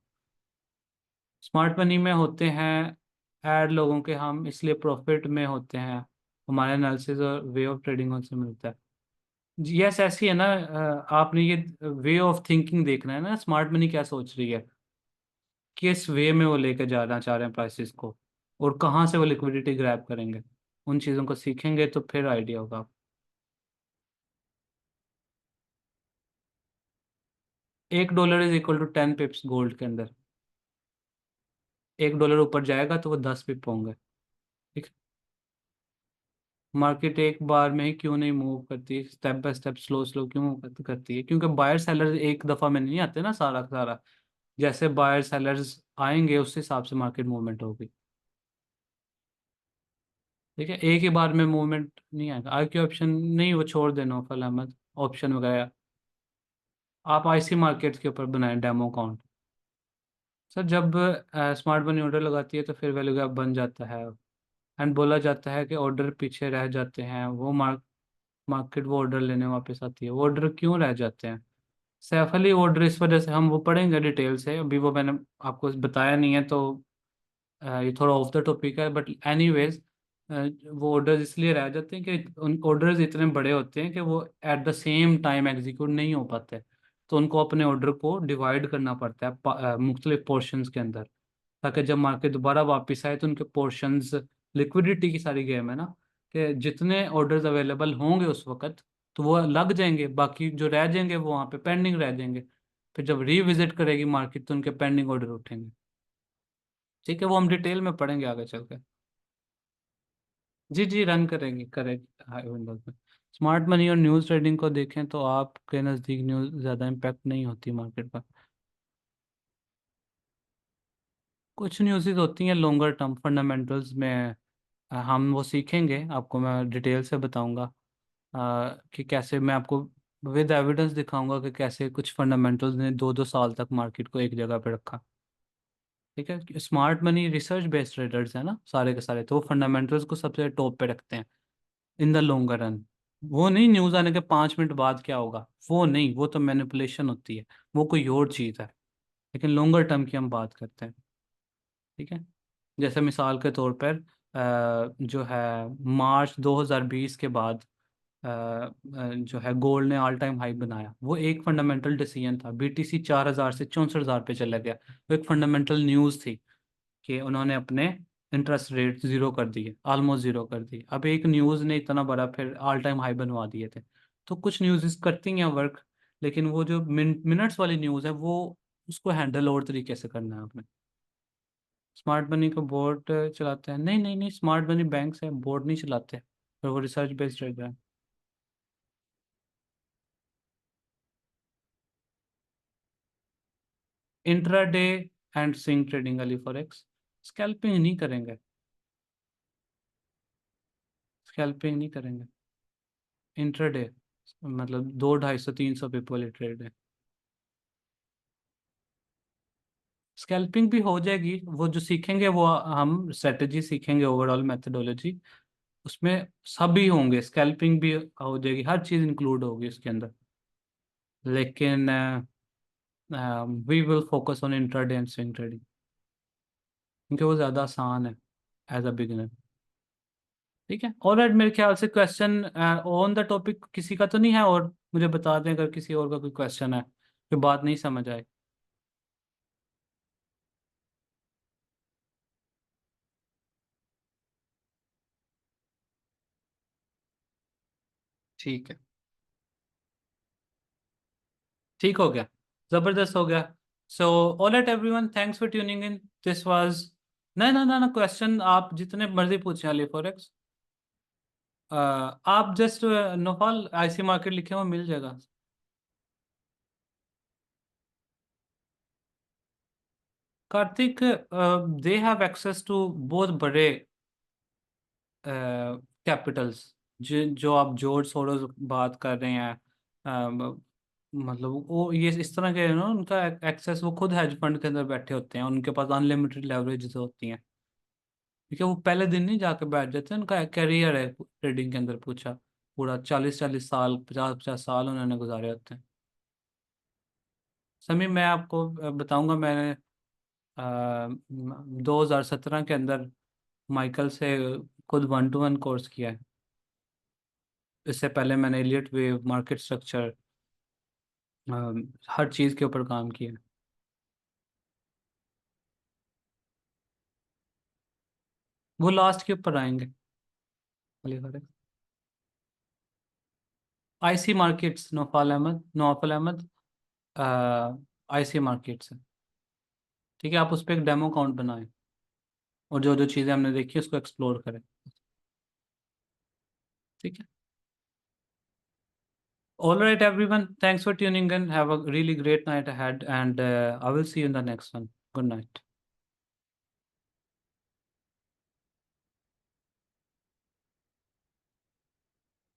स्मार्ट मनी में होते हैं ऐड लोगों के, हम इसलिए प्रॉफिट में होते हैं, हमारे एनालिसिस और वे ऑफ ट्रेडिंग उनसे मिलता है। यस, ऐसी है ना। आपने ये वे ऑफ थिंकिंग देखना है ना, स्मार्ट मनी क्या सोच रही है, किस वे में वो लेके जाना चाह रहे हैं प्राइसेस को, और कहाँ से वो लिक्विडिटी ग्रैब करेंगे। उन चीज़ों को सीखेंगे तो फिर आइडिया होगा। 1 dollar is equal to 10 pips gold के अंदर। 1 डॉलर ऊपर जाएगा तो वो 10 पिप होंगे। ठीक। मार्केट एक बार में ही क्यों नहीं मूव करती, step by step, slow slow क्यों मूव करती है, क्योंकि बायर सेलर एक दफा में नहीं आते ना, सारा का सारा। जैसे बायर सेलर्स आएंगे उस हिसाब से मार्केट मूवमेंट होगी। ठीक है, एक ही बार में मूवमेंट नहीं आएगा। आई क्यू ऑप्शन नहीं, वो छोड़ देना, फल अहमद ऑप्शन वगैरह। आप आईसी मार्केट्स के ऊपर बनाए डेमो अकाउंट। सर, जब स्मार्ट मनी ऑर्डर लगाती है तो फिर वैल्यू गैप बन जाता है, एंड बोला जाता है कि ऑर्डर पीछे रह जाते हैं, वो मार्केट वो ऑर्डर लेने वापस आती है। वो ऑर्डर क्यों रह जाते हैं सैफ अली? ऑर्डर इस वजह से, हम वो पढ़ेंगे डिटेल से, अभी वो मैंने आपको बताया नहीं है तो ये थोड़ा ऑफ द टॉपिक है, बट एनीवेज वो ऑर्डर्स इसलिए रह जाते हैं कि उन ऑर्डर्स इतने बड़े होते हैं कि वो at the same time execute नहीं हो पाते। तो उनको अपने ऑर्डर को डिवाइड करना पड़ता है मुख्तलिफ पोर्शंस के अंदर, ताकि जब मार्केट दोबारा वापस आए तो उनके पोर्शंस, लिक्विडिटी की सारी गेम है ना, कि जितने ऑर्डर्स अवेलेबल होंगे उस वक्त तो वो लग जाएंगे, बाकी जो रह जाएंगे वो वहाँ पे पेंडिंग रह जाएंगे। फिर जब रीविजिट करेगी मार्केट तो उनके पेंडिंग ऑर्डर उठेंगे। ठीक है, वो हम डिटेल में पढ़ेंगे आगे चल के। जी जी, रन करेंगे, करेक्ट, हाई विंडोज में। स्मार्ट मनी और न्यूज़ ट्रेडिंग को देखें तो आपके नज़दीक न्यूज़ ज़्यादा इम्पैक्ट नहीं होती मार्केट पर। कुछ न्यूज़ेस होती हैं लॉन्गर टर्म फंडामेंटल्स में, हम वो सीखेंगे, आपको मैं डिटेल से बताऊंगा कि कैसे मैं आपको विद एविडेंस दिखाऊंगा कि कैसे कुछ फंडामेंटल्स ने 2-2 साल तक मार्केट को एक जगह पे रखा। ठीक है, smart money research based traders है ना सारे के सारे, तो वो फंडामेंटल्स को सबसे टॉप पे रखते हैं इन द लॉन्गर रन। वो नहीं न्यूज़ आने के 5 मिनट बाद क्या होगा, वो नहीं, वो तो मैनिपुलेशन होती है, वो कोई और चीज़ है। लेकिन लॉन्गर टर्म की हम बात करते हैं। ठीक है, जैसे मिसाल के तौर पर जो है मार्च 2020 के बाद जो है गोल्ड ने ऑल टाइम हाई बनाया, वो एक फंडामेंटल डिसीजन था। बीटीसी 4,000 से 64,000 पे चला गया, वो एक फंडामेंटल न्यूज़ थी कि उन्होंने अपने इंटरेस्ट रेट जीरो कर दिए, ऑलमोस्ट जीरो कर दिए। अब एक न्यूज़ ने इतना बड़ा फिर ऑल टाइम हाई बनवा दिए थे। तो कुछ न्यूज़ करती हैं वर्क, लेकिन वो जो मिनट्स वाली न्यूज़ है वो, उसको हैंडल और तरीके से करना है आपने। स्मार्ट मनी को बोर्ड चलाते हैं? नहीं नहीं नहीं, स्मार्ट मनी बैंक से बोर्ड नहीं चलाते, पर वो रिसर्च बेस्ड रहता है। इंट्राडे एंड स्विंग ट्रेडिंग वाली फॉरेक्स, स्कैल्पिंग नहीं करेंगे। स्कैल्पिंग नहीं करेंगे, इंट्राडे मतलब 200, 250, 300 पीपल ट्रेड। स्कैल्पिंग भी हो जाएगी, वो जो सीखेंगे वो हम स्ट्रेटजी सीखेंगे, ओवरऑल मेथडोलॉजी, उसमें सभी होंगे, स्कैल्पिंग भी हो जाएगी, हर चीज़ इंक्लूड होगी उसके अंदर। लेकिन we will focus on intraday and swing trading, क्योंकि वो ज़्यादा आसान है एज अ बिगिनर। ठीक है, ऑलराइट, मेरे ख्याल से क्वेश्चन ऑन द टॉपिक किसी का तो नहीं है, और मुझे बता दें अगर किसी और का कोई क्वेश्चन है, कोई बात नहीं समझ आए। ठीक है, ठीक हो गया, जबरदस्त हो गया। So alright everyone, thanks for tuning in, this was, ना ना ना ना, क्वेश्चन आप जितने मर्जी पूछें अली फॉरेक्स। आप जस्ट नोफाल आईसी मार्केट लिखे हुआ मिल जाएगा। Kartik, they have access to बहुत बड़े कैपिटल्स, जो आप जॉर्ज सोरोस बात कर रहे हैं, मतलब वो ये इस तरह के ना, उनका एक्सेस, वो खुद हेज फंड के अंदर बैठे होते हैं, उनके पास अनलिमिटेड लेवरेज होती हैं। ठीक है, वो पहले दिन नहीं जाके बैठ जाते हैं, उनका कैरियर है ट्रेडिंग के अंदर, पूछा पूरा 40 40 साल, 50 50 साल उन्होंने गुजारे होते हैं। समी, मैं आपको बताऊंगा, मैंने 2017 के अंदर माइकल से खुद 1 to 1 कोर्स किया है। इससे पहले मैंने एलियट वेव, मार्केट स्ट्रक्चर, हर चीज़ के ऊपर काम किया। वो लास्ट के ऊपर आएंगे अली फरक। IC markets, Naufal Ahmed, Naufal Ahmed, IC markets है। ठीक है, आप उस पर एक डेमो अकाउंट बनाएं, और जो जो चीज़ें हमने देखी उसको एक्सप्लोर करें। ठीक है, all right everyone, thanks for tuning in, have a really great night ahead, and I will see you in the next one. Good night.